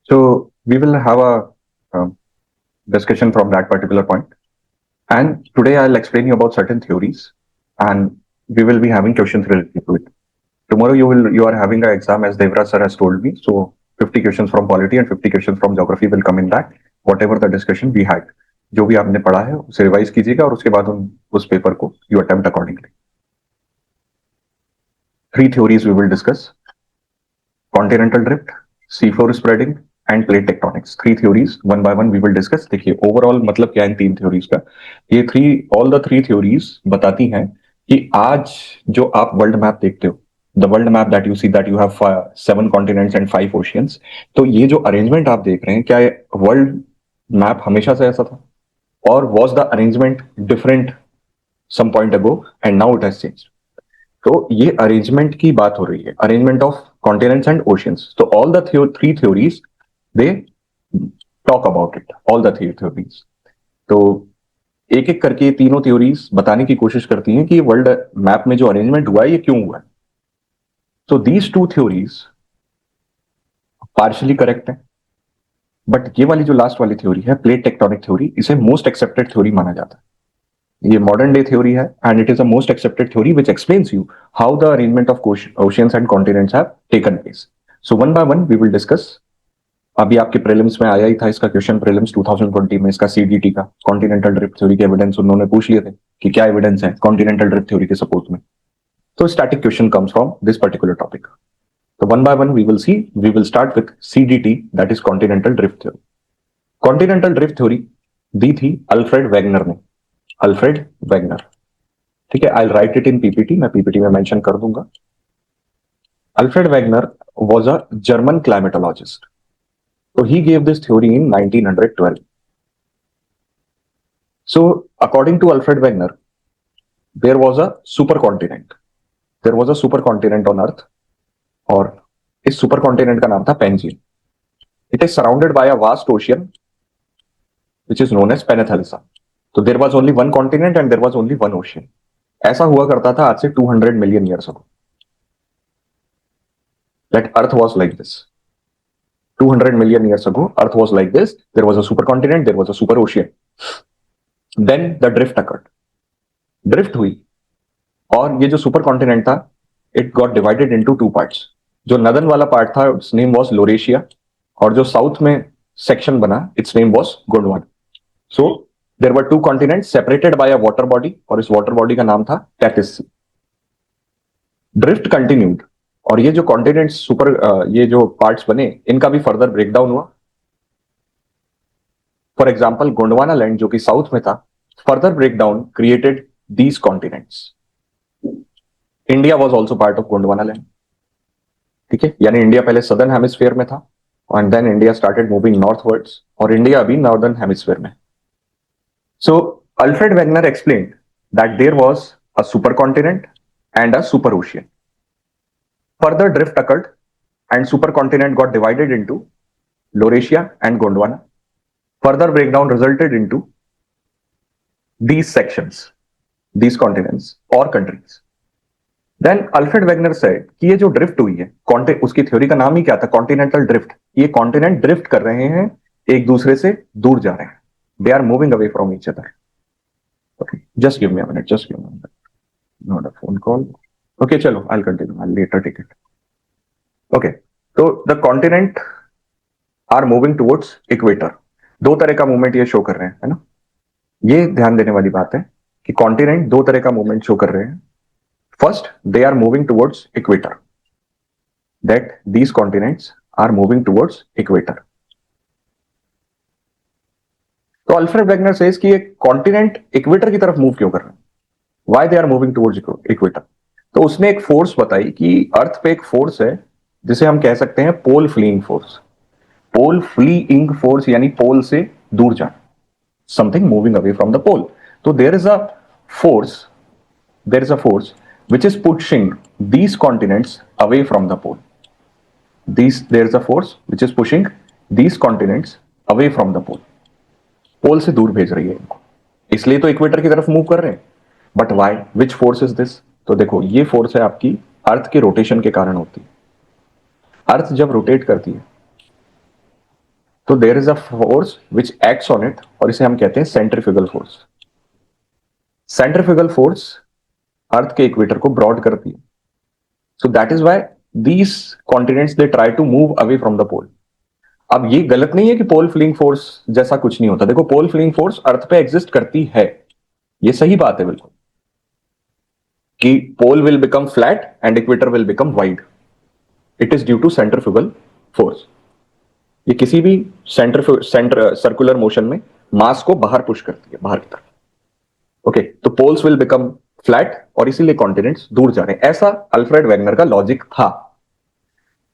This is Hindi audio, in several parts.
So we will have a discussion from that particular point. And today I'll explain you about certain theories, and we will be having questions related to it. Tomorrow you are having an exam, as Devraj sir has told me. So 50 questions from polity and 50 questions from geography will come in that. Whatever the discussion we had, जो भी आपने पढ़ा है उसे रिवाइज कीजिएगा और उसके बाद उस पेपर को you attempt accordingly. Three theories we will discuss: continental drift, seafloor spreading and plate tectonics. Three theories one by one we will discuss. देखिए ओवरऑल मतलब क्या है इन तीन थ्योरीज का. ये ऑल द थ्री थ्योरीज बताती हैं कि आज जो आप वर्ल्ड मैप देखते हो, the world map that you see, that you have 7 continents and 5 oceans, तो ये जो अरेंजमेंट आप देख रहे हैं, क्या वर्ल्ड मैप हमेशा से ऐसा था, और was the arrangement different some point ago and now it has changed. तो ये अरेंजमेंट की बात हो रही है, arrangement of continents and oceans. तो all the three theories they talk about it, all the three theories. तो एक एक करके तीनों थ्योरीज बताने की कोशिश करती हैं कि वर्ल्ड मैप में जो अरेंजमेंट हुआ है ये क्यों हुआ है. तो these two theories partially correct है, बट ये वाली जो लास्ट वाली थ्योरी है, प्लेट टेक्टोनिक थ्योरी, इसे मोस्ट एक्सेप्टेड थ्योरी माना जाता है. ये मॉडर्न डे थ्योरी है and it is a most accepted theory which explains you how the arrangement of oceans and continents have taken place. So one by one we will discuss. अभी आपके प्रीलिम्स में आया ही था इसका क्वेश्चन, प्रीलिम्स 2020 में, इसका सीडीटी का कॉन्टिनेंटल ड्रिफ्ट थ्योरी के एविडेंस उन्होंने पूछ लिए थे कि क्या एविडेंस है कॉन्टिनेंटल ड्रिफ्ट थ्योरी के सपोर्ट में. तो static question comes from this particular topic. तो one by one we will see. We will start with CDT, that is continental drift theory. Continental drift theory दी थी अल्फ्रेड वेगनर ने. अल्फ्रेड वेगनर, ठीक है. I will write it in PPT, मैं पीपीटी में मेंशन कर दूंगा. Alfred Wegener was a German climatologist. So he gave this theory in 1912. So according to Alfred Wegener, there was a supercontinent. There was a supercontinent on Earth, और इस supercontinent का नाम था Pangaea. It is surrounded by a vast ocean, which is known as Penethylsa. So there was only one continent and there was only one ocean. ऐसा हुआ करता था आज से 200 million years ago. That Earth was like this. 200 million years ago, Earth was like this. There was a supercontinent, there was a super ocean. Then the drift occurred. Drift हुई, और ये जो सुपर कॉन्टिनेंट था, it got divided into two parts. जो नदन वाला पार्ट था, its name was लोरेशिया, और जो साउथ में सेक्शन बना, its name was Gondwana. So there were two continents separated by a water body, और इस water body का नाम था टेथिस सी. ड्रिफ्ट कंटिन्यूड, और ये जो कॉन्टिनेंट सुपर ये जो पार्ट्स बने, इनका भी फर्दर ब्रेकडाउन हुआ. फॉर एग्जांपल गोंडवाना लैंड जो कि साउथ में था, further breakdown created these continents. India was also part of Gondwana land, ठीक है. यानी इंडिया पहले सदर्न हेमिस्फीयर में था, and then India started moving northwards, और इंडिया अभी नॉर्दर्न हेमिस्फीयर में. So Alfred Wegener explained that there was a super continent and a super ocean. Further drift occurred and supercontinent got divided into Laurasia and Gondwana. Further breakdown resulted into these sections, these continents or countries. Then Alfred Wegener said कि ये जो ड्रिफ्ट हुई है, उसकी थ्योरी का नाम ही क्या था? Continental drift. ये कॉन्टिनेंट ड्रिफ्ट कर रहे हैं, एक दूसरे से दूर जा रहे हैं. They are moving away from each other. Okay, just give me a minute. Just give me a minute. Not a phone call. Okay, चलो, I'll continue. I'll later take it. Okay, so the continent are moving towards equator. दो तरह का मूवमेंट ये शो कर रहे हैं, है ना. ये ध्यान देने वाली बात है कि कॉन्टिनेंट दो तरह का मूवमेंट शो कर रहे हैं. First, they are moving towards equator. That these continents are moving towards equator. तो अल्फ्रेड वेगनर सेज कि ये कॉन्टिनेंट इक्वेटर की तरफ मूव क्यों कर रहे हैं, why they are moving towards equator. तो उसने एक फोर्स बताई कि अर्थ पे एक फोर्स है जिसे हम कह सकते हैं pole fleeing force. Pole fleeing force यानी पोल से दूर जाना, something moving away from the pole. तो there is a force which is pushing these continents away from the pole. There is a force which is pushing these continents away from the pole. पोल से दूर भेज रही है इनको, इसलिए तो इक्वेटर की तरफ मूव कर रहे हैं. But why, which force is this? तो देखो, ये फोर्स है आपकी अर्थ के रोटेशन के कारण होती है. अर्थ जब रोटेट करती है तो there is a force which acts on it, और इसे हम कहते हैं centrifugal force. Centrifugal force earth के इक्वेटर को ब्रॉड करती है। So that is why these continents they try to move away from the pole. अब ये गलत नहीं है कि पोल फ्लिंग फोर्स जैसा कुछ नहीं होता। देखो, पोल फ्लिंग फोर्स अर्थ पे एग्जिस्ट करती है, ये सही बात है बिल्कुल, कि pole will become flat and equator will become wide. It is due to centrifugal force. ये किसी भी सेंटर सर्कुलर मोशन में मास को बाहर पुश करती है, बाहर की तरफ। ओके, तो पोल्स विल बिकम फ्लैट और इसीलिए कॉन्टिनेंट्स दूर जा रहे हैं, ऐसा अल्फ्रेड वेगनर का लॉजिक था।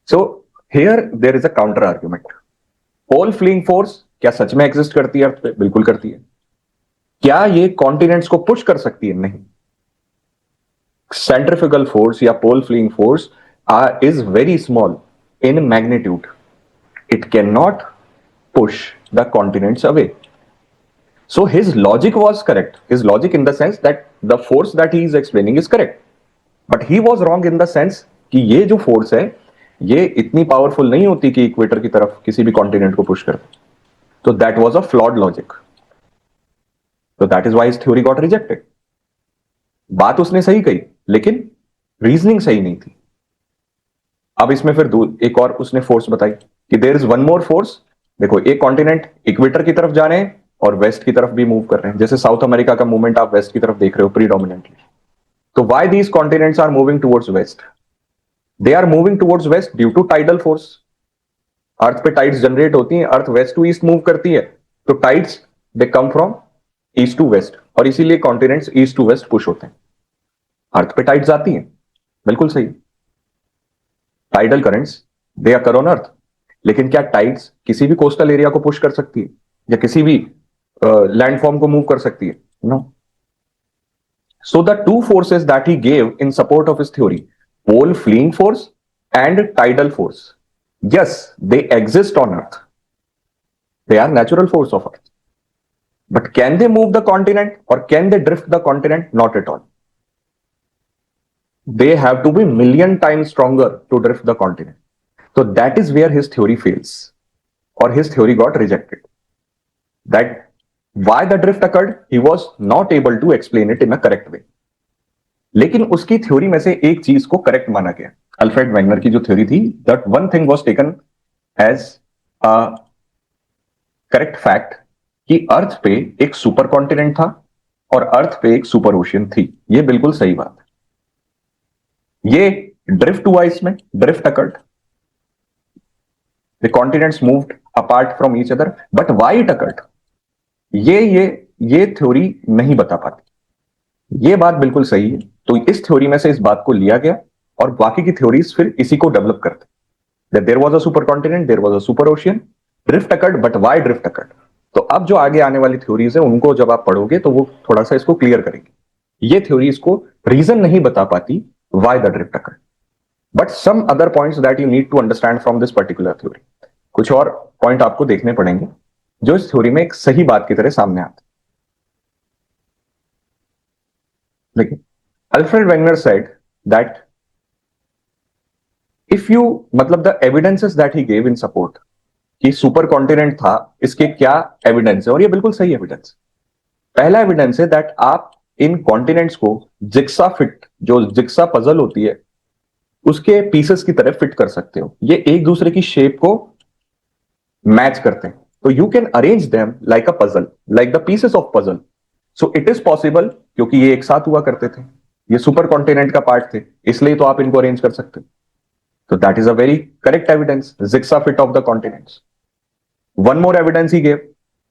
So here there is a counter argument. Pole fleeing force क्या सच में एग्जिस्ट करती है अर्थ पे? बिल्कुल करती है। क्या ये कॉन्टिनेंट्स को पुश कर सकती है? नहीं। सेंट्रीफ्यूगल फोर्स या pole fleeing force is very small in magnitude. It cannot push the continents away. So his logic was correct. His logic in the sense that the force that he is explaining is correct. But he was wrong in the sense कि ये जो फोर्स है ये इतनी पावरफुल नहीं होती कि इक्वेटर की तरफ किसी भी कॉन्टिनेंट को पुश कर दे। तो that was a flawed logic. तो that is why his theory got rejected. बात उसने सही कही लेकिन रीजनिंग सही नहीं थी। अब इसमें फिर एक और उसने फोर्स बताई कि there is one more force. देखो, एक कॉन्टिनेंट इक्वेटर की तरफ जा रहे हैं और वेस्ट की तरफ भी मूव कर रहे हैं। जैसे साउथ अमेरिका का मूवमेंट आप वेस्ट की तरफ देख रहे हो प्रीडोमिनेंटली। तो why these continents are moving towards west? They are moving towards west due to tidal force. Earth पे टाइड्स जनरेट होती हैं, earth west to east move करती है, तो tides they come from east to west, और इसीलिए continents east to west push होते हैं। अर्थ पे टाइड्स आती हैं, बिल्कुल सही। Tidal currents they occur on earth. लेकिन क्या टाइड्स किसी भी कोस्टल एरिया को पुश कर सकती है या किसी भी लैंडफॉर्म को मूव कर सकती है? No. So the two forces that he gave in support of his theory, pole fleeing force and tidal force, yes, they exist on earth. They are natural force of earth. But can they move the continent or can they drift the continent? Not at all. They have to be million times stronger to drift the continent. So that is where his theory fails, or his theory got rejected. That why the drift occurred, he was not able to explain it in a correct way. लेकिन उसकी थ्योरी में से एक चीज को करेक्ट माना गया। अल्फ्रेड वेगनर की जो थ्योरी थी, that one thing was taken as a correct fact कि अर्थ पे एक सुपर कॉन्टिनेंट था और अर्थ पे एक सुपर ओशियन थी। ये बिल्कुल सही बात है। ये ड्रिफ्ट हुआ, इसमें drift occurred, the continents moved apart from each other, but why it occurred, ये थ्योरी नहीं बता पाती। ये बात बिल्कुल सही है। तो इस थ्योरी में से इस बात को लिया गया और बाकी की थ्योरीज फिर इसी को डेवलप करते। that there was a supercontinent, there was a super ocean, drift occurred, but why drift occurred? तो अब जो आगे आने वाली थ्योरीज है उनको जब आप पढ़ोगे तो वो थोड़ा सा इसको क्लियर करेंगे। ये थ्योरी इसको रीजन नहीं बता पाती why the drift occurred, but some other points that you need to understand from this particular theory. कुछ और पॉइंट आपको देखने पड़ेंगे जो इस थ्योरी में एक सही बात की तरह सामने आते। देखिए, Alfred Wegener said that if you, मतलब the evidences that he gave in support कि सुपर कॉन्टिनेंट था, इसके क्या एविडेंस है? और ये बिल्कुल सही एविडेंस। पहला एविडेंस है दैट आप इन कॉन्टिनेंट्स को जिक्सा फिट, जो जिक्सा पजल होती है उसके पीसेस की तरह फिट कर सकते हो। ये एक दूसरे की शेप को मैच करते हैं, तो you can arrange them like a puzzle, like the pieces of puzzle. So it is possible, क्योंकि ये एक साथ हुआ करते थे, ये सुपर कॉन्टिनेंट का पार्ट थे, इसलिए तो आप इनको अरेंज कर सकते हो। So that is a very correct evidence, zigzag fit of the continents. One more evidence he gave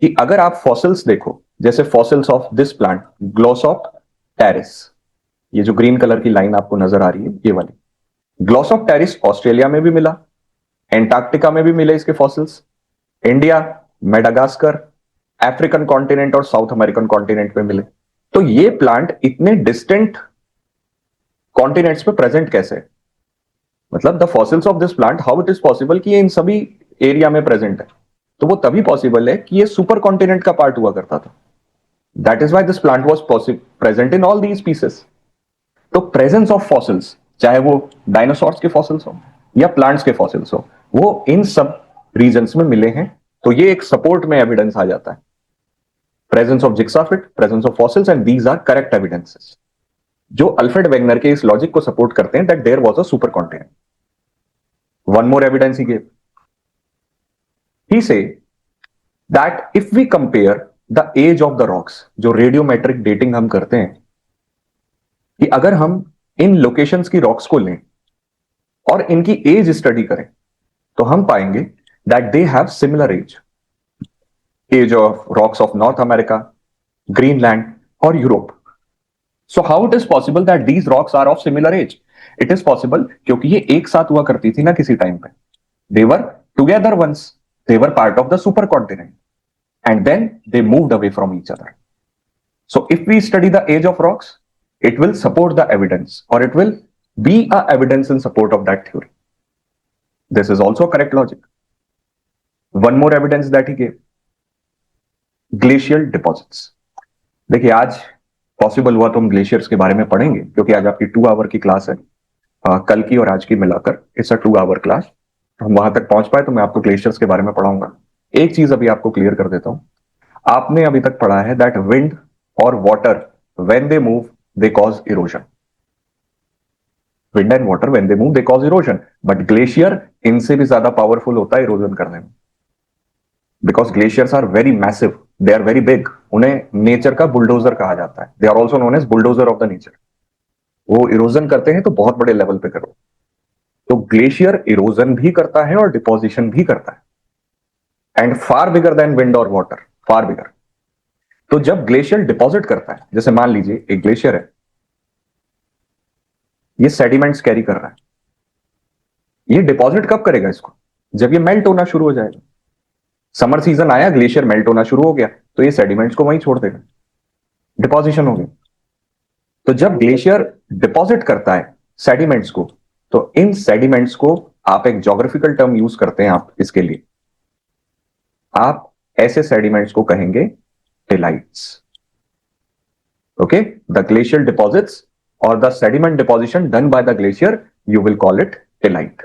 कि अगर आप फॉसिल्स देखो, जैसे fossils of this plant glossopteris, ये जो ग्रीन कलर की लाइन आपको नजर आ रही है ये वाली, ग्लोसॉप टेरिस ऑस्ट्रेलिया में भी मिला, एंटार्क्टिका में भी मिले इसके fossils, India, Madagascar, African continent और साउथ अमेरिकन कॉन्टिनेंट में मिले। तो ये प्लांट इतने डिस्टेंट कॉन्टिनेंट्स पे प्रेजेंट कैसे है? मतलब the fossils of this plant, how it is possible कि ये इन सभी एरिया में प्रेजेंट है? तो वो तभी पॉसिबल है कि ये सुपर कॉन्टिनेंट का पार्ट हुआ करता था। That is why this plant was present in all these pieces. तो प्रेजेंस ऑफ फॉसिल्स, चाहे वो डायनासोर्स के फॉसिल्स हो या प्लांट्स के फॉसिल्स हो, वो इन सब रीजन्स में मिले हैं तो ये एक सपोर्ट में एविडेंस आ जाता है, presence of jigsaw fit, presence of fossils, and these are correct evidences जो अल्फ्रेड वेगनर के इस लॉजिक को सपोर्ट करते हैं that there was a super continent. One more evidence he gave. He said that if we compare the age of the rocks, जो रेडियोमेट्रिक डेटिंग हम करते हैं, कि अगर हम इन लोकेशंस की रॉक्स को लें और इनकी एज स्टडी करें तो हम पाएंगे that they have similar age of rocks of North America, Greenland और Europe. So how it is possible that these rocks are of similar age? It is possible क्योंकि ये एक साथ हुआ करती थी ना किसी टाइम पे. They were together once, they were part of the super continent and then they moved away from each other. So if we study the age of rocks, it will support the evidence, or it will be a evidence in support of that theory. This is also correct logic. One more evidence that he gave, glacial deposits. देखिए आज पॉसिबल हुआ तो हम ग्लेशियर्स के बारे में पढ़ेंगे क्योंकि आज आपकी 2 आवर की क्लास है. कल की और आज की मिलाकर इट्स अ 2 आवर क्लास. हम वहां तक पहुंच पाए तो मैं आपको ग्लेशियर्स के बारे में पढ़ाऊंगा. एक चीज अभी आपको क्लियर कर देता हूं. आपने अभी तक पढ़ा है दैट विंड और water when they move they cause erosion. Wind and water when they move they cause erosion, but glacier इनसे भी ज्यादा पावरफुल होता है इरोजन करने में. Because glaciers are very massive, they are very big. उन्हें नेचर का बुलडोजर कहा जाता है. They are also known as bulldozer of the nature. वो इरोजन करते हैं तो बहुत बड़े लेवल पे करो. तो ग्लेशियर इरोजन भी करता है और डिपोजिशन भी करता है, and far bigger than wind और वाटर, फार बिगर. तो जब ग्लेशियर डिपॉजिट करता है, जैसे मान लीजिए एक ग्लेशियर है, ये सेडिमेंट्स कैरी कर रहा है. ये डिपॉजिट कब करेगा इसको? जब ये मेल्ट होना शुरू हो जाएगा. समर सीजन आया, ग्लेशियर मेल्ट होना शुरू हो गया, तो ये सेडिमेंट्स को वहीं छोड़ देगा, डिपॉजिशन हो गई. तो जब ग्लेशियर डिपॉजिट करता है सेडिमेंट्स को, तो इन सेडिमेंट्स को आप एक ज्योग्राफिकल टर्म यूज करते हैं आप इसके लिए. आप ऐसे सेडिमेंट्स को कहेंगे tillites. Okay, the glacial deposits or the sediment deposition done by the glacier, you will call it tillite.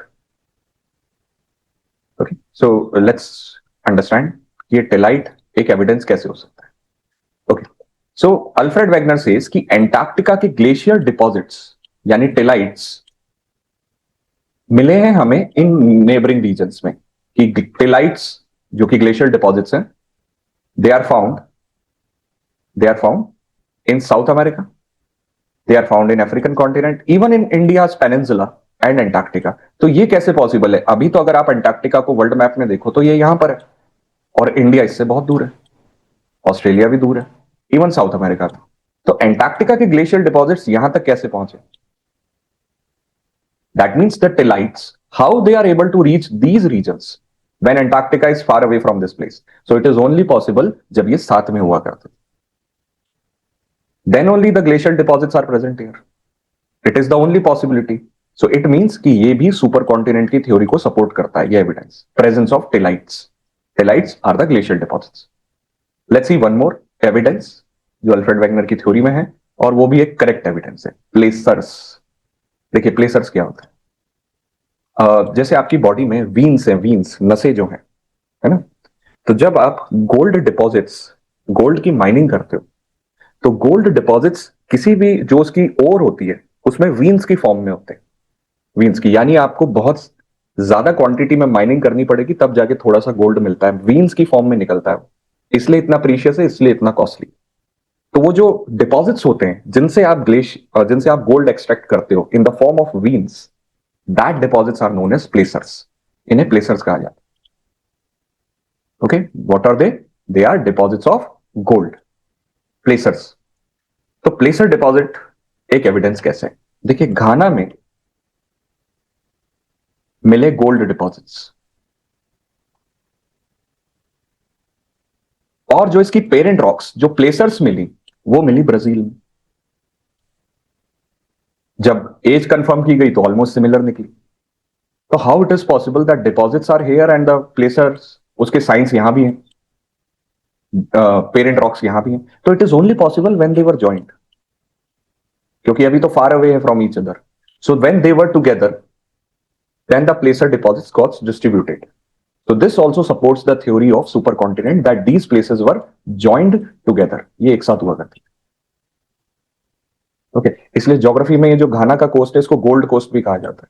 Okay, so let's understand ये tillite एक evidence कैसे हो सकता है. Okay, so Alfred Wegener says कि एंटार्क्टिका के ग्लेशियर डिपॉजिट्स यानी टिलाइट्स मिले हैं हमें इन नेबरिंग रीजन्स में. कि टिलाइट्स जो कि ग्लेशियर डिपॉजिट्स हैं, they are found in South America, they are found in African continent, even in India's peninsula and Antarctica. तो ये कैसे पॉसिबल है? अभी तो अगर आप अंटार्कटिका को वर्ल्ड मैप में देखो तो ये यहां पर है और इंडिया इससे बहुत दूर है, ऑस्ट्रेलिया भी दूर है, इवन साउथ अमेरिका भी. तो अंटार्कटिका के ग्लेशियल डिपॉजिट्स यहां तक कैसे पहुंचे? That means the tillites, how they are able to reach these regions when Antarctica is far away from this place. So it is only possible जब ये साथ में हुआ करते. Then only the glacial deposits are present here. It is the only possibility. So it means कि ये भी सुपर कॉन्टिनेंट की थ्योरी को सपोर्ट करता है ये evidence, presence of tillites. Tillites are the glacial deposits. Let's see one more evidence जो अल्फ्रेड वेगनर की थ्योरी में है, और वो भी एक करेक्ट एविडेंस है, प्लेसर्स. देखिए प्लेसर्स क्या होता है. जैसे आपकी बॉडी में वीन्स हैं, वीन्स नसें जो है ना. तो जब आप गोल्ड डिपॉजिट्स, गोल्ड की माइनिंग करते हो, तो गोल्ड डिपॉजिट्स किसी भी जो उसकी ओर होती है उसमें वीन्स की फॉर्म में होते हैं. वीन्स की यानी आपको बहुत ज्यादा क्वांटिटी में माइनिंग करनी पड़ेगी तब जाके थोड़ा सा गोल्ड मिलता है. वीन्स की फॉर्म में निकलता है, इसलिए इतना प्रीशियस है, इसलिए इतना कॉस्टली. तो वो जो डिपॉजिट्स होते हैं जिनसे आप गोल्ड एक्सट्रैक्ट करते हो in the form of veins, that deposits are known as placers. इन्हें प्लेसर्स कहा जाता है. Okay, what are they? They are deposits of gold, placers. तो प्लेसर डिपॉजिट एक एविडेंस कैसे है? देखिए घाना में मिले गोल्ड डिपॉजिट्स, और जो इसकी पेरेंट रॉक्स जो प्लेसर्स मिली वो मिली ब्राजील में. जब एज कंफर्म की गई तो ऑलमोस्ट सिमिलर निकली. तो how it is possible that deposits are here and the placers, उसके साइंस यहां भी हैं, पेरेंट रॉक्स यहां भी हैं. तो it is only possible when they were joint, क्योंकि अभी तो फार अवे है from each other. So when they were together then the placer deposits got distributed. So this also supports the theory of supercontinent that these places were joined together. ये एक साथ हुआ करती है। ओके, इसलिए ज्योग्राफी में ये जो घाना का कोस्ट है इसको गोल्ड कोस्ट भी कहा जाता है,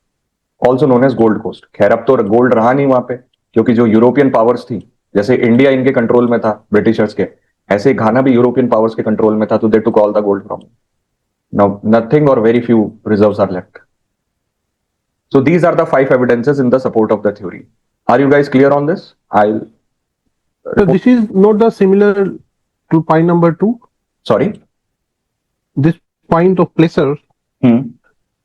also known as Gold Coast. खैर अब तो गोल्ड रहा नहीं वहां पे, क्योंकि जो यूरोपियन पावर्स थी, जैसे इंडिया इनके कंट्रोल में था ब्रिटिशर्स के, ऐसे घाना भी यूरोपियन पावर्स के कंट्रोल में था, तो they took all the gold from. Now nothing और very few reserves are left. So these are the 5 evidences in the support of the theory. Are you guys clear on this? I'll. So this is not the similar to point number 2. Sorry. This point of placer,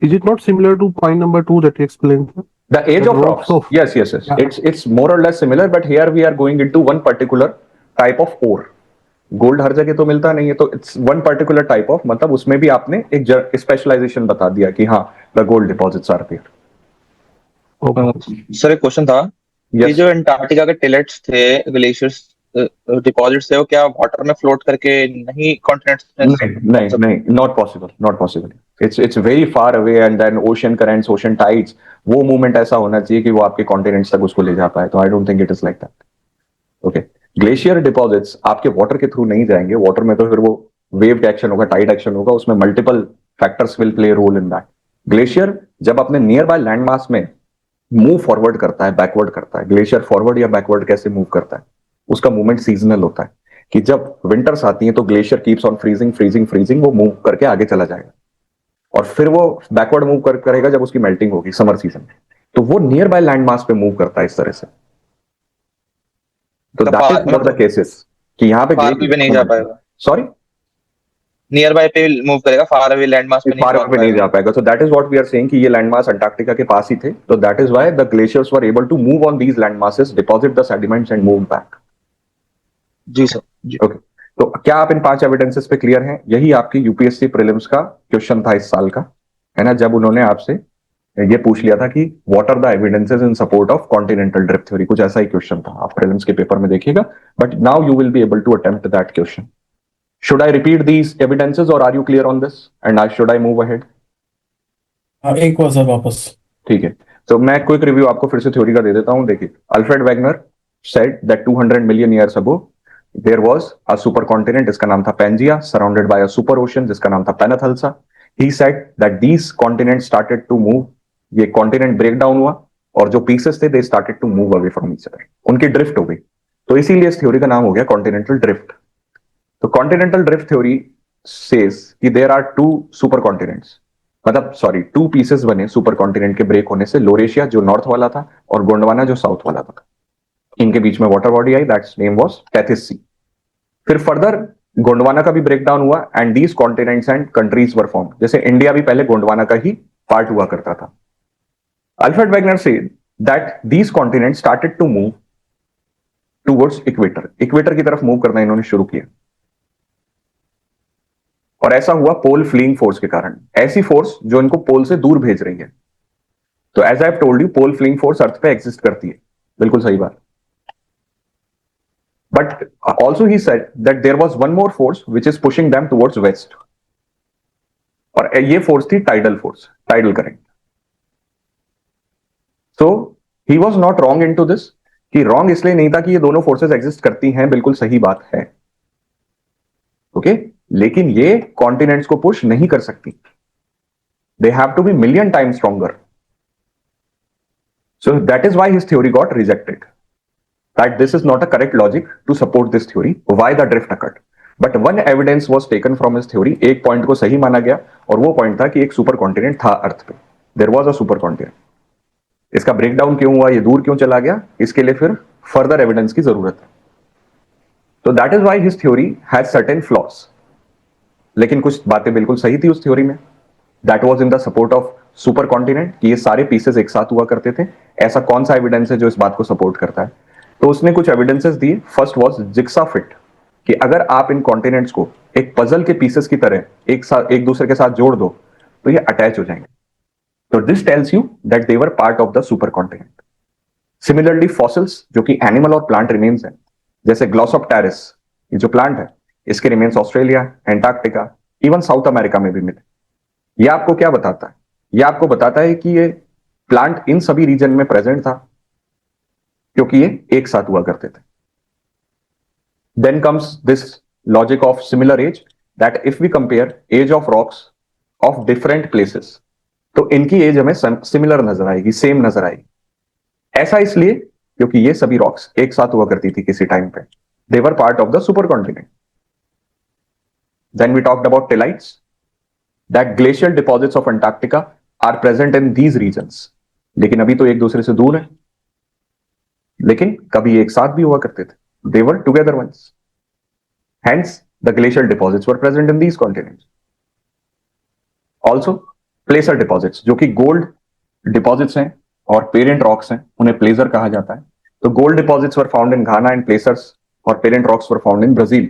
is it not similar to point number 2 that you explained? The age of rocks. Yes. Yeah. It's more or less similar, but here we are going into one particular type of ore. Gold हर जगह तो मिलता नहीं है, तो it's one particular type of, मतलब उसमें भी आपने एक स्पेशलाइजेशन बता दिया कि हाँ the gold deposits are there. Sir एक क्वेश्चन था, ये जो अंटार्कटिका के टिलेट्स थे, ग्लेशियर्स डिपॉजिट्स थे, वो क्या वाटर में फ्लोट करके नहीं कॉन्टिनेंट्स? नहीं, not possible. It's very far away, and then ocean currents, ocean tides, वो मूवमेंट ऐसा होना चाहिए कि वो आपके कॉन्टिनेंट्स तक उसको ले जा पाए, तो I don't think it is like that. Okay, glacier deposits आपके वाटर के थ्रू नहीं जाएंगे, वाटर में तो फिर वो वेव एक्शन होगा, टाइड एक्शन होगा, उसमें multiple factors will play role in that. Glacier जब अपने नियर बाय लैंड मास में मूव फॉरवर्ड करता है, बैकवर्ड करता है, ग्लेशियर फॉरवर्ड या बैकवर्ड कैसे मूव करता है, उसका मूवमेंट सीजनल होता है, कि जब विंटर्स आती हैं तो ग्लेशियर कीप्स ऑन फ्रीजिंग, वो मूव करके आगे चला जाएगा, और फिर वो बैकवर्ड मूव करेगा जब उसकी मेल्टिंग होगी समर सीजन में, तो वो नियर बाय लैंड मास पे मूव करता है इस तरह से। तो that is not the cases कि यहाँ पे नहीं जा पाएगा। सॉरी, नियर बाय पे मूव करेगा, फार अवे लैंड मास पे नहीं जा पाएगा। So that is what we are saying कि ये लैंड मास अंटार्कटिका के पास ही थे, तो that is why the glaciers were able to move on these land masses, deposit the sediments and move back. जी सर, जी। ओके, तो क्या आप इन 5 एविडेंसेस पे क्लियर हैं? यही आपकी यूपीएससी प्रीलिम्स का क्वेश्चन था इस साल का, है ना, जब उन्होंने आपसे ये पूछ लिया था कि what are the evidences in support of continental drift theory, कुछ ऐसा ही क्वेश्चन था। आप प्रीलिम्स के पेपर में देखिएगा, but now you will be able to attempt that question. Should I repeat these evidences or are you clear on this? And should I move ahead? एक बार सर वापस। ठीक है, तो मैं क्विक रिव्यू आपको फिर से थ्योरी का दे देता हूं। देखिए, Alfred Wegener said that 200 million years ago there was a supercontinent जिसका नाम था Pangaea, surrounded by a super ocean जिसका नाम था पेनाथल्सा। He said that these continents started to move, ये कॉन्टिनेंट ब्रेक डाउन हुआ और जो पीसेस थे they started to move away from each other, उनकी ड्रिफ्ट हो गई, तो इसीलिए इस थ्योरी का नाम हो गया कॉन्टिनेंटल ड्रिफ्ट। तो कॉन्टिनेंटल ड्रिफ्ट थ्योरी सेज कि देयर आर 2 सुपर कॉन्टिनेंट्स, मतलब सॉरी 2 पीसेस बने सुपर कॉन्टिनेंट के ब्रेक होने से, लोरेशिया जो नॉर्थ वाला था और गोंडवाना जो साउथ वाला था, इनके बीच में वाटर बॉडी आई, that's name was Tethys sea. फिर फर्दर गोंडवाना का भी ब्रेक डाउन हुआ and these continents and countries were formed, जैसे इंडिया भी पहले गोंडवाना का ही पार्ट हुआ करता था। Alfred Wegener said that these continents started to move towards equator, equator की तरफ मूव करना इन्होंने शुरू किया, और ऐसा हुआ पोल फ्लीइंग फोर्स के कारण, ऐसी फोर्स जो इनको पोल से दूर भेज रही है। तो as I have told you, pole fleeing force earth पे एग्जिस्ट करती है, बिल्कुल सही बात। But also he said that there was one more force which is pushing them towards west, और ये फोर्स थी tidal force, tidal current. So he was not wrong into this, कि रॉन्ग इसलिए नहीं था कि ये दोनों फोर्सेस एग्जिस्ट करती हैं, बिल्कुल सही बात है, ओके, लेकिन ये कॉन्टिनेंट्स को पुश नहीं कर सकती, they have to be million times stronger. So that is why his theory got rejected, that this is not a correct logic to support this theory, why the drift occurred. But one evidence was taken from his theory, एक पॉइंट को सही माना गया, और वो पॉइंट था कि एक सुपर कॉन्टिनेंट था अर्थ पे, there was a super continent. इसका ब्रेकडाउन क्यों हुआ, ये दूर क्यों चला गया, इसके लिए फिर फर्दर एविडेंस की जरूरत है। तो that is why his theory has certain flaws, लेकिन कुछ बातें बिल्कुल सही थी उस थ्योरी में। That was in the support of super continent, कि ये सारे पीसेस एक साथ हुआ करते थे। ऐसा कौन सा एविडेंस है जो इस बात को सपोर्ट करता है? तो उसने कुछ एविडेंसेस दिए। फर्स्ट वाज जिग्सा फिट, कि अगर आप इन कॉन्टिनेंट्स को एक पजल के पीसेस की तरह एक दूसरे के साथ जोड़ दो तो ये अटैच हो जाएंगे। तो this tells you that they were part of the super continent. Similarly fossils, जो कि एनिमल और प्लांट रिमेन्स है, जैसे ग्लॉसोप्टेरिस, ये जो प्लांट है, इसके remains Australia, Antarctica, even south America में भी मिले। ये आपको क्या बताता है? ये आपको बताता है कि ये प्लांट इन सभी रीजन में प्रेजेंट था, क्योंकि ये एक साथ हुआ करते थे. Then comes this logic of similar age, that if we compare age of rocks of different places, तो इनकी एज हमें सिमिलर नजर आएगी, सेम नजर आएगी. ऐसा इसलिए क्योंकि ये सभी रॉक्स एक साथ हुआ करती थी किसी टाइम पे. They were part of the super continent. Then we talked about tillites, that glacial deposits of Antarctica are present in these regions. लेकिन अभी तो एक दूसरे से दूर है, लेकिन कभी एक साथ भी हुआ करते थे. They were together once. Hence the glacial deposits were present in these continents. Also placer deposits, जो कि गोल्ड डिपॉजिट्स हैं और पेरेंट रॉक्स हैं, उन्हें प्लेसर कहा जाता है. तो gold deposits were found in Ghana and placers, और parent rocks were found in Brazil.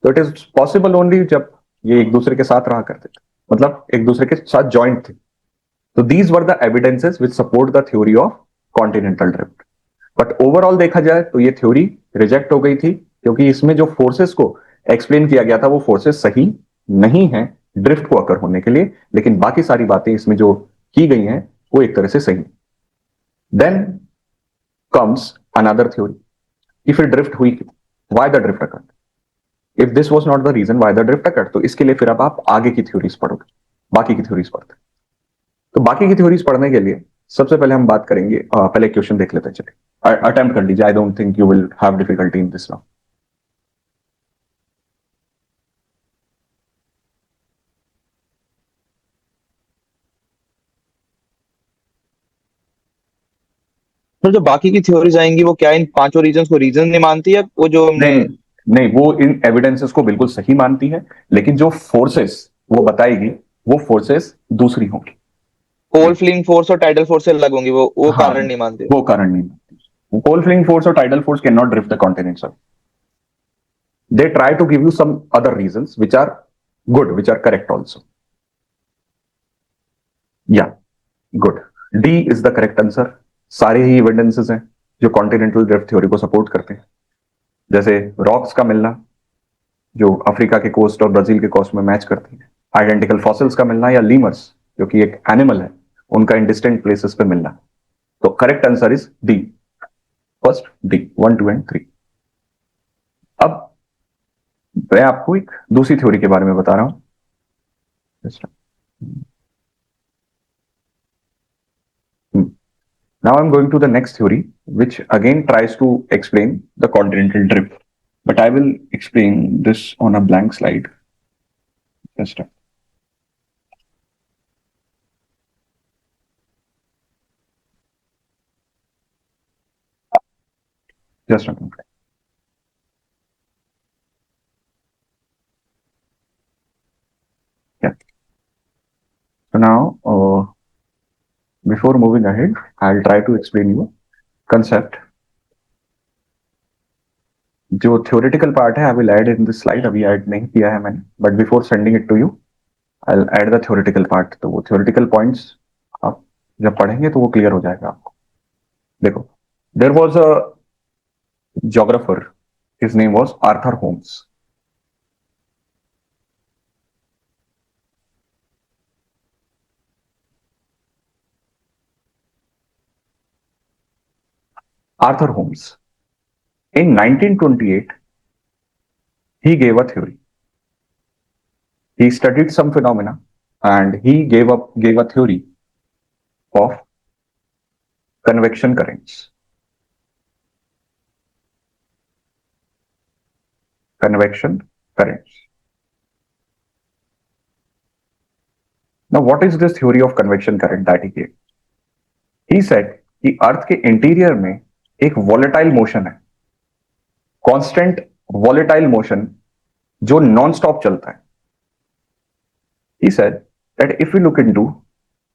तो इट इज पॉसिबल ओनली जब ये एक दूसरे के साथ रहा करते थे, मतलब एक दूसरे के साथ जॉइंट थे. तो these were the evidences which support the theory of continental drift. But overall देखा जाए तो ये थ्योरी रिजेक्ट हो गई थी, क्योंकि इसमें जो फोर्सेस को एक्सप्लेन किया गया था वो फोर्सेस सही नहीं है ड्रिफ्ट को अकर होने के लिए, लेकिन बाकी सारी बातें इसमें जो की गई हैं वो एक तरह से सही. देन कम्स अनदर थ्योरी कि फिर ड्रिफ्ट हुई क्यों, why the drift occurred. If this was not the reason why the drift occurred, तो इसके लिए फिर अब आप आगे की थ्योरीज पढ़ोगे, बाकी की थ्योरीज पढ़ते. तो बाकी की थ्योरीज पढ़ने के लिए सबसे पहले हम बात करेंगे, पहले क्वेश्चन देख लेते हैं. चलिए अटेम्प्ट कर लीजिए. आई don't think you will have difficulty in this now. तो जो बाकी की थ्योरीज आएंगी वो क्या इन पांचों रीजन को रीजन नहीं मानती है, वो जो हमने नहीं नहीं, वो इन एविडेंसेस को बिल्कुल सही मानती है, लेकिन जो फोर्सेस वो बताएगी वो फोर्सेस दूसरी होंगी. कोल फ्लिंग फोर्स और टाइडल फोर्स से अलग होंगी, वो हाँ, कारण नहीं मानते. वो कारण नहीं मानती. कोल फ्लिंग फोर्स और tidal force can not drift the continents. They try to give you some other reasons which are good, which are correct also. Yeah, good. D is the correct answer. सारे ही एविडेंसेस हैं जो कॉन्टिनेंटल ड्रिफ्ट थ्योरी को सपोर्ट करते हैं, जैसे रॉक्स का मिलना जो अफ्रीका के कोस्ट और ब्राजील के कोस्ट में मैच करती है, आइडेंटिकल फॉसिल्स का मिलना, या लीमर्स जो कि एक एनिमल है उनका इन डिस्टेंट प्लेसेस पे मिलना. तो correct answer is D. First D, 1, 2 and 3. अब मैं आपको एक दूसरी थ्योरी के बारे में बता रहा हूं. Now I'm going to the next theory, which again tries to explain the continental drift, but I will explain this on a blank slide. Just a minute. Yeah. So now, before moving ahead, I'll try to explain you a concept. जो theoretical part है, I will add in this slide. अभी add नहीं किया है मैंने, but before sending it to you, I'll add the theoretical part. तो वो theoretical points आप जब पढ़ेंगे तो वो clear हो जाएगा आपको. देखो, there was a geographer. His name was Arthur Holmes. Arthur Holmes. In 1928, he gave a theory. He studied some phenomena and he gave a theory of convection currents. Convection currents. Now, what is this theory of convection current that he gave? He said कि अर्थ के इंटीरियर में एक वॉलेटाइल मोशन है, कांस्टेंट वॉलेटाइल मोशन जो नॉन स्टॉप चलता है. He said that if we look into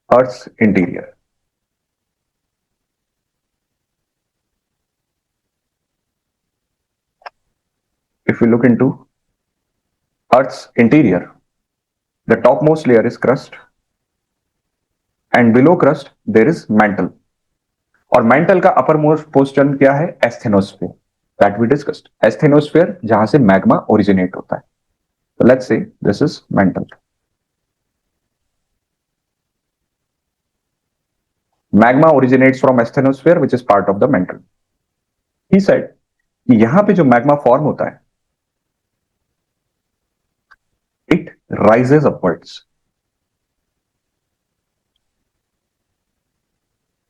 Earth's interior, the topmost layer is crust, and below crust there is mantle. और mantle का अपर मोस्ट पोर्शन क्या है? Asthenosphere. That we discussed. Asthenosphere जहां से मैग्मा ओरिजिनेट होता है. So let's say this is mantle. Magma originates from asthenosphere, which is part of the mantle. He said कि यहां पे जो मैग्मा फॉर्म होता है it rises upwards,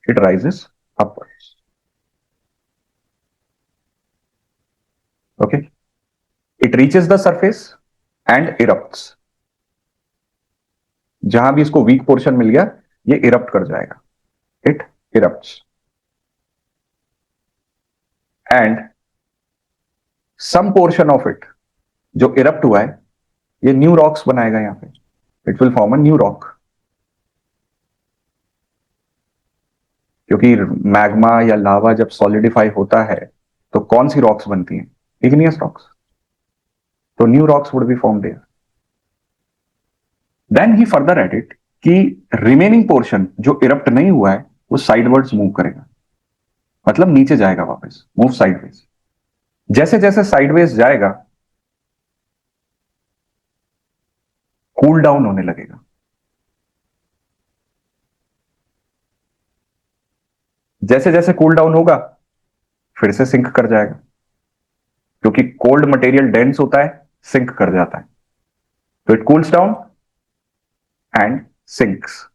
it rises upwards. Okay, it reaches the surface and erupts. जहां भी इसको वीक पोर्शन मिल गया ये इरप्ट कर जाएगा, it erupts. And some portion of it जो इरप्ट हुआ है ये न्यू रॉक्स बनाएगा यहां पे, it will form a new rock. क्योंकि मैग्मा या लावा जब सॉलिडिफाई होता है तो कौन सी रॉक्स बनती हैं? Igneous rocks. तो new rocks would be form there. Then he further added कि रिमेनिंग पोर्शन जो इरप्ट नहीं हुआ है वो साइडवर्ड्स मूव करेगा, मतलब नीचे जाएगा वापस, मूव साइडवेज। जैसे जैसे साइडवेज जाएगा कूल डाउन होने लगेगा। जैसे जैसे कूल डाउन होगा फिर से सिंक कर जाएगा, क्योंकि कोल्ड मटेरियल डेंस होता है, सिंक कर जाता है। तो it cools down and sinks.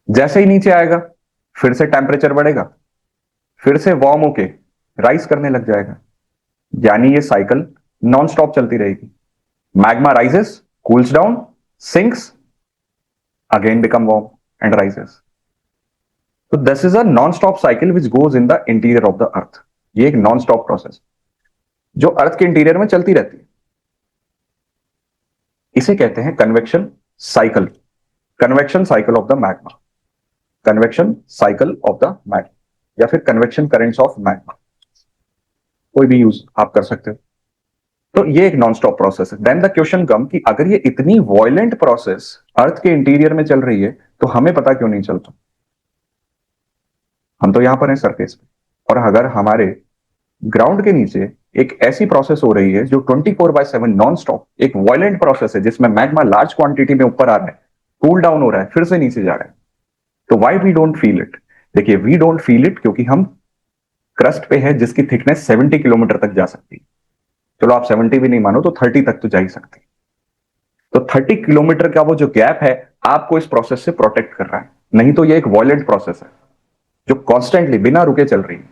जैसे ही नीचे आएगा फिर से टेम्परेचर बढ़ेगा, फिर से वार्म होके राइज करने लग जाएगा। यानी ये साइकिल नॉन स्टॉप चलती रहेगी। Magma rises, cools down, sinks, again become warm and rises. तो this is a non stop cycle which goes in the interior of the earth. ये एक नॉन स्टॉप प्रोसेस जो अर्थ के इंटीरियर में चलती रहती है। इसे कहते हैं convection cycle, convection cycle of the magma, convection cycle of the magma, या फिर कन्वेक्शन करेंट्स ऑफ मैग्मा, कोई भी यूज आप कर सकते हो। तो ये एक नॉन स्टॉप प्रोसेस है। देन द क्वेश्चन कम कि अगर ये इतनी वॉयलेंट प्रोसेस अर्थ के इंटीरियर में चल रही है तो हमें पता क्यों नहीं चलता? हम तो यहां पर हैं सरफेस पे, और अगर हमारे ग्राउंड के नीचे एक ऐसी प्रोसेस हो रही है जो 24/7 नॉन स्टॉप एक वॉयलेंट प्रोसेस है, जिसमें मैग्मा लार्ज क्वांटिटी में ऊपर आ रहा है, कूल डाउन हो रहा है, फिर से नीचे जा रहा है, तो why we don't feel it? देखिए, वी डोंट फील इट क्योंकि हम क्रस्ट पे है जिसकी थिकनेस 70 किलोमीटर तक जा सकती है। चलो आप 70 भी नहीं मानो तो 30 तक तो जा ही सकती है। तो 30 किलोमीटर का वो जो गैप है आपको इस प्रोसेस से प्रोटेक्ट कर रहा है, नहीं तो ये एक वॉयलेंट प्रोसेस है जो कॉन्स्टेंटली बिना रुके चल रही है।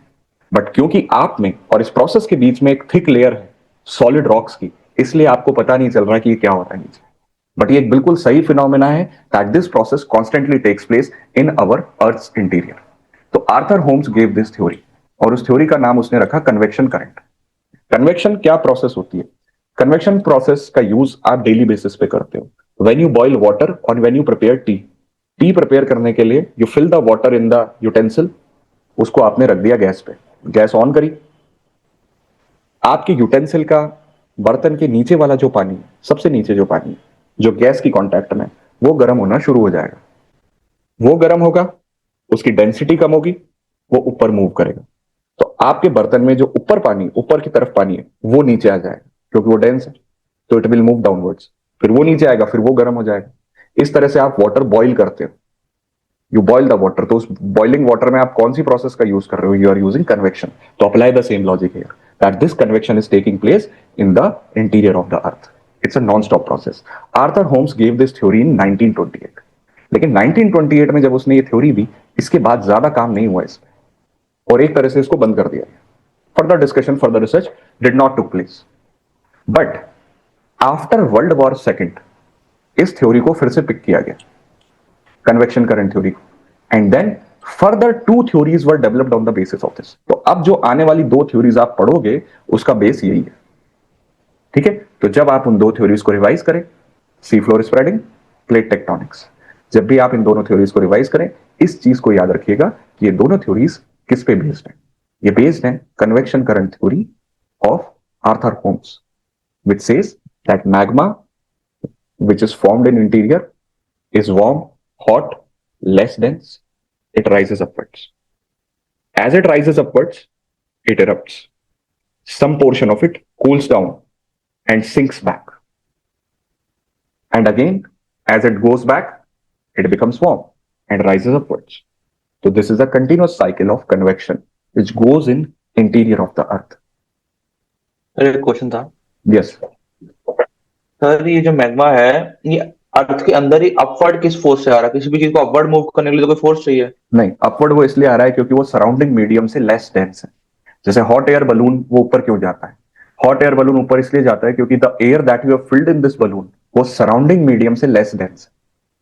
बट क्योंकि आप में और इस प्रोसेस के बीच में एक थिक लेयर है सॉलिड रॉक्स की, इसलिए आपको पता नहीं चल रहा कि ये क्या हो रहा है नीचे। बट ये एक बिल्कुल सही फिनोमेना है that this process constantly takes place in our earth's interior. तो Arthur Holmes gave this theory, और उस थ्योरी का नाम उसने रखा कन्वेक्शन करंट। कन्वेक्शन क्या प्रोसेस होती है? कन्वेक्शन प्रोसेस का यूज आप डेली बेसिस पे करते हो। व्हेन यू बॉइल वाटर और when you prepare tea, tea prepare करने के लिए you fill the water in the utensil, उसको आपने रख दिया गैस पे, गैस ऑन करी, आपके यूटेंसिल का बर्तन के नीचे वाला जो पानी है, सबसे नीचे जो पानी है जो गैस की कांटेक्ट में, वो गर्म होना शुरू हो जाएगा। वो गर्म होगा, उसकी डेंसिटी कम होगी, वो ऊपर मूव करेगा। तो आपके बर्तन में जो ऊपर पानी, ऊपर की तरफ पानी है, वो नीचे आ जाएगा क्योंकि वो डेंस है, तो इट विल मूव डाउनवर्ड्स। फिर वो नीचे आएगा, फिर वो गर्म हो जाएगा। इस तरह से आप वाटर बॉईल करते हो, यू बॉइल द वाटर। तो उस बॉइलिंग वाटर में आप कौन सी प्रोसेस का यूज कर रहे हो? You are using convection. तो apply the same logic here that this convection is taking place in the interior of the earth. It's a non stop process. Arthur Holmes gave this theory in 1928। लेकिन 1928 में जब उसने ये थ्योरी दी, इसके बाद ज्यादा काम नहीं हुआ इसमें, और एक तरह से इसको बंद कर दिया। Further discussion, further research did not took place. But after world war second इस थ्योरी को फिर से पिक किया गया, कन्वेक्शन करंट थ्योरी को, and then further 2 theories were developed on the basis of this. तो अब जो आने वाली 2 थ्योरीज आप पढ़ोगे उसका बेस यही है। ठीक है, तो जब आप उन 2 थ्योरीज को रिवाइज करें, सी फ्लोर स्प्रेडिंग, प्लेट टेक्टोनिक्स, जब भी आप इन दोनों थ्योरीज को रिवाइज करें, इस चीज को याद रखिएगा कि ये दोनों थ्योरीज किस पे बेस्ड है। ये बेस्ड है convection current theory of Arthur Holmes, which says that magma which is formed in interior is warm, hot, less dense, it rises upwards. As it rises upwards, it erupts. Some portion of it cools down and sinks back. And again, as it goes back, it becomes warm and rises upwards. So this is a continuous cycle of convection which goes in interior of the earth. एक क्वेश्चन था Yes. सर, ये जो मैग्मा है, ये अर्थ के अंदर ही अपवर्ड किस फोर्स से आ रहा है? किसी भी चीज को अपवर्ड मूव करने के लिए तो कोई फोर्स चाहिए। नहीं, अपवर्ड वो इसलिए आ रहा है क्योंकि वो सराउंडिंग मीडियम से लेस डेंस है। जैसे हॉट एयर बलून वो ऊपर क्यों जाता है? हॉट एयर बलून ऊपर इसलिए जाता है क्योंकि the air that you have filled in this balloon वो सराउंडिंग मीडियम से लेस डेंस है,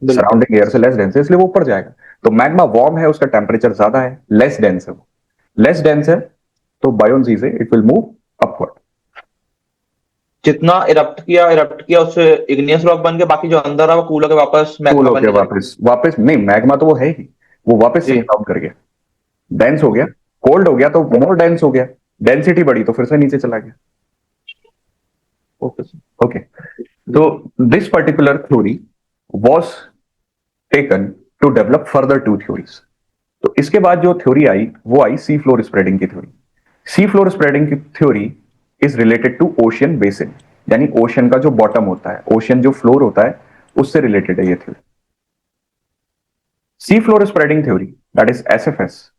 बिल्कुल। सराउंडिंग एयर से लेस डेंस है, इसलिए वो ऊपर जाएगा। तो मैग्मा वार्म है, उसका टेम्परेचर ज्यादा है, लेस डेंस है, वो लेस डेंस है, तो बायोन्जी से इट विल मूव अपवर्ड। जितना इरप्ट किया उससे इग्नियस रॉक बन के बाकी जो अंदर है वो कूल होकर वापस कूल मैग्मा होके बन जाएगा। वापस वापस नहीं, मैग्मा तो वो है ही, वो वापस जी। सिंक डाउन कर गया, डेंस हो गया, कोल्ड हो गया तो मोर डेंस हो गया, डेंसिटी बढ़ी तो फिर से नीचे चला गया। Okay sir. ओके, तो this particular theory was taken to develop further two theories. तो इसके बाद जो थ्योरी आई वो आई सी फ्लोर स्प्रेडिंग की थ्योरी। सी फ्लोर स्प्रेडिंग की theory is related to ocean basin, यानी ओशियन का जो बॉटम होता है, ओशियन जो फ्लोर होता है, उससे रिलेटेड है ये theory. Sea floor spreading theory, that is SFS,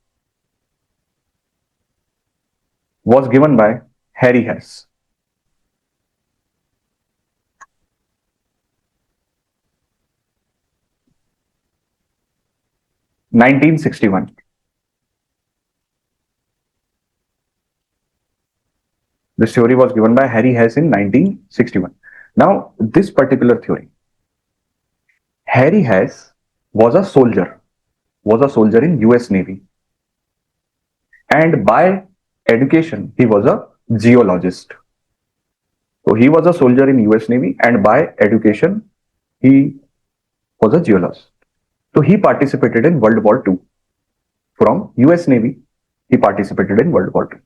was given by Harry Hess. In 1961. This theory was given by Harry Hess in 1961. Now, this particular theory, Harry Hess was a soldier in US Navy, and by education he was a geologist. So he was a soldier in US Navy, and by education he was a geologist. So he participated in World War II. From US Navy, he participated in World War II.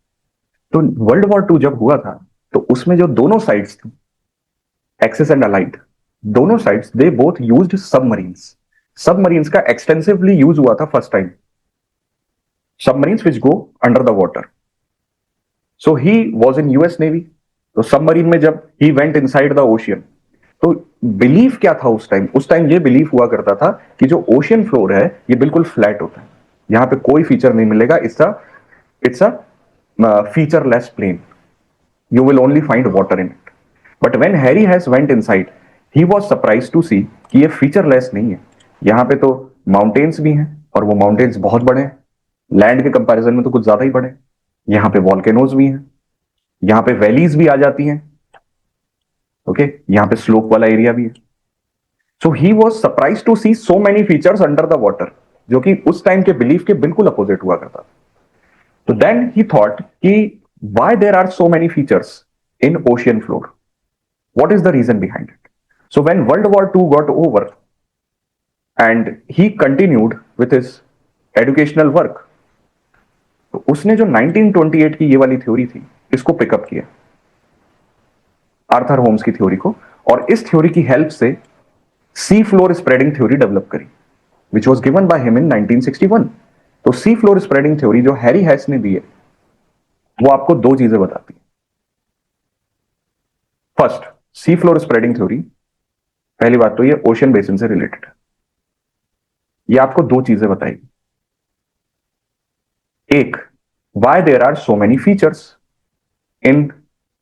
तो वर्ल्ड वॉर टू जब हुआ था तो उसमें जो दोनों साइड्स थी, एक्सिस एंड अलाइड, दोनों sides they both used submarines. Submarines का एक्सटेंसिवली यूज हुआ था first time, submarines which go under the water. So he was in US navy. तो सबमरीन में जब he went inside the ocean, तो बिलीफ क्या था उस टाइम? उस टाइम ये बिलीफ हुआ करता था कि जो ओशियन फ्लोर है ये बिल्कुल फ्लैट होता है, यहां पे कोई फीचर नहीं मिलेगा, it's a featureless plane. You will only find water in it. But when Harry Hess went inside, he was surprised to see कि ये featureless नहीं है, यहाँ पे तो माउंटेन्स भी हैं और वो माउंटेन्स बहुत बड़े हैं, लैंड के कंपैरिजन में तो कुछ ज्यादा ही बड़े हैं। यहाँ पे वॉल्केनोज भी हैं, यहाँ पे वैलीज भी आ जाती हैं, ओके, यहाँ पे स्लोप वाला एरिया भी है। So he was surprise to see so many features under the water, जो कि उस टाइम के बिलीफ के बिल्कुल अपोजिट हुआ करता था। So then he thought कि why there are so many features in ocean floor? What is the reason behind it? So when World War II got over and he continued with his educational work, तो उसने जो 1928 की ये वाली थ्योरी थी इसको पिकअप किया, आर्थर होम्स की थ्योरी को, और इस थ्योरी की हेल्प से sea floor spreading theory develop करी, which was given by him in 1961। तो सी फ्लोर स्प्रेडिंग थ्योरी जो हैरी हैस ने दी है वो आपको दो चीजें बताती है। First, sea floor spreading theory, पहली बात तो ये ओशियन बेसिन से रिलेटेड है, ये आपको दो चीजें बताएगी। एक, why there are so many features in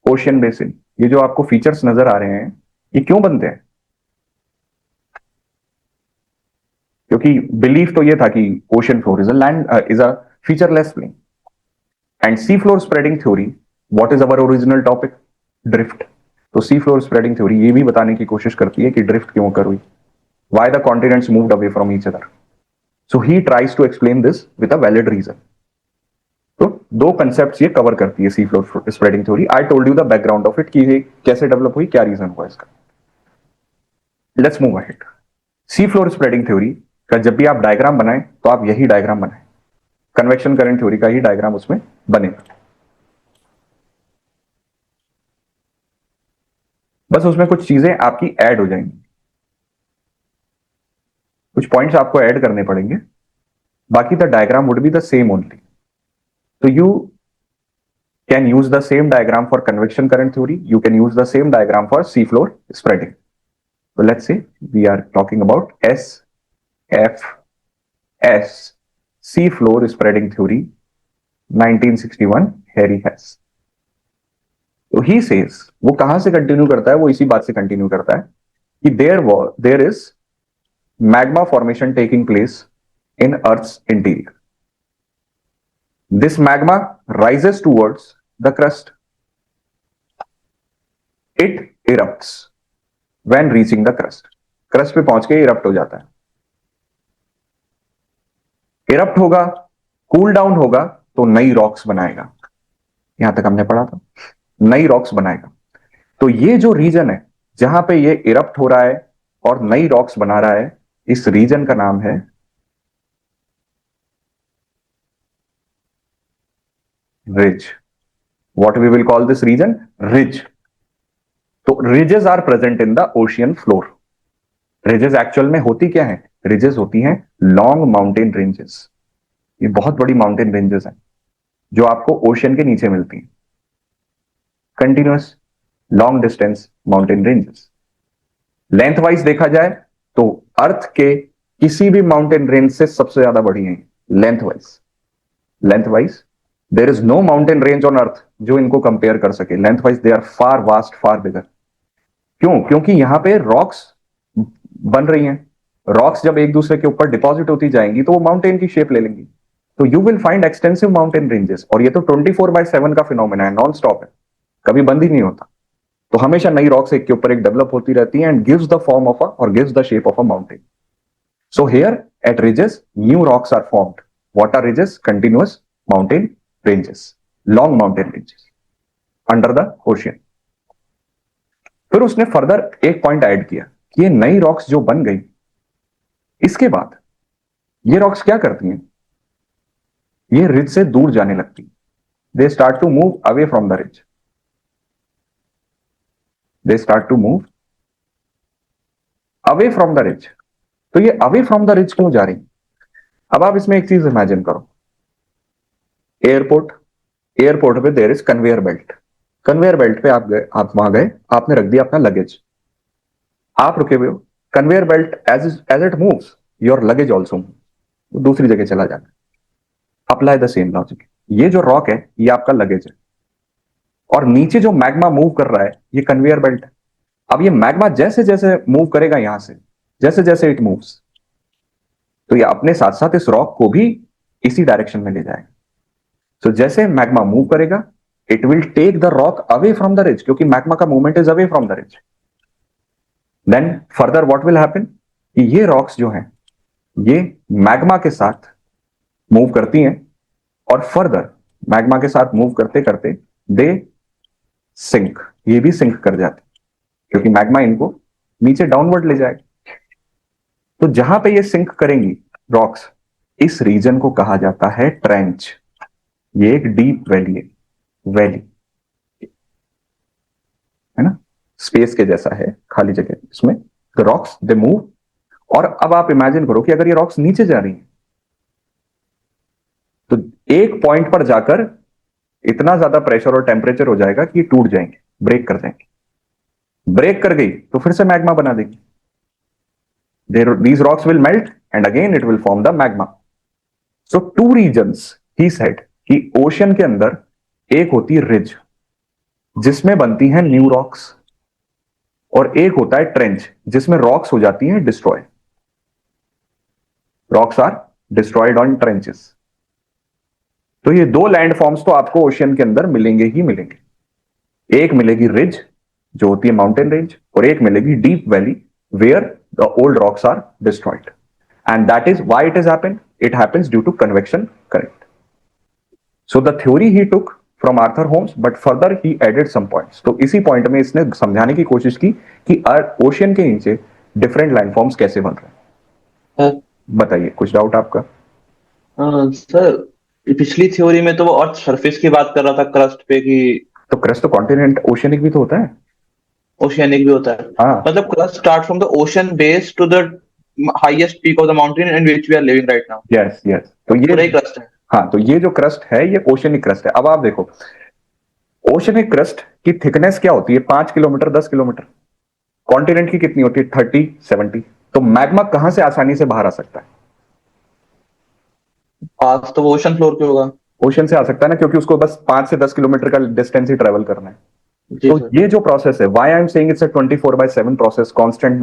ocean basin, ये जो आपको फीचर्स नजर आ रहे हैं ये क्यों बनते हैं? क्योंकि बिलीफ तो ये था कि ocean floor is a featureless plain. And sea floor spreading theory, what is our original topic? Drift. तो सी फ्लोर स्प्रेडिंग थ्योरी ये भी बताने की कोशिश करती है कि ड्रिफ्ट क्यों कर हुई, why the continents moved away from each other. So he tries to explain this with a valid reason. तो दो कंसेप्ट ये कवर करती है sea floor spreading theory. I told you the background of it कि ये कैसे डेवलप हुई, क्या रीजन हुआ इसका। Let's move ahead. Sea floor spreading theory का जब भी आप डायग्राम बनाएं तो आप यही डायग्राम बनाएं, कन्वेक्शन करंट थ्योरी का ही डायग्राम उसमें बनेगा। बस उसमें कुछ चीजें आपकी ऐड हो जाएंगी, कुछ पॉइंट्स आपको ऐड करने पड़ेंगे, बाकी the diagram would be the same only. So you can use the same diagram for convection current theory. You can use the same diagram for seafloor spreading. So let's say we are talking about SFS, seafloor spreading theory. 1961 Harry हेस। तो ही सेज, वो कहां से कंटिन्यू करता है, वो इसी बात से कंटिन्यू करता है कि there is magma formation taking place in Earth's interior. This magma rises towards the crust. It erupts when reaching the crust. Crust पे पहुंच के erupt हो जाता है। erupt होगा, cool down होगा, तो नई रॉक्स बनाएगा। यहां तक हमने पढ़ा था, नई रॉक्स बनाएगा। तो ये जो रीजन है जहां पे ये इरप्ट हो रहा है और नई रॉक्स बना रहा है, इस रीजन का नाम है ridge. What we will call this region? Ridge. तो ridges are present in the ocean floor. Ridges actual में होती क्या है? रिजेस होती हैं लॉन्ग माउंटेन रेंजेस। ये बहुत बड़ी माउंटेन रेंजेस हैं जो आपको ओशियन के नीचे मिलती हैं। Continuous long distance mountain ranges. Length wise देखा जाए तो अर्थ के किसी भी माउंटेन रेंज से सबसे ज्यादा बड़ी है length wise. Length wise there is no mountain range on earth जो इनको कंपेयर कर सके। Length wise they are far vast, far bigger. क्यों? क्योंकि यहां पे रॉक्स बन रही हैं। रॉक्स जब एक दूसरे के ऊपर डिपॉजिट होती जाएंगी तो वो माउंटेन की शेप ले लेंगी। तो you will find extensive mountain ranges. और ये तो 24/7 का फिनोमेना है, नॉन स्टॉप है, कभी बंद ही नहीं होता। तो हमेशा नई रॉक्स एक के ऊपर एक डेवलप होती रहती हैं and gives the form of और gives the shape of a mountain. So here at ridges new rocks are formed. What are ridges? Continuous mountain ranges, long mountain ranges under the ocean. फिर उसने फर्दर एक पॉइंट ऐड किया कि ये नई रॉक्स जो बन गई, इसके बाद ये रॉक्स क्या करती हैं? ये रिज से दूर जाने लगती। They start to move away from the ridge. They start to move away from the ridge. तो ये अवे फ्रॉम द रिज क्यों जा रही? अब आप इसमें एक चीज इमेजिन करो। एयरपोर्ट, एयरपोर्ट पे there is conveyor belt. Conveyor belt पे आप गए, आप वहां गए, आपने रख दिया अपना लगेज, आप रुके हुए हो। Conveyor belt as it moves your luggage also दूसरी जगह चला जाता है। Apply the same logic. ये जो रॉक है ये आपका लगेज है और नीचे जो मैग्मा मूव कर रहा है ये कन्वेयर बेल्ट है। अब ये मैग्मा जैसे जैसे मूव करेगा यहां से, जैसे जैसे इट मूव्स, तो ये अपने साथ साथ इस रॉक को भी इसी डायरेक्शन में ले जाएगा। तो जैसे मैग्मा मूव करेगा it will take the rock away from the ridge, क्योंकि मैग्मा का movement is away from the ridge. Then further what will happen कि ये रॉक्स जो हैं ये मैग्मा के साथ मूव करती हैं और फर्दर मैग्मा के साथ मूव करते करते दे सिंक, ये भी सिंक कर जाते क्योंकि मैग्मा इनको नीचे डाउनवर्ड ले जाएगा। तो जहां पे ये सिंक करेंगी रॉक्स, इस रीजन को कहा जाता है ट्रेंच। ये एक डीप वैली है, वैली है ना, स्पेस के जैसा है, खाली जगह। इसमें द रॉक्स दे मूव। और अब आप इमेजिन करो कि अगर ये रॉक्स नीचे जा रही हैं तो एक पॉइंट पर जाकर इतना ज्यादा प्रेशर और टेम्परेचर हो जाएगा कि टूट जाएंगे, ब्रेक कर जाएंगे। ब्रेक कर गई तो फिर से मैग्मा बना देगी। These rocks will melt and again it will form the magma. So two regions, he said कि ओशन के अंदर एक होती है रिज जिसमें बनती हैं न्यू रॉक्स और एक होता है ट्रेंच जिसमें रॉक्स हो जाती हैं destroy. Rocks are destroyed on trenches. तो ये दो लैंड फॉर्म्स तो आपको ओशियन के अंदर मिलेंगे ही मिलेंगे। एक मिलेगी रिज जो होती है माउंटेन रेंज और एक मिलेगी deep valley where the old rocks are destroyed. And that is why it is happened, it happens due to convection current. So the theory he took from Arthur Holmes but further he added some points. तो इसी पॉइंट में इसने समझाने की कोशिश की कि ओशियन के नीचे डिफरेंट लैंडफॉर्म्स कैसे बन रहे हैं। बताइए, कुछ डाउट आपका? सर पिछली थ्योरी में तो वो अर्थ सरफेस की बात कर रहा था, क्रस्ट पे की। तो क्रस्ट तो कॉन्टिनेंट ओशियनिक भी तो होता है। ओशियनिक भी होता है, हाँ। मतलब crust start from the ocean base to the highest peak of the mountain in which we are living right now. Yes yes, तो ये पूरा ही क्रस्ट है। हाँ, तो ये जो क्रस्ट है ये ओशियनिक क्रस्ट है। अब आप देखो ओशियनिक क्रस्ट की थिकनेस क्या होती है? 5 किलोमीटर, 10 किलोमीटर। कॉन्टिनेंट की कितनी होती है? 30, 70। तो मैग्मा कहां से आसानी से बाहर आ सकता है? पास तो ओशन फ्लोर पे होगा। ओशन से आ सकता है ना, क्योंकि उसको बस 5 से 10 किलोमीटर का डिस्टेंस ही ट्रेवल करना है। जी तो सर। ये जो प्रोसेस है, why I am saying it's a 24/7 process, constant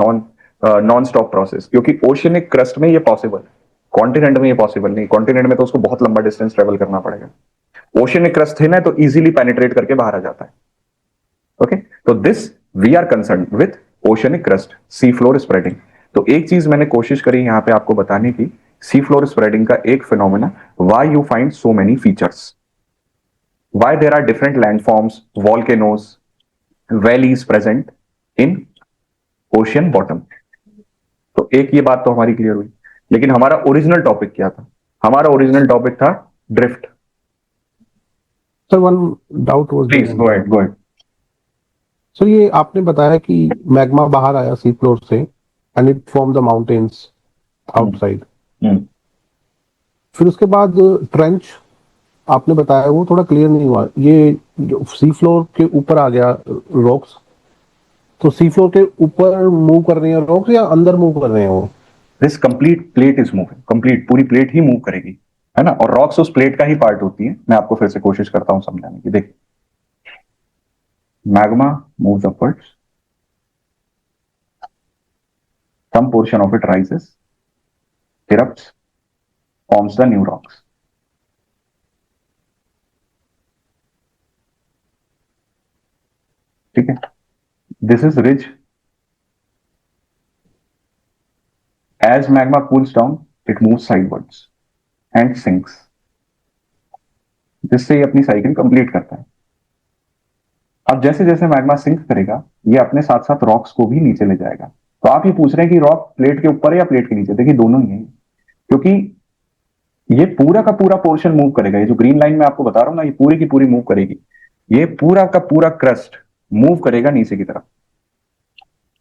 non stop process, क्योंकि ओशनिक क्रस्ट में ये पॉसिबल है, कॉन्टिनेंट में ये पॉसिबल नहीं। कॉन्टिनेंट में तो उसको बहुत लंबा डिस्टेंस ट्रेवल करना पड़ेगा। ओशनिक क्रस्ट है ना, तो इजीली पेनिट्रेट करके बाहर आ जाता है। ओके, तो this we are concern with oceanic crust, sea floor spreading. तो एक चीज मैंने कोशिश करी यहां पे आपको बताने की, सी फ्लोर स्प्रेडिंग का एक phenomena, why you find so many features, why there are different landforms, volcanoes, valleys present in ocean bottom. तो एक ये बात तो हमारी क्लियर हुई, लेकिन हमारा ओरिजिनल टॉपिक क्या था? हमारा ओरिजिनल टॉपिक था drift. Sir one doubt was please go ahead, go ahead. Sir ये आपने बताया कि मैग्मा बाहर आया सी फ्लोर से and it form the mountains outside, फिर उसके बाद ट्रेंच आपने बताया वो थोड़ा क्लियर नहीं हुआ, ये जो सी फ्लोर के ऊपर आ गया रॉक्स, तो सी फ्लोर के ऊपर मूव कर रहे हैं रॉक्स या अंदर मूव कर रहे हैं वो? This complete plate is moving, complete पूरी प्लेट ही मूव करेगी, है ना, और रॉक्स उस प्लेट का ही पार्ट होती है। मैं आपको फिर से कोशिश करता हूं समझाने की। देखिए, magma moves upwards, some portion of it rises, erupts, forms the new rocks. ठीक है, this is ridge. As magma cools down, it moves sidewards and sinks, जिससे ये अपनी साइकिल कंप्लीट करता है। अब जैसे जैसे मैग्मा सिंक करेगा, ये अपने साथ साथ रॉक्स को भी नीचे ले जाएगा। तो आप ये पूछ रहे हैं कि रॉक प्लेट के ऊपर है या प्लेट के नीचे? देखिए, दोनों ही है, क्योंकि ये पूरा का पूरा पोर्शन मूव करेगा। ये जो ग्रीन लाइन में आपको बता रहा हूं ना, ये पूरी की पूरी मूव करेगी। ये पूरा का पूरा क्रस्ट मूव करेगा नीचे की तरफ।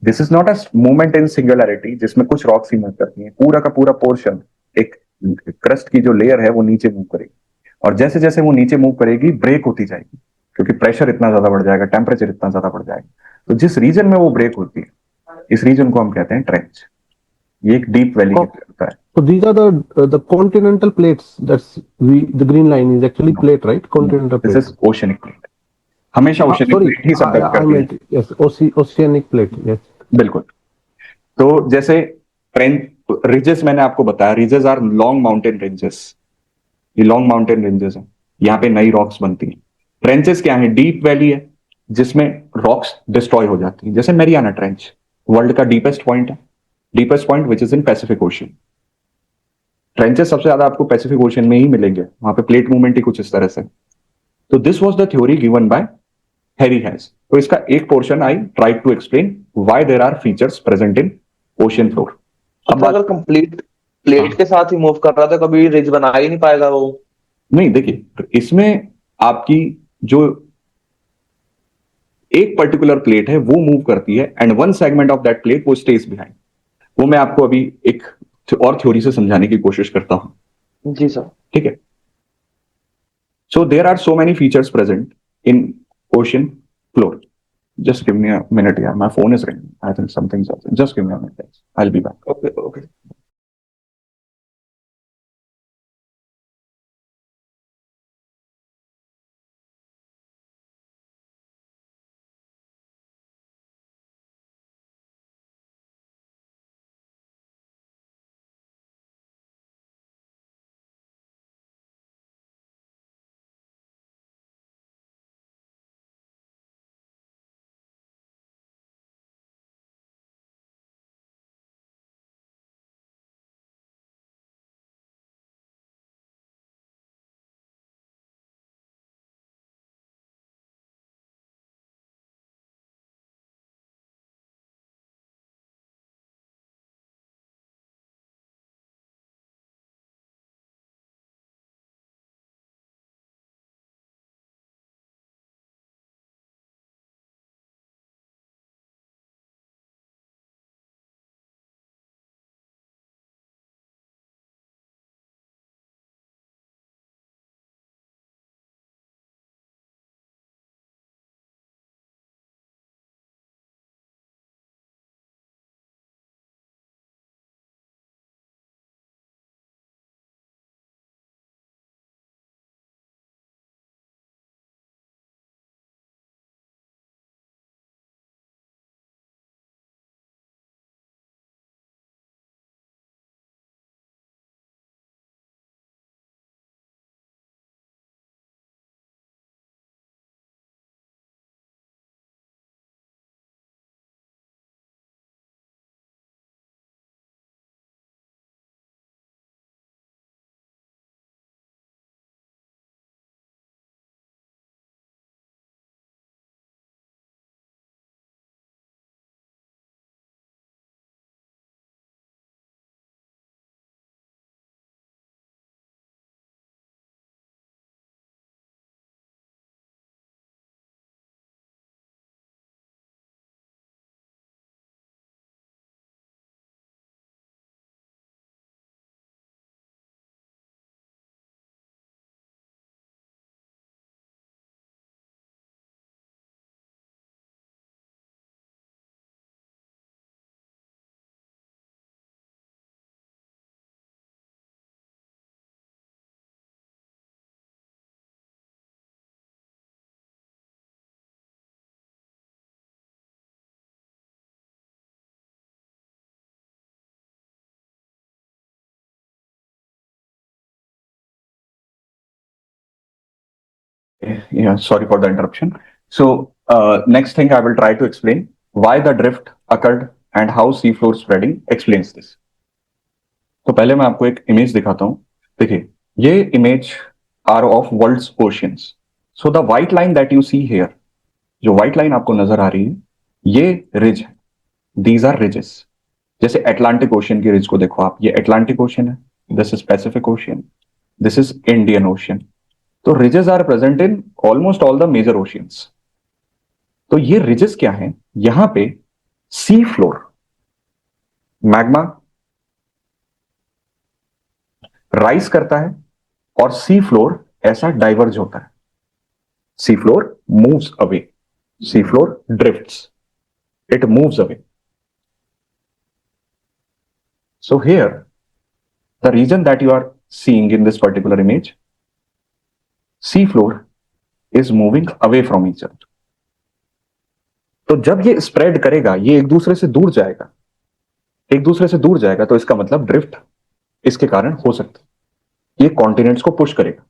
This is not a movement in singularity जिसमें कुछ रॉक्स ही मूव करती हैं। पूरा का पूरा पोर्शन, एक क्रस्ट की जो लेयर है वो नीचे मूव करेगी, और जैसे जैसे वो नीचे मूव करेगी ब्रेक होती जाएगी, क्योंकि प्रेशर इतना ज्यादा बढ़ जाएगा, टेम्परेचर इतना ज्यादा बढ़ जाएगा। तो जिस रीजन में वो ब्रेक होती है, इस रीजन को हम कहते हैं ट्रेंच। ये एक डीप वैली की तरह होता है। So these are the continental plates. That's the green line is actually plate, right? Continental this plate. Is oceanic plate. हमेशा ओशनिक Sorry, प्लेट ही सबडक्ट I करती है। meant yes, oceanic plate. Yes. बिल्कुल। तो जैसे ट्रेंच रिजेस मैंने आपको बताया, ridges are long mountain ranges. ये लॉन्ग माउंटेन रेंजेस हैं, यहाँ पे नई रॉक्स बनती हैं। ट्रेंचेस क्या है? डीप वैली है जिसमें रॉक्स डिस्ट्रॉय हो जाती हैं, जैसे मैरियाना ट्रेंच वर्ल्ड का डीपेस्ट पॉइंट है, deepest point which is in Pacific ocean. Trenches सबसे ज्यादा आपको पैसिफिक ओशियन में ही मिलेंगे, वहां पे प्लेट मूवमेंट ही कुछ इस तरह से। तो this was the theory given by Harry Hess. तो इसका एक portion I try to explain why there are features present in ocean floor. अब तो अगर कंप्लीट प्लेट के साथ ही मूव कर रहा था, कभी रिज बना ही नहीं पाएगा वो। नहीं, देखिए इसमें आपकी जो एक पर्टिकुलर प्लेट है वो मूव करती है, and one segment of that plate वो स्टेज बिहाइंड। वो मैं आपको अभी एक और थ्योरी से समझाने की कोशिश करता हूं। जी सर। ठीक है, so there are so many features present in ocean floor. Just give me a minute यार, my phone is ringing, I think something, just give me a minute, I will be back. Okay okay. Yeah, sorry for the interruption. So, next thing I will try to explain why the drift occurred and how seafloor spreading explains this. तो पहले मैं आपको एक इमेज दिखाता हूं. देखिए, ये image are of world's oceans. So the white line that you see here, जो व्हाइट लाइन आपको नजर आ रही है, ये रिज है. These are ridges. जैसे अटलांटिक ओशियन की रिज को देखो आप, ये अटलांटिक ओशियन है, this is Pacific Ocean, this is Indian Ocean. तो ridges are present in almost all the major oceans. तो ये रिजेस क्या है, यहां पे सी फ्लोर मैग्मा राइज करता है और सी फ्लोर ऐसा डाइवर्ज होता है. Sea floor moves away, sea floor drifts, it moves away. So here, the region that you are seeing in this particular image, seafloor is moving away from each other. तो जब ये स्प्रेड करेगा, ये एक दूसरे से दूर जाएगा, एक दूसरे से दूर जाएगा, तो इसका मतलब ड्रिफ्ट इसके कारण हो सकता है. ये कॉन्टिनेंट्स को पुश करेगा.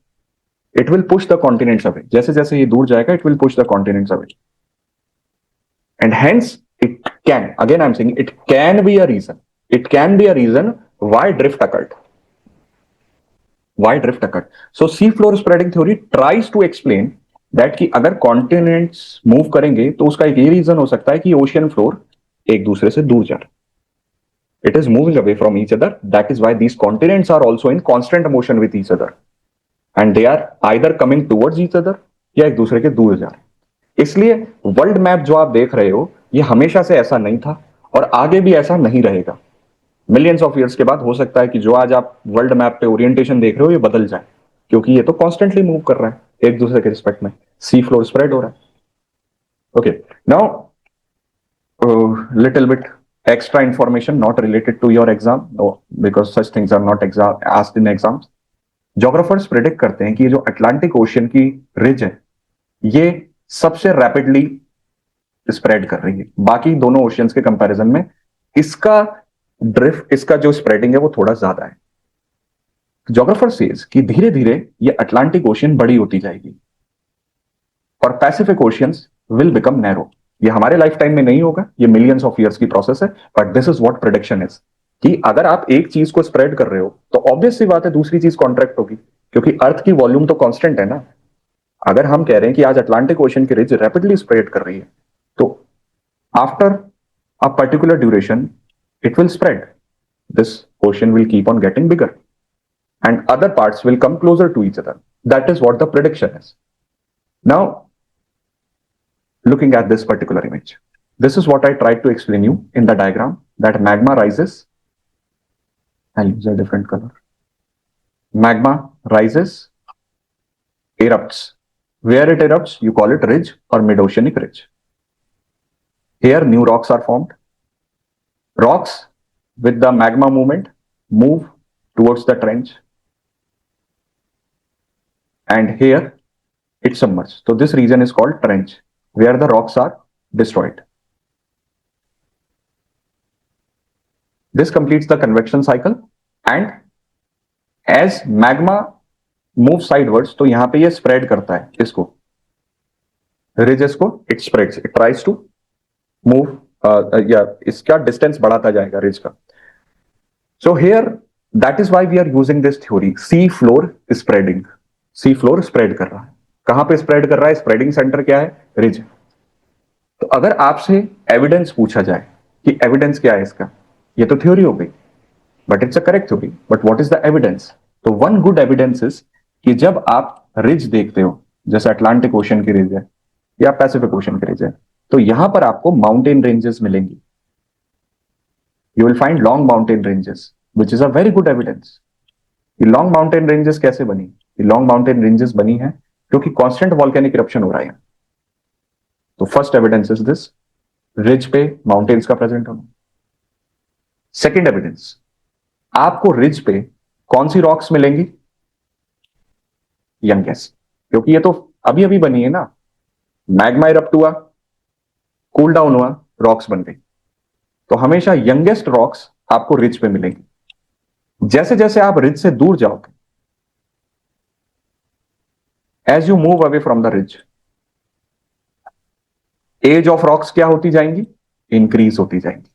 It will push the continents away. जैसे जैसे ये दूर जाएगा, it will push the continents away. And hence it can, again I am saying, it can be a reason, it can be a reason why drift occurred. Why drift occurred? So seafloor spreading theory tries to explain that कि अगर continents move करेंगे तो उसका एक ये रीजन हो सकता है कि ocean floor एक दूसरे से दूर जा रहा है. It is moving away from each other. That is why these continents are also in constant motion with each other, and they are either coming towards each other या एक दूसरे के दूर जा रहे हैं. इसलिए वर्ल्ड मैप जो आप देख रहे हो, ये हमेशा से ऐसा नहीं था और आगे भी ऐसा नहीं रहेगा. मिलियंस ऑफ ईयर्स के बाद हो सकता है कि जो आज आप वर्ल्ड मैप पे ओरिएंटेशन देख रहे हो, ये बदल जाए, क्योंकि ये तो कॉन्स्टेंटली मूव कर रहा है एक दूसरे के रिस्पेक्ट में. सी फ्लोर स्प्रेड हो रहा है. Okay, now little bit extra information not related to your exam, no, because such things are not asked in exams. Geographers predict करते हैं कि ये जो अटलांटिक ओशियन की रिज है, ये सबसे रैपिडली स्प्रेड कर रही है. बाकी दोनों ओशियंस के कंपैरिजन में इसका ड्रिफ्ट, इसका जो स्प्रेडिंग है वो थोड़ा ज्यादा है. ज्योग्राफर सेज कि धीरे धीरे ये अटलांटिक ओशियन बड़ी होती जाएगी और Pacific oceans will become narrow. ये हमारे लाइफ टाइम में नहीं होगा, ये मिलियंस ऑफ ईयर्स की प्रोसेस है, but this is what prediction is, कि अगर आप एक चीज को स्प्रेड कर रहे हो तो ऑब्वियस सी बात है दूसरी चीज कॉन्ट्रैक्ट होगी, क्योंकि अर्थ की वॉल्यूम तो कांस्टेंट है ना. अगर हम कह रहे हैं कि आज अटलांटिक ओशियन की रिज रैपिडली स्प्रेड कर रही है, तो after a particular duration it will spread. This ocean will keep on getting bigger and other parts will come closer to each other. That is what the prediction is. Now, looking at this particular image, this is what I tried to explain you in the diagram, that magma rises. I'll use a different color. Magma rises, erupts. Where it erupts, you call it ridge or mid-oceanic ridge. Here, new rocks are formed. Rocks with the magma movement move towards the trench, and here it submerges. So this region is called trench, where the rocks are destroyed. This completes the convection cycle, and as magma moves sidewards, तो यहां पे ये spread करता है इसको, ridges को, it spreads, it tries to move या इसका डिस्टेंस बढ़ाता जाएगा रिज का. So here that is why we are using this theory, sea floor spreading. Sea floor spread कर रहा है. कहां पे स्प्रेड कर रहा है? स्प्रेडिंग सेंटर क्या है? रिज. तो अगर आपसे एविडेंस पूछा जाए कि एविडेंस क्या है इसका, ये तो थ्योरी हो गई, but it's a correct theory, but what is the evidence? तो वन गुड एविडेंस इज कि जब आप रिज देखते हो, जैसे अटलांटिक ओशन की रिज है या पैसिफिक ओशन की रिज है, तो यहां पर आपको माउंटेन रेंजेस मिलेंगी. You will find long mountain ranges, which is a very good evidence. ये लॉन्ग माउंटेन रेंजेस कैसे बनी? ये लॉन्ग माउंटेन रेंजेस बनी है क्योंकि कांस्टेंट वॉल्केनिक इरप्शन हो रहा है. तो first evidence is this, ridge पे माउंटेन्स का प्रेजेंट होना. सेकेंड एविडेंस, आपको रिज पे कौन सी रॉक्स मिलेंगी? यंगेस्ट, क्योंकि ये तो अभी अभी बनी है ना. मैग्मा इरप्ट हुआ, कूल डाउन हुआ, रॉक्स बन गई, तो हमेशा यंगेस्ट रॉक्स आपको रिज पे मिलेंगी. जैसे जैसे आप रिज से दूर जाओगे, as you move away from the ridge, age of rocks क्या होती जाएंगी? इंक्रीज होती जाएंगी,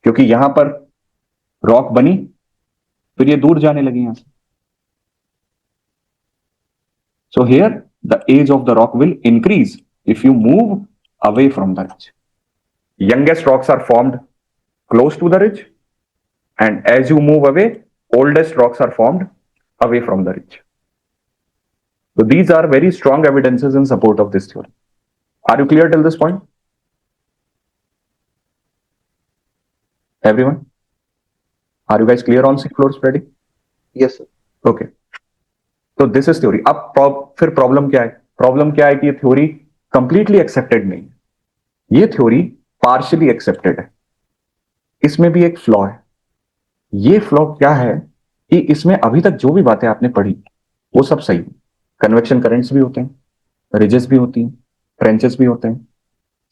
क्योंकि यहां पर रॉक बनी, फिर ये दूर जाने लगी यहां से. So here the age of the rock will increase if you move away from the ridge. Youngest rocks are formed close to the ridge, and as you move away, oldest rocks are formed away from the ridge. So these are very strong evidences in support of this theory. Are you clear till this point? Everyone? Are you guys clear on seafloor spreading? Yes, sir. Okay. तो दिस इज थ्योरी. अब फिर प्रॉब्लम क्या है? प्रॉब्लम क्या है कि ये थ्योरी कंप्लीटली एक्सेप्टेड नहीं है, ये थ्योरी पार्शियली एक्सेप्टेड है. इसमें भी एक फ्लॉ है. ये फ्लॉ क्या है कि इसमें अभी तक जो भी बातें आपने पढ़ी वो सब सही है. कन्वेक्शन करंट्स भी होते हैं, रिजेस भी होती हैं, ट्रेंचेस भी होते हैं,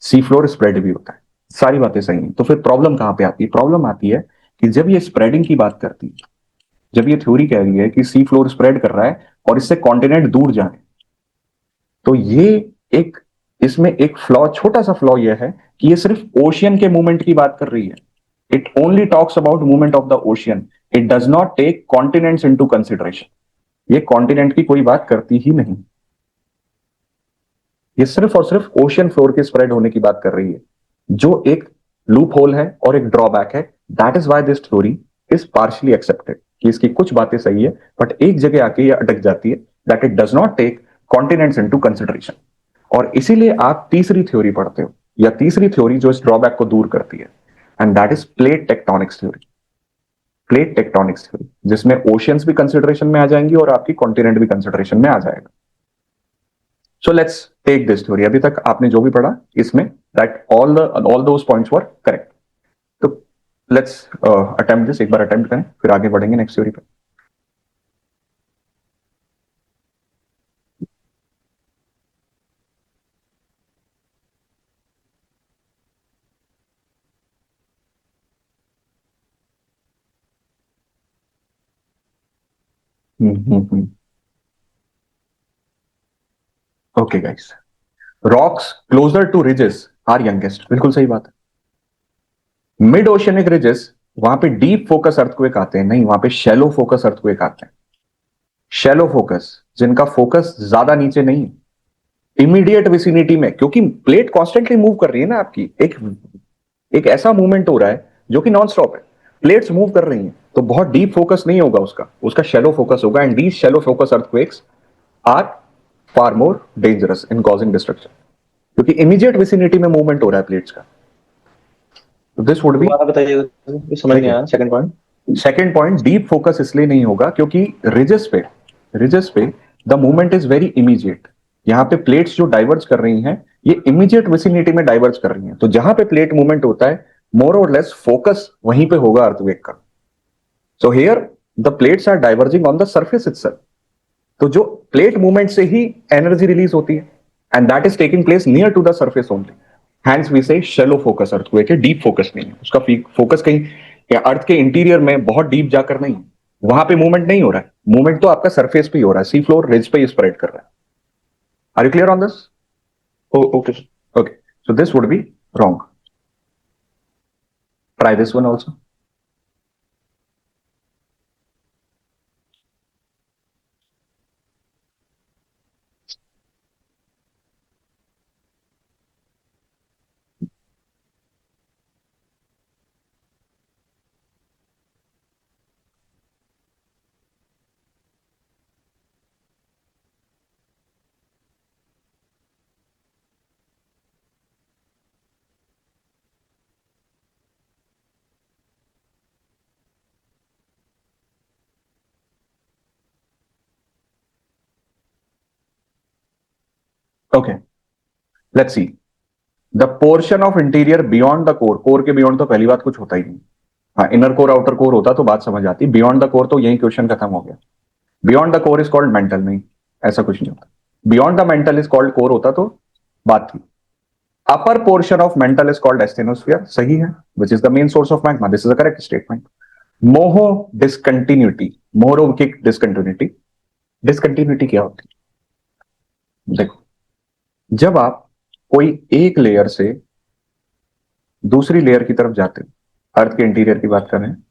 सी फ्लोर स्प्रेड भी होता है, सारी बातें सही हैं. तो फिर प्रॉब्लम कहां पे आती है? प्रॉब्लम आती है कि जब ये स्प्रेडिंग की बात करती है, जब ये थ्योरी कह रही है कि सी फ्लोर स्प्रेड कर रहा है और इससे कॉन्टिनेंट दूर जाए, तो ये एक, इसमें एक फ्लॉ, छोटा सा फ्लॉ ये है कि ये सिर्फ ओशियन के मूवमेंट की बात कर रही है. It only talks about movement of the ocean. It does not take continents into consideration. ये कॉन्टिनेंट की कोई बात करती ही नहीं. ये सिर्फ और सिर्फ ओशियन फ्लोर के स्प्रेड होने की बात कर रही है, जो एक लूप होल है और एक ड्रॉबैक है. That is why this theory is partially accepted, कि इसकी कुछ बातें सही है बट एक जगह आके ये अटक जाती है, that it does not take continents into consideration. और इसीलिए आप तीसरी थ्योरी पढ़ते हो, या तीसरी थ्योरी जो इस ड्रॉबैक को दूर करती है, and that is plate tectonics theory. Plate tectonics theory, जिसमें ओशियंस भी कंसिडरेशन में आ जाएंगी और आपकी कॉन्टिनेंट भी कंसिडरेशन में आ जाएगा. So let's take this theory. अभी तक आपने जो भी पढ़ा इसमें, that all those points were correct. तो लेट्स अटेम्प्ट दिस. एक बार अटेम्प्ट करें, फिर आगे बढ़ेंगे नेक्स्ट थ्योरी पे. Okay guys, rocks closer to ridges are youngest. बिल्कुल सही बात है. मिड ओशियनिक रिजेस, वहां पे डीप फोकस अर्थक्वेक आते हैं, नहीं, वहां पे शैलो फोकस अर्थक्वेक आते हैं. शैलो फोकस, जिनका फोकस ज्यादा नीचे नहीं है, इमीडिएट विसिनिटी में, क्योंकि प्लेट कॉन्स्टेंटली मूव कर रही है ना आपकी. एक ऐसा मूवमेंट हो रहा है जो कि नॉन स्टॉप है, प्लेट्स मूव कर रही हैं, तो बहुत डीप फोकस नहीं होगा उसका शैलो फोकस होगा. And these shallow focus earthquakes are far more dangerous in causing destruction, क्योंकि इमीडिएट विसिनिटी में मूवमेंट हो रहा है प्लेट्स का. दिस वुड बी, बताइए, समझ नहीं आया second point. Second point, deep focus इसलिए नहीं होगा क्योंकि रिजेस पे the movement is very immediate. यहां पे प्लेट्स जो डाइवर्ज कर रही हैं, ये इमीडिएट विसिनिटी में डाइवर्ज कर रही हैं. तो जहां पे प्लेट मूवमेंट होता है, मोर और लेस फोकस वहीं पे होगा अर्थक्वेक का. So here the plates are diverging on the surface itself. तो जो प्लेट मूवमेंट से ही एनर्जी रिलीज होती है, and that is taking place near to the surface only. Hence we say shallow focus earthquake है, डीप फोकस नहीं है. उसका फोकस कहीं या अर्थ के इंटीरियर में बहुत डीप जाकर नहीं, वहां पे मूवमेंट नहीं हो रहा है. मूवमेंट तो आपका सरफेस पे ही हो रहा है, सी फ्लोर रिज पे ही स्प्रेड कर रहा है. Are you clear on this? Okay. Okay, so this would be wrong. Try this one also. Okay, let's see. The portion of interior beyond the core. core के beyond तो पहली बात कुछ होता ही नहीं. हाँ, इनर कोर आउटर कोर होता तो बात समझ आती. बियॉन्ड द कोर तो यही क्वेश्चन खत्म हो गया. Beyond the core is called mantle. नहीं, ऐसा कुछ नहीं होता. Beyond the mantle is called core होता तो बात थी. Upper portion of mantle is called asthenosphere. सही है, which is the main source of magma. This is a correct statement. Moho discontinuity, Mohorovicic discontinuity. Discontinuity क्या होती है? देखो, जब आप कोई एक लेयर से दूसरी लेयर की तरफ जाते हो, अर्थ के इंटीरियर की बात कर रहे हैं,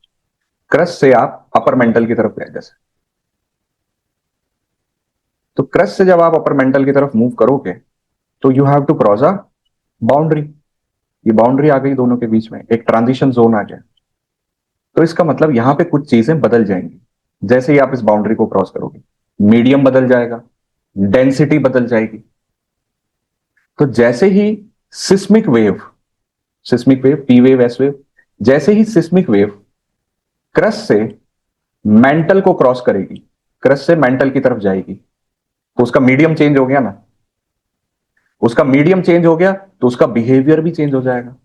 क्रस्ट से आप अपर मेंटल की तरफ गए जैसे, तो क्रस्ट से जब आप अपर मेंटल की तरफ मूव करोगे तो you have to cross a boundary. ये बाउंड्री आ गई दोनों के बीच में, एक ट्रांजिशन जोन आ गया। तो इसका मतलब यहां पे कुछ चीजें बदल जाएंगी जैसे ही आप इस बाउंड्री को क्रॉस करोगे। मीडियम बदल जाएगा, डेंसिटी बदल जाएगी। तो जैसे ही seismic wave, seismic wave, P wave, S wave, जैसे ही सिस्मिक वेव क्रस्ट से मेंटल को क्रॉस करेगी, क्रस्ट से मेंटल की तरफ जाएगी, तो उसका मीडियम चेंज हो गया ना। उसका मीडियम चेंज हो गया तो उसका बिहेवियर भी चेंज हो जाएगा।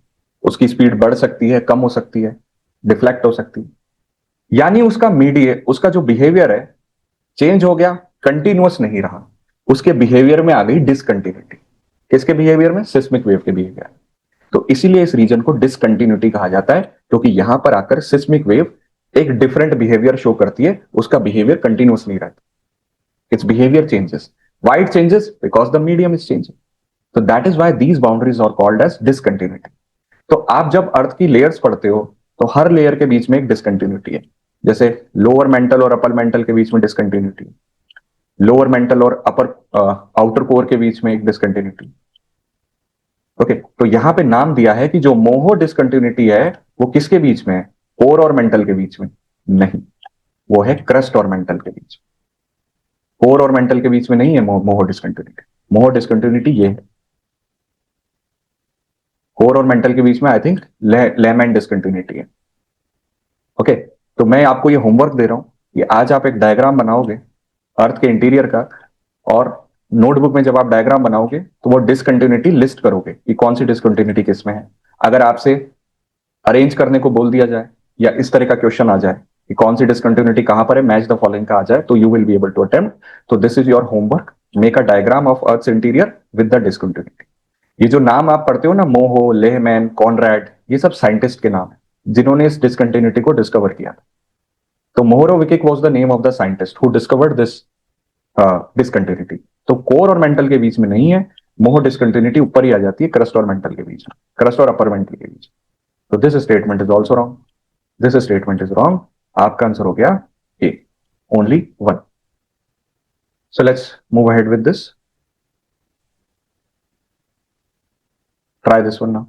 उसकी स्पीड बढ़ सकती है, कम हो सकती है, डिफ्लेक्ट हो सकती है। यानी उसका उसका जो बिहेवियर है चेंज हो गया, कंटिन्यूअस नहीं रहा। उसके बिहेवियर में आ गई डिसकंटिन्यूटी। किसके बिहेवियर में? सिस्मिक वेव के बिहेवियर। तो इसीलिए इस रीजन को डिसकंटिन्यूटी कहा जाता है, क्योंकि यहां पर आकर सिस्मिक वेव एक डिफरेंट बिहेवियर शो करती है, उसका बिहेवियर कंटिन्यूअस नहीं रहता, it's behaviour changes. Why it changes? Because the medium is changing. तो that is why these boundaries are called as discontinuity. तो आप जब अर्थ की लेयर्स पढ़ते हो तो हर लेयर के बीच में एक डिसकंटिन्यूटी है। जैसे लोअर मेंटल और अपर मेंटल के बीच में डिसकंटिन्यूटी, लोअर मेंटल और अपर आउटर कोर के बीच में एक डिसकंटिन्यूटी। ओके, तो यहां पे नाम दिया है कि जो मोहो डिसकंटिन्यूटी है वो किसके बीच में है? कोर और मेंटल के बीच में नहीं, वो है क्रस्ट और मेंटल के बीच। कोर और मेंटल के बीच में नहीं है मोहो डिसकंटिन्यूटी। मोहो डिसकंटिन्यूटी ये है, कोर और मेंटल के बीच में आई थिंक लेमैन डिसकंटिन्यूटी है। ओके, तो मैं आपको ये होमवर्क दे रहा हूं कि आज आप एक डायग्राम बनाओगे अर्थ के इंटीरियर का, और नोटबुक में जब आप डायग्राम बनाओगे तो वो डिसकंटिन्यूटी लिस्ट करोगे कि कौन सी डिसकंटिन्यूटी किस में है। अगर आपसे अरेंज करने को बोल दिया जाए या इस तरह का क्वेश्चन आ जाए कि कौन सी डिसकंटिन्यूटी कहां पर है, मैच द फॉलोइंग का आ जाए, तो you will be able to attempt. तो this is your homework, make a diagram of earth interior with the discontinuity. ये जो नाम आप पढ़ते हो ना, मोहो, लेहमैन, कॉनरैड, ये सब साइंटिस्ट के नाम है जिन्होंने इस डिसकंटिन्यूटी को डिस्कवर किया था। तो Mohorovicic was the name of the scientist who discovered this discontinuity. तो कोर और मेंटल के बीच में नहीं है, मोहो डिसकंटिन्यूटी ऊपर ही आ जाती है क्रस्ट और मेंटल के बीच में, क्रस्ट और अपर मेंटल के बीच। तो this statement is also wrong, this statement is wrong. आपका आंसर हो गया A, only one. So let's move ahead with this, try this one now.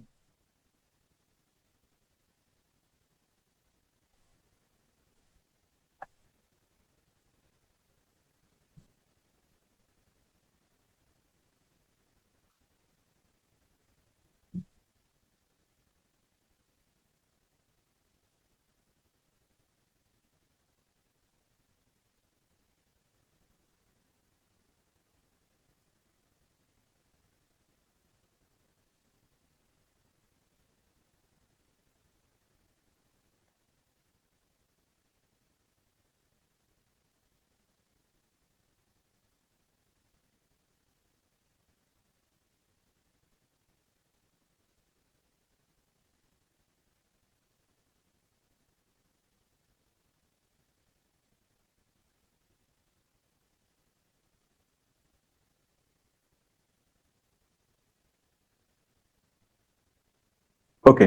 Okay,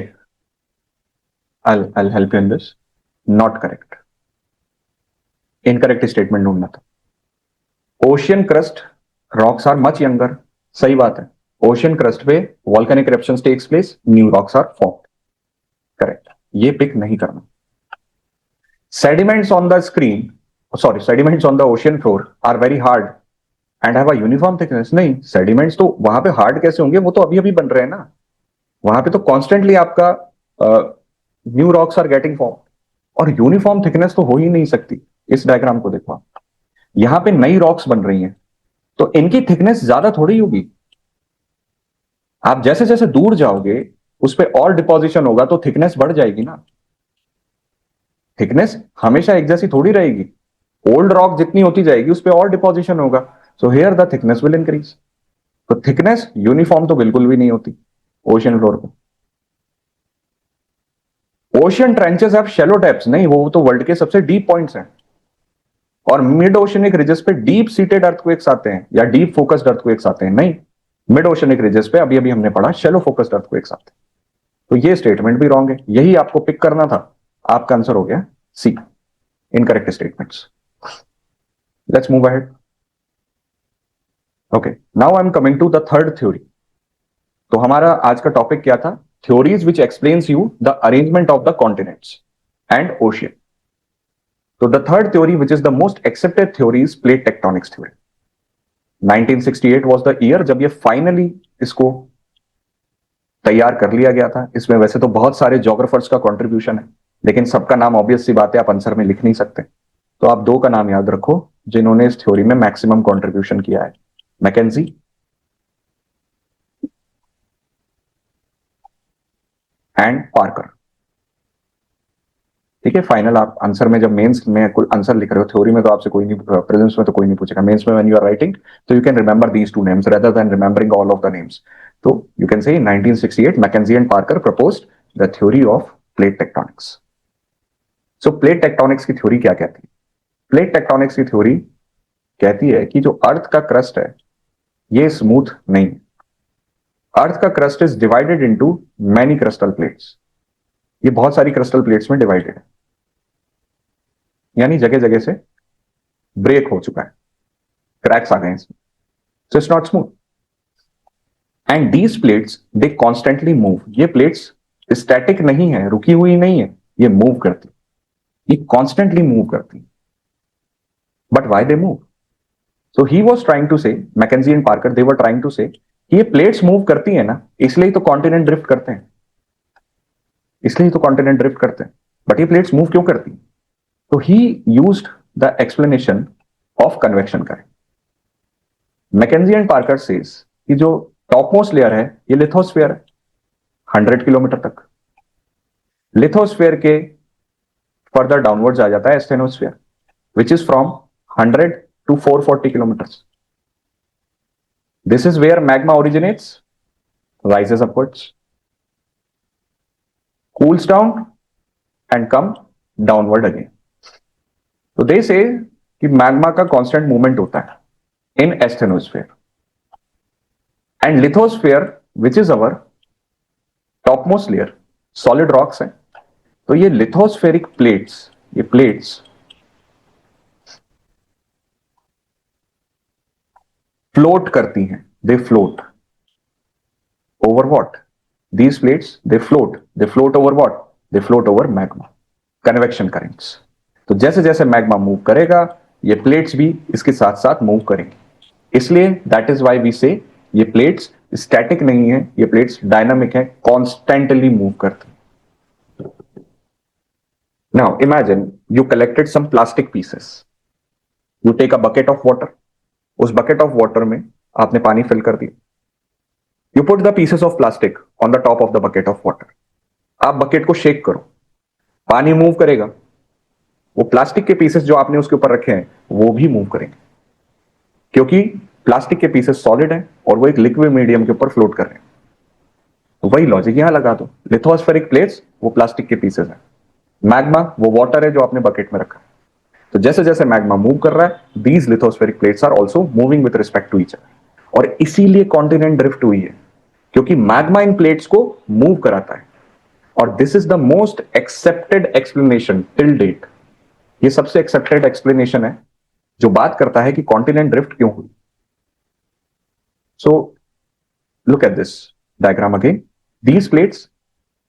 I'll help you in this. Not correct. Incorrect statement ढूंढना था। Ocean crust rocks are much younger, सही बात है। ओशियन क्रस्ट पे volcanic eruptions takes place, new rocks are formed, correct. ये पिक नहीं करना। Sediments on the screen, sorry, sediments on the ocean floor are very hard and have a uniform thickness. नहीं, सेडिमेंट्स तो वहां पे हार्ड कैसे होंगे, वो तो अभी अभी बन रहे हैं ना। वहां पे तो कॉन्स्टेंटली आपका new rocks are getting form, और यूनिफॉर्म थिकनेस तो हो ही नहीं सकती। इस डायग्राम को देखो, यहां पे नई रॉक्स बन रही हैं तो इनकी थिकनेस ज्यादा थोड़ी होगी। आप जैसे जैसे दूर जाओगे उस पर और डिपोजिशन होगा तो थिकनेस बढ़ जाएगी ना। थिकनेस हमेशा एक जैसी थोड़ी रहेगी, ओल्ड रॉक जितनी होती जाएगी उस पर और डिपोजिशन होगा, सो here the thickness will increase. तो थिकनेस यूनिफॉर्म तो बिल्कुल भी नहीं होती ओशियन फ्लोर पे। Ocean trenches have shallow depths, नहीं, वो तो वर्ल्ड के सबसे डीप पॉइंट्स हैं। और मिड ओशनिक रिजेस पे डीप सीटेड अर्थक्वेक्स आते हैं या डीप फोकस्ड अर्थक्वेक्स आते हैं? नहीं, मिड ओशनिक रिजेस पे अभी अभी हमने पढ़ा शैलो फोकस्ड अर्थक्वेक्स आते हैं। तो ये स्टेटमेंट भी रॉन्ग है, यही आपको पिक करना था। आपका आंसर हो गया C, incorrect statements. Let's move ahead. Okay, now I am coming to the third theory. तो हमारा आज का टॉपिक क्या था? Theories which explains you the arrangement of the continents and ocean. तो the third theory which is the most accepted theory is plate tectonics theory. 1968 was the year जब ये फाइनली इसको तैयार कर लिया गया था। इसमें वैसे तो बहुत सारे जोग्राफर्स का कंट्रीब्यूशन है, लेकिन सबका नाम ऑब्वियस सी बात है आप आंसर में लिख नहीं सकते। तो आप दो का नाम याद रखो जिन्होंने इस थ्योरी में मैक्सिमम कंट्रीब्यूशन किया है, मैकेंजी एंड पार्कर। ठीक है, फाइनल आप आंसर में जब मेंस में कोई आंसर लिख रहे हो, थ्योरी में तो आपसे कोई नहीं, प्रीलिम्स में तो कोई नहीं पूछेगा, मेंस में व्हेन यू आर राइटिंग तो you can remember these two names rather than remembering all of the names. तो you can say 1968 McKenzie and Parker proposed the theory of plate tectonics. So plate tectonics की थ्योरी क्या कहती है? प्लेट टेक्टोनिक्स की थ्योरी कहती है कि जो अर्थ का क्रस्ट है ये स्मूथ नहीं है। अर्थ का crust is divided into many crystal plates. ये बहुत सारी क्रिस्टल प्लेट्स में डिवाइडेड है, यानी जगह जगह से ब्रेक हो चुका है, क्रैक्स आ गए इसमें। So it's not smooth and these plates they constantly move. ये प्लेट्स स्टैटिक नहीं है, रुकी हुई नहीं है, ये मूव करती, ये कॉन्स्टेंटली मूव करती। But why they move? So he was trying to say, McKenzie and Parker they were trying to say कि ये प्लेट्स मूव करती है ना, इसलिए तो कॉन्टिनेंट ड्रिफ्ट करते हैं, इसलिए तो कॉन्टिनेंट ड्रिफ्ट करते हैं। बट ये प्लेट्स मूव क्यों करती? तो he used the explanation of convection current. McKenzie and Parker says कि जो टॉप मोस्ट लेयर है ये लिथोस्फीयर है 100 किलोमीटर तक। लिथोस्फीयर के फर्दर डाउनवर्ड्स आ जाता है स्टेनोस्फीयर which is from 100 to 440 kilometers. This is where magma originates, rises upwards, cools down and come downward again. So they say कि magma का constant movement होता है in asthenosphere and lithosphere which is our topmost layer, solid rocks है। तो ये lithospheric plates, ये plates फ्लोट करती हैं, दे float over what? These plates they float over what? They float over magma, convection currents. तो जैसे जैसे मैग्मा मूव करेगा ये प्लेट्स भी इसके साथ साथ मूव करेंगे, इसलिए दैट इज वाई वी से ये प्लेट्स स्टैटिक नहीं है, ये प्लेट्स डायनामिक है, कॉन्स्टेंटली मूव करती। Now imagine you collected some plastic pieces, you take a bucket of water, उस बकेट ऑफ वाटर में आपने पानी फिल कर दिया, you put the pieces of plastic on the top of the bucket of water. आप बकेट को शेक करो, पानी मूव करेगा, वो प्लास्टिक के पीसेस जो आपने उसके ऊपर रखे हैं वो भी मूव करेंगे, क्योंकि प्लास्टिक के पीसेस सॉलिड हैं और वो एक लिक्विड मीडियम के ऊपर फ्लोट कर रहे हैं। तो वही लॉजिक यहां लगा दो, लिथोस्फेरिक प्लेट्स वो प्लास्टिक के पीसेस हैं, मैग्मा वो वाटर है जो आपने बकेट में रखा है। तो जैसे जैसे मैग्मा मूव कर रहा है these lithospheric plates are also moving with respect to each other. और इसीलिए कॉन्टिनेंट ड्रिफ्ट हुई है, क्योंकि मैग्मा इन प्लेट्स को मूव कराता है। और this is the most accepted explanation till date. ये सबसे एक्सेप्टेड एक्सप्लेनेशन है जो बात करता है कि कॉन्टिनेंट ड्रिफ्ट क्यों हुई। So look at this diagram again, these plates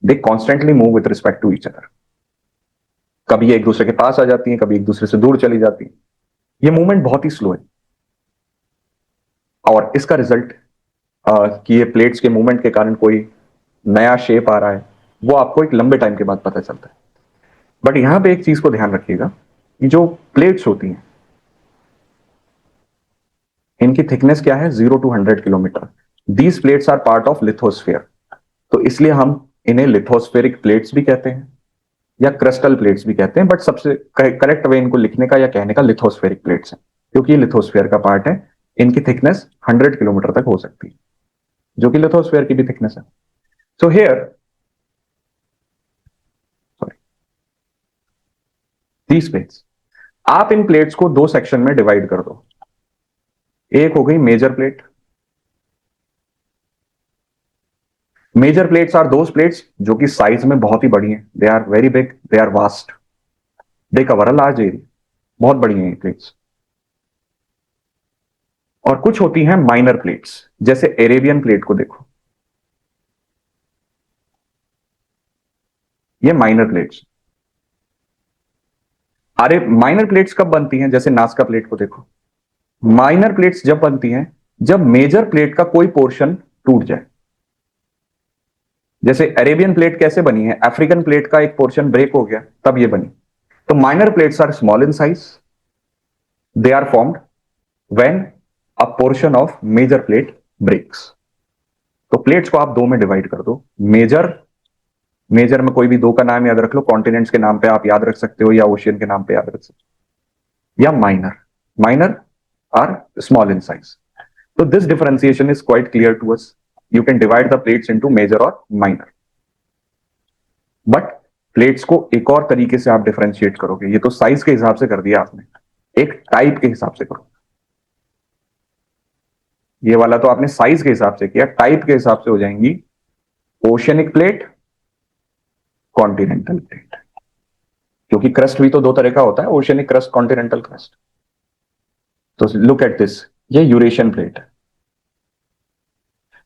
they constantly move with respect to each other. कभी एक दूसरे के पास आ जाती हैं, कभी एक दूसरे से दूर चली जाती हैं। ये मूवमेंट बहुत ही स्लो है और इसका रिजल्ट कि ये प्लेट्स के मूवमेंट के कारण कोई नया शेप आ रहा है वो आपको एक लंबे टाइम के बाद पता चलता है। बट यहां पे एक चीज को ध्यान रखिएगा कि जो प्लेट्स होती हैं इनकी थिकनेस क्या है? 0 to 100 kilometre. These plates are part of lithosphere, तो इसलिए हम इन्हें लिथोस्फेरिक प्लेट्स भी कहते हैं या क्रिस्टल प्लेट्स भी कहते हैं। बट सबसे करेक्ट वे इनको लिखने का या कहने का लिथोस्फेरिक प्लेट्स है, क्योंकि ये लिथोस्फेयर का पार्ट है। इनकी थिकनेस 100 किलोमीटर तक हो सकती है, जो कि लिथोस्फेयर की भी थिकनेस है। सो हियर दीज प्लेट्स आप इन प्लेट्स को दो सेक्शन में डिवाइड कर दो। एक हो गई major plate. Major plates are those plates जो कि साइज में बहुत ही बड़ी हैं, they are very big, they are vast, they cover a large area, बहुत बड़ी हैं ये प्लेट्स। और कुछ होती हैं माइनर प्लेट्स, जैसे अरेबियन प्लेट को देखो, ये माइनर प्लेट्स। अरे माइनर प्लेट्स कब बनती हैं? जैसे नाज़का प्लेट को देखो, माइनर प्लेट्स जब बनती हैं जब मेजर प्लेट का कोई पोर्शन टूट जाए। जैसे अरेबियन प्लेट कैसे बनी है? अफ्रीकन प्लेट का एक पोर्शन ब्रेक हो गया तब ये बनी। तो minor plates are small in size, they are formed when a portion of major plate breaks. तो प्लेट्स को आप दो में डिवाइड कर दो, मेजर, मेजर में कोई भी दो का नाम याद रख लो, कॉन्टिनेंट्स के नाम पे आप याद रख सकते हो या ओशियन के नाम पे याद रख सकते हो, या minor, minor are small in size. So this differentiation is quite clear to us. You can divide the plates into major or minor. But plates को एक और तरीके से आप डिफरेंशिएट करोगे, ये तो साइज के हिसाब से कर दिया आपने, एक टाइप के हिसाब से करो। ये वाला तो आपने साइज के हिसाब से किया, टाइप के हिसाब से हो जाएंगी ओशियनिक प्लेट, कॉन्टिनेंटल प्लेट। क्योंकि क्रस्ट भी तो दो तरह का होता है, ओशियनिक क्रस्ट, कॉन्टिनेंटल क्रस्ट। तो लुक एट दिस, ये यूरेशियन प्लेट है।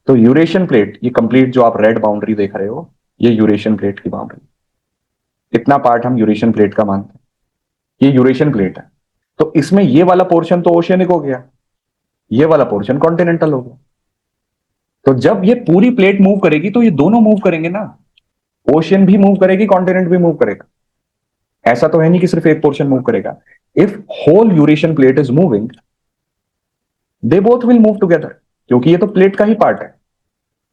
तो यूरेशियन प्लेट, ये कंप्लीट जो आप रेड बाउंड्री देख रहे हो, ये यूरेशियन प्लेट की बाउंड्री, इतना पार्ट हम यूरेशियन प्लेट का मानते हैं, ये यूरेशियन प्लेट है। तो इसमें ये वाला पोर्शन तो ओशियनिक हो गया, ये वाला पोर्शन कॉन्टिनेंटल हो गया। तो जब ये पूरी प्लेट मूव करेगी तो ये दोनों मूव करेंगे ना, ओशियन भी मूव करेगी, कॉन्टिनेंट भी मूव करेगा। ऐसा तो है नहीं कि सिर्फ एक पोर्शन मूव करेगा। If whole Eurasian plate is moving, they both will move together, क्योंकि ये तो प्लेट का ही पार्ट है।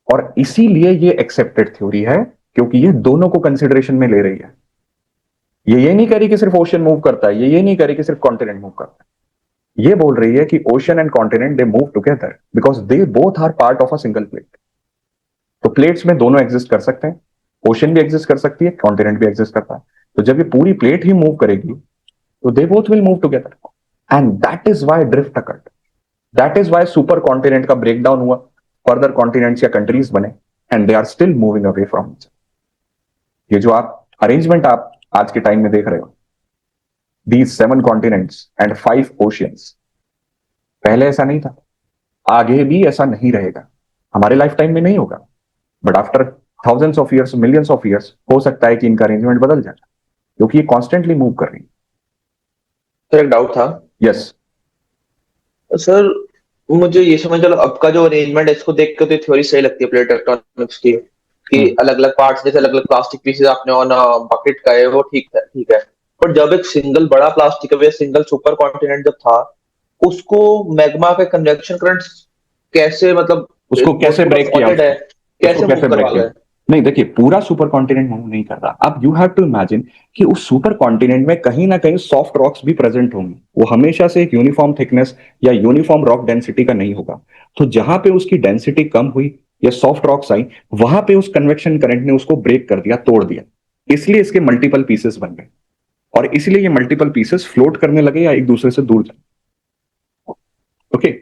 और इसीलिए ये एक्सेप्टेड थ्योरी है, क्योंकि ये दोनों को कंसिडरेशन में ले रही है। ये नहीं कह रही कि सिर्फ ओशियन मूव करता है, ये नहीं कह रही कि सिर्फ कॉन्टिनेंट मूव करता है। ये बोल रही है कि ocean and continent they move together because they both are part of a single plate. तो प्लेट्स में दोनों एग्जिस्ट कर सकते हैं, ओशियन भी एग्जिस्ट कर सकती है, कॉन्टिनेंट भी एग्जिस्ट करता है। तो जब ये पूरी प्लेट ही मूव करेगी तो they both will move together, and that is why drift occurred, that is why super continent का ब्रेकडाउन हुआ, फर्दर कॉन्टिनेंट्स या कंट्रीज बने, and they are still moving away from each other. ये जो आप अरेंजमेंट आप आज के टाइम में देख रहे हो, दीज 7 कॉन्टिनेंट्स एंड 5 ओशियंस, पहले ऐसा नहीं था, आगे भी ऐसा नहीं रहेगा। हमारे लाइफ टाइम में नहीं होगा, but after thousands of years, millions of years, हो सकता है कि इनका अरेंजमेंट बदल जाए, क्योंकि ये कॉन्स्टेंटली मूव कर रही है। सर एक डाउट था। यस सर मुझे ये समझ लो, अब का जो अरेंजमेंट है इसको देख के तो थ्योरी सही लगती है प्लेट टेक्टोनिक्स की, कि अलग अलग पार्ट्स, जैसे अलग अलग प्लास्टिक पीसेस आपने ऑन बकेट का है, वो ठीक है, ठीक है। पर जब एक सिंगल बड़ा प्लास्टिक या सिंगल सुपर कॉन्टिनेंट जब था, उसको मैग्मा के कन्वेक्शन करंट्स कैसे, मतलब उसको कैसे ब्रेक किया, है, कैसे उसको कैसे मूव ब्रेक करवा किया? गए? नहीं देखिए, पूरा सुपर कॉन्टिनेंट मूव नहीं कर रहा। अब यू हैव टू इमेजिन कि उस सुपर कॉन्टिनेंट में कहीं ना कहीं सॉफ्ट रॉक्स भी प्रेजेंट होंगे, वो हमेशा से एक यूनिफॉर्म थिकनेस या यूनिफॉर्म रॉक डेंसिटी का नहीं होगा। तो जहां पे उसकी डेंसिटी कम हुई या सॉफ्ट रॉक्स आई, वहां पे उस कन्वेक्शन करंट ने उसको ब्रेक कर दिया, तोड़ दिया, इसलिए इसके मल्टीपल पीसेस बन गए, और इसलिए ये मल्टीपल पीसेस फ्लोट करने लगे या एक दूसरे से दूर जाए। Okay,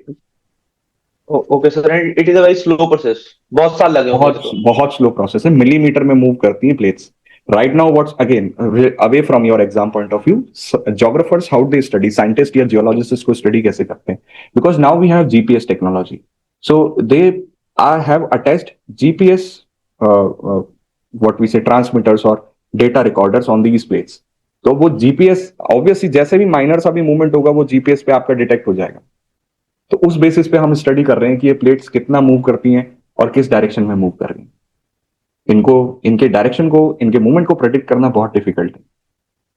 okay sir, it is a very slow process, बहुत साल लगे होंगे बहुत इसको। बहुत स्लो प्रोसेस है, मिलीमीटर में मूव करती हैं plates. Right now what's again away from your exam point of view, geographers how they study, scientist या जियोलॉजिस्ट इसको स्टडी कैसे करते हैं? Because now we have GPS technology, so they have attached GPS what we say transmitters और data recorders on these plates. तो वो जीपीएस ऑब्वियसली जैसे भी माइनर सा भी मूवमेंट होगा वो जीपीएस पे आपका डिटेक्ट हो जाएगा। तो उस बेसिस पे हम स्टडी कर रहे हैं कि ये प्लेट्स कितना मूव करती हैं और किस डायरेक्शन में मूव कर रही हैं। इनको, इनके डायरेक्शन को, इनके मूवमेंट को प्रेडिक्ट करना बहुत डिफिकल्ट है,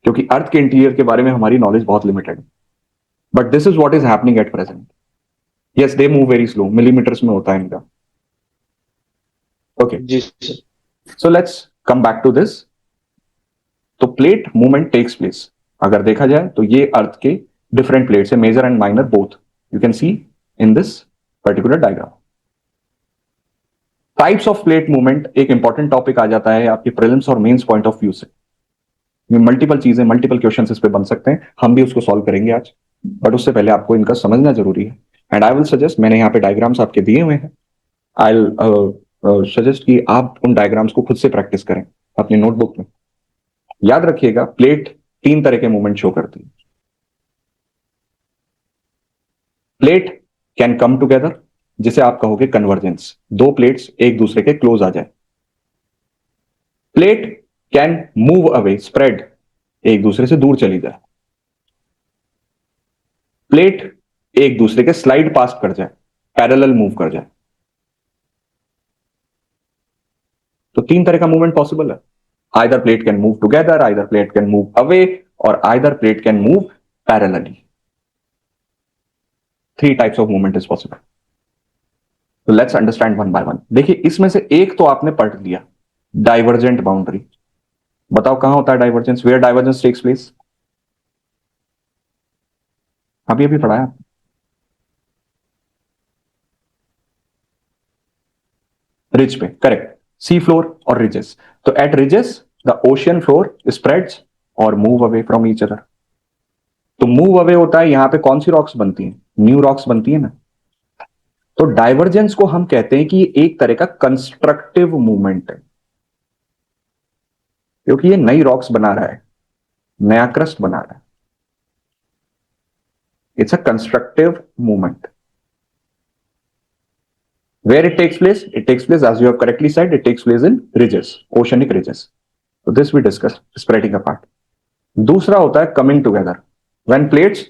क्योंकि अर्थ के इंटीरियर के बारे में हमारी नॉलेज बहुत लिमिटेड है। But this is what is happening at present. Yes, they move very slow, millimetres में होता है इनका। ओके, जी sir. So let's come back to this. तो प्लेट मूवमेंट टेक्स प्लेस, अगर देखा जाए तो ये अर्थ के डिफरेंट प्लेट्स है, major and minor both, you can see in this particular diagram. Types of plate movement एक इंपॉर्टेंट टॉपिक आ जाता है आपके प्रीलिम्स और मेंस पॉइंट ऑफ व्यू से। ये मल्टीपल चीजें, मल्टीपल क्वेश्चन इस पे बन सकते हैं, हम भी उसको सॉल्व करेंगे आज, बट उससे पहले आपको इनका समझना जरूरी है। एंड आई विल सजेस्ट, मैंने यहाँ पे डायग्राम्स आपके दिए हुए हैं, आई विल सजेस्ट कि आप उन डायग्राम्स को खुद से प्रैक्टिस करें अपनी नोटबुक में। याद रखिएगा, प्लेट 3 तरह के मूवमेंट शो करती है। प्लेट कैन कम टुगेदर, जिसे आप कहोगे कन्वर्जेंस, 2 प्लेट्स एक दूसरे के क्लोज आ जाए। Plate can move away, spread, एक दूसरे से दूर चली जाए। प्लेट एक दूसरे के स्लाइड पास कर जाए, पैरेलल मूव कर जाए। तो 3 तरह का मूवमेंट पॉसिबल है। Either plate can move together, either plate can move away, और either plate can move parallelly. 3 types of movement is possible. तो let's understand one by one. देखिए, इसमें से एक तो आपने पढ़ लिया, डाइवर्जेंट बाउंड्री। बताओ कहां होता है divergence, where divergence takes place? अभी अभी पढ़ाया आपने। रिज पे, करेक्ट, सी फ्लोर और रिजेस। तो at ridges the ocean floor spreads और move away from each other. तो मूव अवे होता है, यहां पे कौन सी रॉक्स बनती हैं? न्यू रॉक्स बनती है ना। तो डाइवर्जेंस को हम कहते हैं कि ये एक तरह का कंस्ट्रक्टिव मूवमेंट है, क्योंकि ये नई रॉक्स बना रहा है, नया क्रस्ट बना रहा है। It's a constructive movement. Where it takes place? It takes place, as you have correctly said, it takes place in ridges, oceanic ridges. So this we discussed, spreading apart. दूसरा होता है coming together, when plates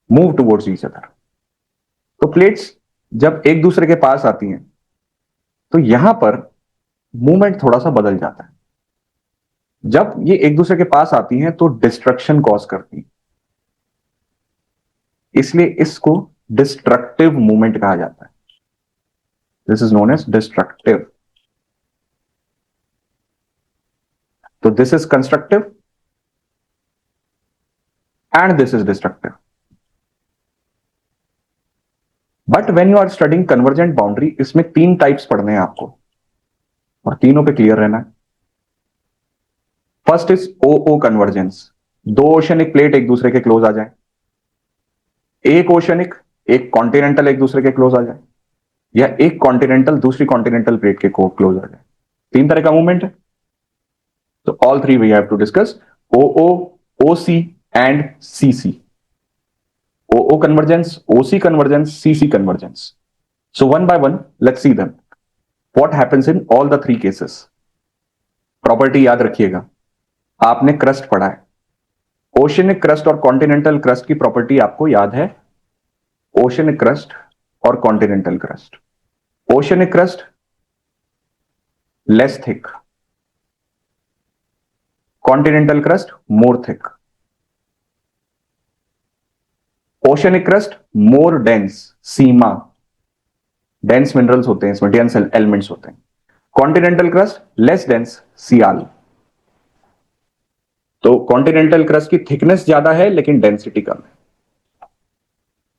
move towards each other. तो plates जब एक दूसरे के पास आती हैं, तो यहां पर मूवमेंट थोड़ा सा बदल जाता है। जब ये एक दूसरे के पास आती हैं तो डिस्ट्रक्शन कॉज करती है, इसलिए इसको डिस्ट्रक्टिव मूवमेंट कहा जाता है। This is known as destructive. तो this is constructive and this is destructive. But when you are studying convergent boundary, इसमें 3 टाइप्स पढ़ने हैं आपको, और तीनों पे क्लियर रहना है। First is O O convergence, 2 oceanic plate एक दूसरे के क्लोज आ जाए, एक ओशनिक एक कॉन्टिनेंटल एक दूसरे के क्लोज आ जाए, या एक कॉन्टिनेंटल दूसरी कॉन्टिनेंटल प्लेट के क्लोज आ जाए। 3 तरह का मूवमेंट है। तो all 3 we have to discuss, O O, O C and C C. OO convergence, OC convergence, CC convergence. So one by one, let's see them. What happens in all the 3 cases? Property याद रखिएगा, आपने क्रस्ट पढ़ा है। ओशियनिक क्रस्ट और कॉन्टिनेंटल क्रस्ट की प्रॉपर्टी आपको याद है। ओशियनिक क्रस्ट और continental crust, oceanic crust less thick, continental crust more thick. Oceanic crust more dense, sima, dense minerals होते हैं इसमें, डेंस एलिमेंट्स होते हैं। Continental crust less dense, sial. तो कॉन्टिनेंटल क्रस्ट की थिकनेस ज्यादा है लेकिन डेंसिटी कम है।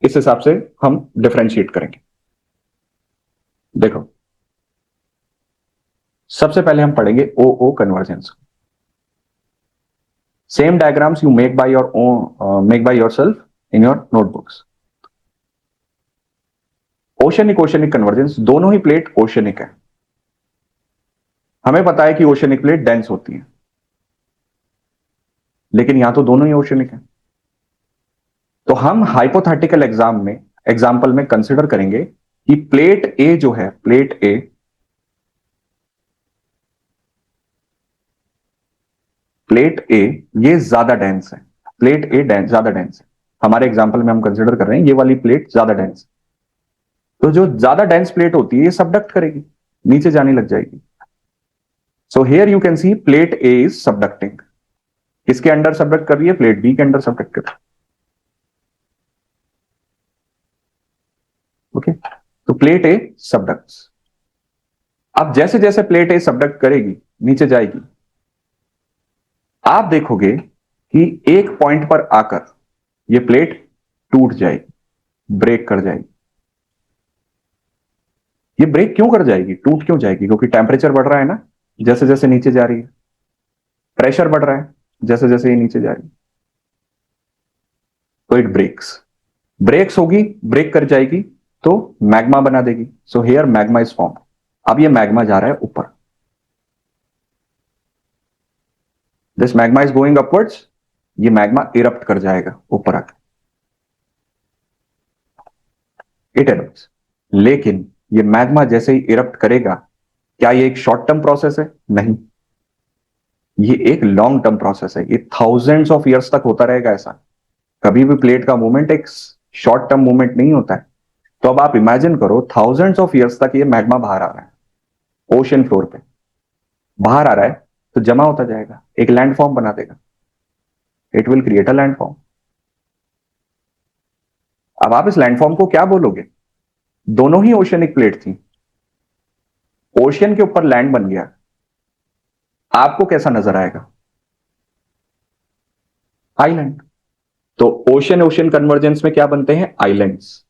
इस हिसाब से हम डिफरेंशिएट करेंगे। देखो, सबसे पहले हम पढ़ेंगे O O convergence. Same diagrams you make by yourself in your notebooks. Oceanic oceanic convergence, दोनों ही प्लेट ओशनिक है। हमें पता है कि ओशनिक प्लेट डेंस होती है, लेकिन यहां तो दोनों ही ओशनिक है। तो हम हाइपोथेटिकल एग्जाम्पल में कंसिडर करेंगे कि प्लेट ए जो है, प्लेट ए ये ज्यादा डेंस है। प्लेट ए ज्यादा डेंस है। हमारे एग्जाम्पल में हम कंसिडर कर रहे हैं ये वाली प्लेट ज्यादा डेंस है। तो जो ज्यादा डेंस प्लेट होती है ये सबडक्ट करेगी, नीचे जाने लग जाएगी। So here you can see plate A is subducting. किसके अंडर सबडक्ट कर रही है? प्लेट बी के अंडर सबडक्ट कर रही है। ओके, तो प्लेट ए सबडक्ट्स। अब जैसे जैसे प्लेट ए सबडक्ट करेगी, नीचे जाएगी, आप देखोगे कि एक पॉइंट पर आकर ये प्लेट टूट जाएगी, ब्रेक कर जाएगी। ये ब्रेक क्यों कर जाएगी, टूट क्यों जाएगी? क्योंकि टेम्परेचर बढ़ रहा है ना, जैसे जैसे नीचे जा रही है, प्रेशर बढ़ रहा है, जैसे जैसे ये नीचे जाएगी, तो इट ब्रेक्स होगी, ब्रेक कर जाएगी तो मैग्मा बना देगी। So here magma is form. अब ये मैग्मा जा रहा है ऊपर, this magma is going upwards, ये मैग्मा इरप्ट कर जाएगा ऊपर आकर, इट एरप्ट्स। लेकिन ये मैग्मा जैसे ही इरप्ट करेगा, क्या ये एक शॉर्ट टर्म प्रोसेस है? नहीं, ये एक लॉन्ग टर्म प्रोसेस है, ये थाउजेंड्स ऑफ ईयर्स तक होता रहेगा ऐसा। कभी भी प्लेट का मूवमेंट एक शॉर्ट टर्म मूवमेंट नहीं होता है। तो अब आप इमेजिन करो, थाउजेंड्स ऑफ ईयर्स तक ये मैग्मा बाहर आ रहा है ओशन फ्लोर पे, बाहर आ रहा है, तो जमा होता जाएगा, एक लैंड फॉर्म बना देगा, it will create a land form. अब आप इस लैंड फॉर्म को क्या बोलोगे? दोनों ही ओशनिक प्लेट थी, ओशियन के ऊपर लैंड बन गया, आपको कैसा नजर आएगा? आइलैंड। तो ओशन ओशन कन्वर्जेंस में क्या बनते हैं? आइलैंड्स।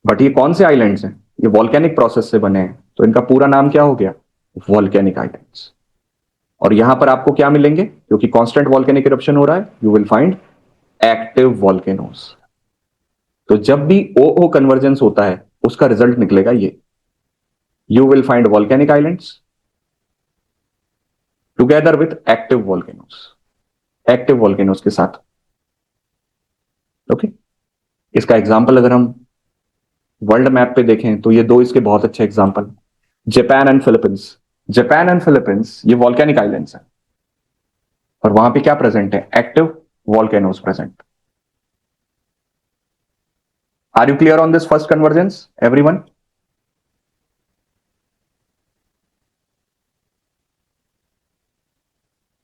बट ये कौन से आइलैंड्स हैं? ये वॉल्केनिक प्रोसेस से बने हैं, तो इनका पूरा नाम क्या हो गया? Volcanic islands. और यहां पर आपको क्या मिलेंगे? क्योंकि कांस्टेंट वॉल्केनिक इरप्शन हो रहा है, you will find active volcanoes. तो जब भी ओ ओ कन्वर्जेंस होता है, उसका रिजल्ट निकलेगा ये, you will find volcanic islands together with active volcanoes, active volcanoes के साथ। ओके, इसका एग्जाम्पल अगर हम वर्ल्ड मैप पे देखें तो ये दो इसके बहुत अच्छे example, Japan and Philippines. Japan and Philippines ये वॉल्केनिक आइलैंड्स हैं, और वहां पे क्या प्रेजेंट है? Active volcanoes present. Are you clear on this first convergence everyone?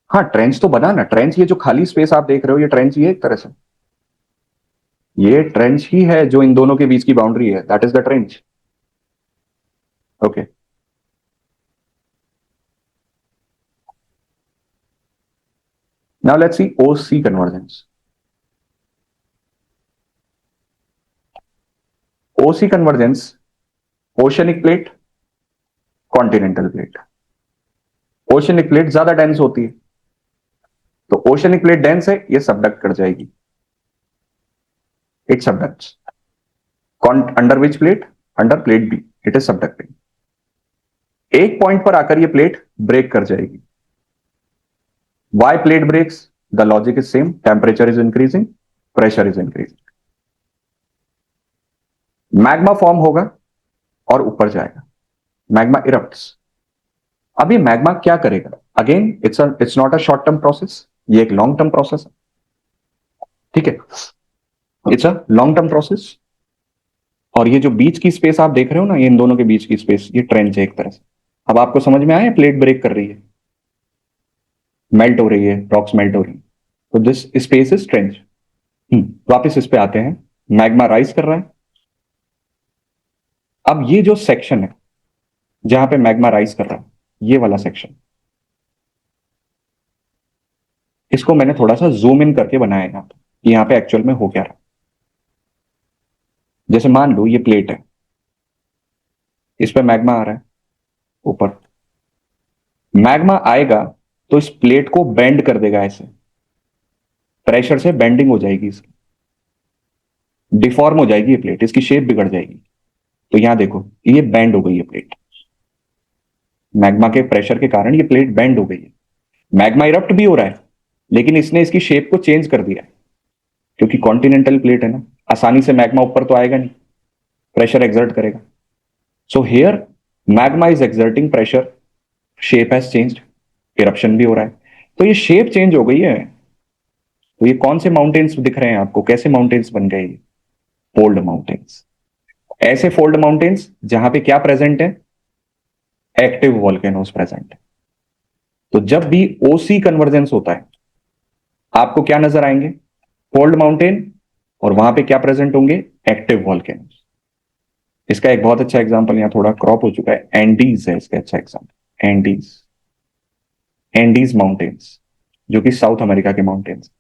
हाँ, ट्रेंच तो बना ना, ट्रेंच ये जो खाली स्पेस आप देख रहे हो, ये ट्रेंच ही है एक तरह से, ये ट्रेंच ही है जो इन दोनों के बीच की बाउंड्री है, that is the trench. Okay, now let's see OC convergence. OC convergence, oceanic plate, continental plate. Oceanic plate ज्यादा डेंस होती है, तो ओशनिक प्लेट डेंस है, ये सबडक्ट कर जाएगी, it subducts. Under which plate? Under plate B, it is subducting. एक पॉइंट पर आकर ये प्लेट ब्रेक कर जाएगी। Why plate breaks? The logic is same, temperature is increasing, pressure is increasing, magma form होगा और ऊपर जाएगा, मैग्मा इरप्ट्स। अब ये मैग्मा क्या करेगा? Again it's not a short term process, ये एक लॉन्ग टर्म प्रोसेस है। ठीक है, it's a long term process. और ये जो बीच की स्पेस आप देख रहे हो ना, ये इन दोनों के बीच की स्पेस, ये ट्रेंच है एक तरह से। अब आपको समझ में आया, प्लेट ब्रेक कर रही है, मेल्ट हो रही है, रॉक्स मेल्ट हो रही है, तो दिस स्पेस इज ट्रेंच। वापिस इस पे आते हैं, मैग्मा राइज कर रहा है। अब ये जो सेक्शन है जहां पे मैग्मा राइज कर रहा है, ये वाला सेक्शन, इसको मैंने थोड़ा सा जूम इन करके बनाया है यहाँ पे, कि यहाँ पे एक्चुअल में हो क्या रहा है। जैसे मान लो ये प्लेट है, इस पे मैग्मा आ रहा है ऊपर, मैग्मा आएगा तो इस प्लेट को बेंड कर देगा, ऐसे प्रेशर से बेंडिंग हो जाएगी इसकी, डिफॉर्म हो जाएगी ये प्लेट, इसकी शेप बिगड़ जाएगी। तो यहां देखो, ये बेंड हो गई है प्लेट, मैग्मा के प्रेशर के कारण ये प्लेट बेंड हो गई है। मैग्मा इरप्ट भी हो रहा है, लेकिन इसने इसकी शेप को चेंज कर दिया है, क्योंकि कॉन्टिनेंटल प्लेट है ना, आसानी से मैग्मा ऊपर तो आएगा नहीं, प्रेशर एक्सर्ट करेगा। So here magma is exerting pressure, shape has changed, eruption भी हो रहा है, तो ये शेप चेंज हो गई है। तो ये कौन से माउंटेन्स दिख रहे हैं आपको? कैसे माउंटेन्स बन गए? ये फोल्ड माउंटेन्स, ऐसे फोल्ड माउंटेन्स जहां पे क्या प्रेजेंट है? एक्टिव वॉल्केनोस प्रेजेंट है। तो जब भी ओसी कन्वर्जेंस होता है, आपको क्या नजर आएंगे? फोल्ड माउंटेन, और वहां पे क्या प्रेजेंट होंगे? Active volcanoes. इसका एक बहुत अच्छा एग्जांपल यहाँ थोड़ा क्रॉप हो चुका है, एंडीज है इसका अच्छा एग्जांपल, एंडीज, एंडीज माउंटेन्स, जो कि साउथ अमेरिका के माउंटेन्स।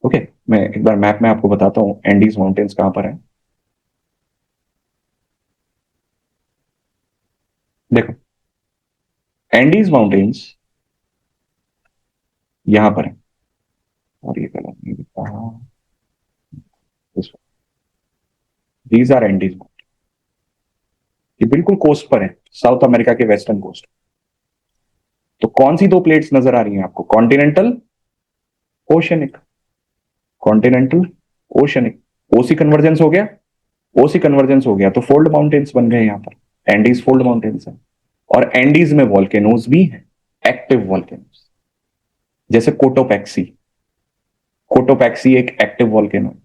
ओके, मैं एक बार मैप में आपको बताता हूँ एंडीज माउंटेन्स कहां पर है। देखो, एंडीज माउंटेन्स यहां पर है, और ये गलत नहीं लिखा, दीज आर एंडीज। ये बिल्कुल कोस्ट पर है, साउथ अमेरिका के वेस्टर्न कोस्ट। तो कौन सी दो प्लेट्स नजर आ रही हैं आपको? Continental, oceanic. Continental, oceanic. OC convergence हो गया, ओसी कन्वर्जेंस हो गया तो फोल्ड माउंटेन्स बन गए यहां पर। एंडीज फोल्ड माउंटेन्स है, और एंडीज में वॉल्केनोज भी हैं, एक्टिव वॉल्केनोज, जैसे कोटोपैक्सी। कोटोपैक्सी एक एक्टिव वॉल्केनो है।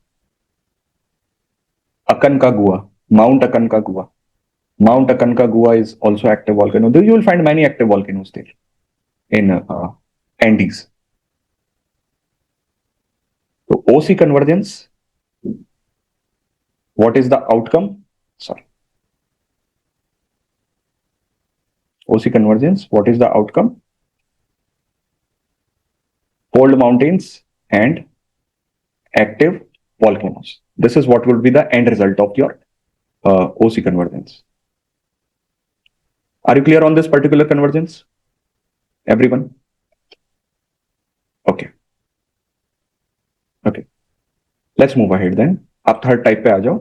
Aconcagua, Mount Aconcagua, Mount Aconcagua is also active volcano. Though you will find many active volcanoes there in Andes. So OC convergence, what is the outcome? Sorry. OC convergence, what is the outcome? Fold mountains and active volcanoes. This is what will be the end result of your OC convergence. Are you clear on this particular convergence, everyone? Okay. Okay. Let's move ahead then. आप थर्ड टाइप पे आ जाओ,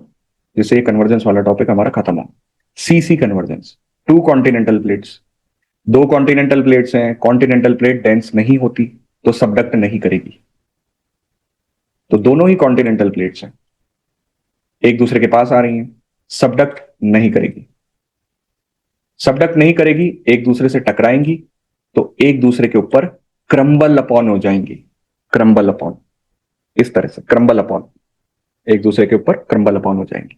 जिससे ये कन्वर्जेंस वाला टॉपिक हमारा खत्म हो। CC convergence, two continental plates. दो कॉन्टिनेंटल प्लेट्स हैं, कॉन्टिनेंटल प्लेट डेंस नहीं होती तो सबडक्ट नहीं करेगी। तो दोनों ही कॉन्टिनेंटल प्लेट्स हैं, एक दूसरे के पास आ रही हैं, सबडक्ट नहीं करेगी। सबडक्ट नहीं करेगी, एक दूसरे से टकराएंगी तो एक दूसरे के ऊपर क्रम्बल अपॉन हो जाएंगी। क्रम्बल अपॉन, इस तरह से क्रम्बल अपॉन, एक दूसरे के ऊपर क्रम्बल अपॉन हो जाएंगी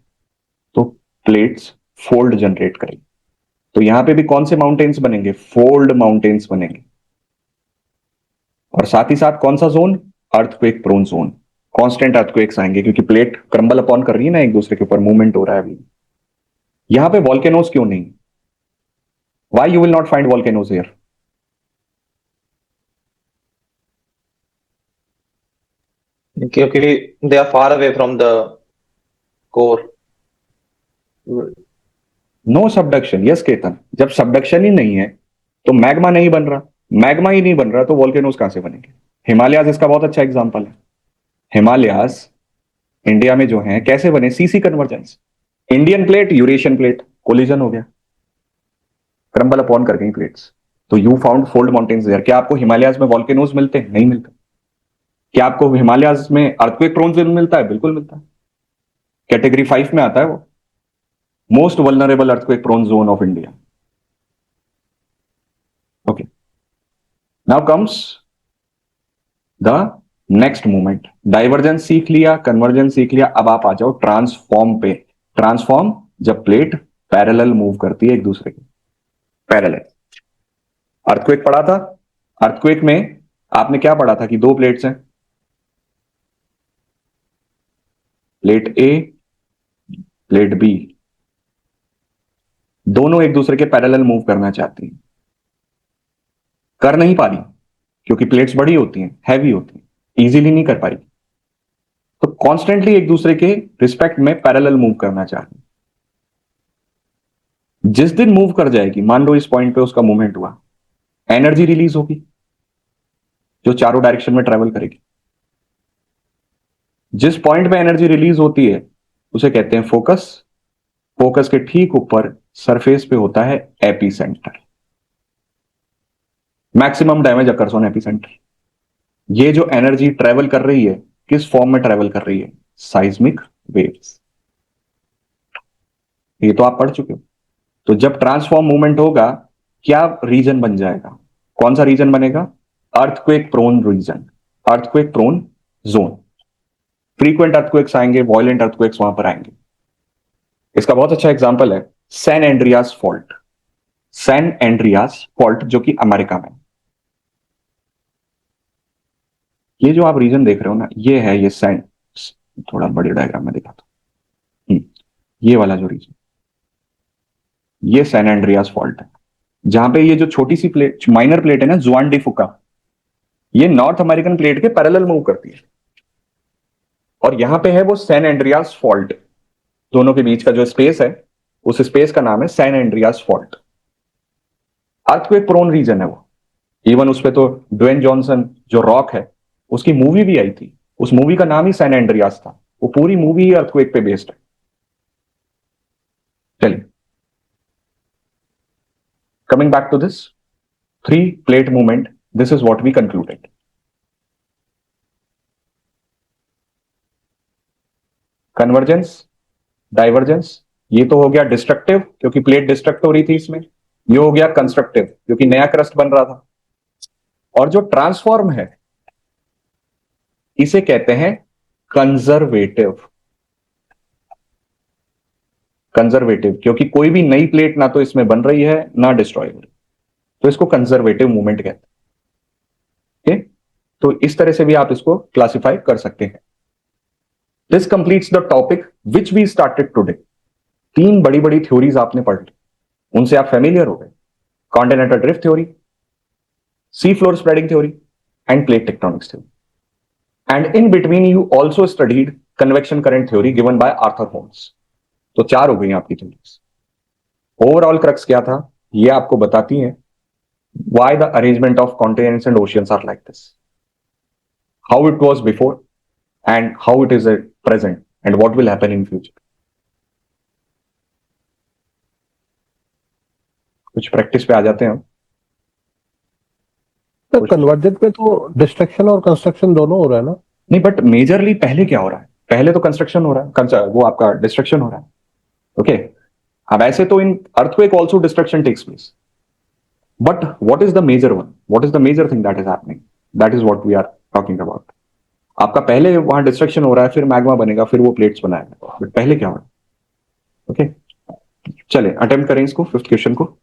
तो प्लेट्स फोल्ड जनरेट करेगी। तो यहां पे भी कौन से माउंटेन्स बनेंगे? फोल्ड माउंटेन्स बनेंगे। और साथ ही साथ कौन सा zone? Earthquake prone zone. Constant earthquakes आएंगे क्योंकि प्लेट क्रम्बल अपॉन कर रही है ना, एक दूसरे के ऊपर मूवमेंट हो रहा है अभी। यहां पे वॉल्केनोज क्यों नहीं? Why you will not find volcanoes here? क्योंकि they are far away from the core. No subduction. Yes Ketan, जब सबडक्शन ही नहीं है तो मैग्मा नहीं बन रहा, मैग्मा ही नहीं बन रहा तो वॉल्केनोज कहां से बनेंगे? हिमालयाज इसका बहुत अच्छा एग्जांपल है। हिमालयाज इंडिया में जो है कैसे बने? CC convergence. Indian plate, Eurasian plate, collision हो गया, क्रम्बल अपॉन कर गई प्लेट्स, तो you found fold mountains there. क्या आपको हिमालयाज में वॉल्केनोज मिलते हैं? नहीं मिलते। क्या आपको हिमालयाज में अर्थक्वेक प्रोन जोन मिलता है? बिल्कुल मिलता है। कैटेगरी 5 में आता है वो, most vulnerable earthquake prone zone of India. Okay, now comes the next movement. Divergence सीख लिया, कन्वर्जेंस सीख लिया, अब आप आ जाओ ट्रांसफॉर्म पे। ट्रांसफॉर्म, जब प्लेट पैरेलल मूव करती है एक दूसरे के, पैरेलल। अर्थक्वेक पढ़ा था, अर्थक्वेक में आपने क्या पढ़ा था कि दो प्लेट्स हैं, प्लेट ए, प्लेट बी, दोनों एक दूसरे के पैरेलल मूव करना चाहती हैं, कर नहीं पा रही क्योंकि प्लेट्स बड़ी होती हैं, हैवी होती हैं, इजीली नहीं कर पा रही, तो कॉन्स्टेंटली एक दूसरे के रिस्पेक्ट में पैरेलल मूव करना चाह रही। जिस दिन मूव कर जाएगी, मान लो इस पॉइंट पे उसका मूवमेंट हुआ, एनर्जी रिलीज होगी जो चारों डायरेक्शन में ट्रेवल करेगी। जिस पॉइंट पे एनर्जी रिलीज होती है उसे कहते हैं फोकस। फोकस के ठीक ऊपर सरफेस पे होता है epicentre. Maximum damage occurs on epicentre. ये जो एनर्जी ट्रेवल कर रही है, किस फॉर्म में ट्रेवल कर रही है? Seismic waves. ये तो आप पढ़ चुके हो। तो जब ट्रांसफॉर्म मूवमेंट होगा, क्या रीजन बन जाएगा? कौन सा रीजन बनेगा? Earthquake prone region, earthquake prone zone. Frequent earthquakes आएंगे, वॉयलेंट अर्थक्वेक्स वहां पर आएंगे। इसका बहुत अच्छा एग्जांपल है San Andreas fault. San Andreas fault जो कि अमेरिका में, ये जो आप रीजन देख रहे हो ना, ये है ये सैन, थोड़ा बड़े डायग्राम में दिखाता हूं। ये वाला जो रीजन, ये सैन एंड्रियास फॉल्ट है, जहां पे ये जो छोटी सी प्लेट, माइनर प्लेट है ना, जुआन डी फुका, ये नॉर्थ अमेरिकन प्लेट के पैरेलल मूव करती है, और यहां पे है वो सैन एंड्रियास फॉल्ट। दोनों के बीच का जो स्पेस है, उस स्पेस का नाम है San Andreas fault. Earthquake prone region है वो। इवन उस पे तो ड्वेन जॉनसन जो रॉक है उसकी मूवी भी आई थी, उस मूवी का नाम ही सैन एंड्रियास था, वो पूरी मूवी ही अर्थक्वेक पे बेस्ड है। चलिए, coming back to this 3 plate movement, this is what we concluded. Convergence, divergence, ये तो हो गया डिस्ट्रक्टिव क्योंकि प्लेट डिस्ट्रक्ट हो रही थी इसमें, ये हो गया कंस्ट्रक्टिव क्योंकि नया क्रस्ट बन रहा था, और जो ट्रांसफॉर्म है इसे कहते हैं कंजर्वेटिव। कंजर्वेटिव क्योंकि कोई भी नई प्लेट ना तो इसमें बन रही है ना डिस्ट्रॉय हो रही, तो इसको कंजर्वेटिव मूवमेंट कहते हैं। तो इस तरह से भी आप इसको क्लासिफाई कर सकते हैं। This completes the topic which we started today. 3 बड़ी बड़ी थ्योरीज आपने पढ़ ली, उनसे आप फेमिलियर हो गए। Continental drift theory, sea floor spreading theory and plate tectonics theory, and in between you also studied convection current theory given by Arthur Holmes. तो 4 हो गई आपकी थ्योरीज। ओवरऑल क्रक्स क्या था, ये आपको बताती हैं why the arrangement of continents and oceans are like this, how it was before and how it is at present and what will happen in future. कुछ प्रैक्टिस पे आ जाते हैं हम। तो कन्वर्जेंट में तो डिस्ट्रक्शन और कंस्ट्रक्शन दोनों हो रहा है ना? नहीं, बट मेजरली पहले क्या हो रहा है, पहले तो कंस्ट्रक्शन हो रहा है, वो आपका डिस्ट्रक्शन हो रहा है। ओके, अब ऐसे तो in earthquake also destruction takes place, but what is the major one, what is the major thing that is happening, that is what we are talking about. आपका पहले वहां डिस्ट्रक्शन हो रहा है, फिर मैग्मा बनेगा, फिर वो प्लेट्स बनाएगा, बट पहले क्या हो रहा है। ओके, चले अटेम्प्ट करें इसको, 5th क्वेश्चन को।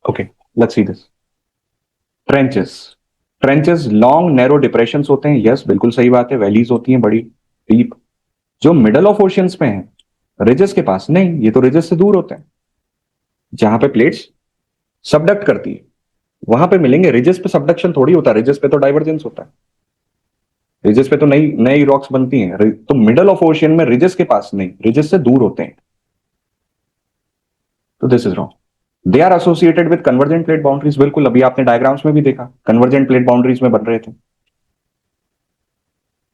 Okay, let's see this. Trenches, trenches long narrow depressions होते हैं, यस बिल्कुल सही बात है, वैलीज होती हैं बड़ी डीप, जो मिडल ऑफ ओशियंस में है, रिजेस के पास नहीं, ये तो रिजेस से दूर होते हैं। जहां पे प्लेट्स सबडक्ट करती है वहां पे मिलेंगे, रिजेस पे सबडक्शन थोड़ी होता है, रिजेस पे तो डाइवर्जेंस होता है, रिजेस पे तो नई नई रॉक्स बनती हैं, तो मिडल ऑफ ओशियन में रिजेस के पास नहीं, रिजेस से दूर होते हैं, तो this is wrong. They are associated with convergent plate boundaries, बिल्कुल अभी आपने डायग्राम्स में भी देखा कन्वर्जेंट प्लेट बाउंड्रीज में बन रहे थे।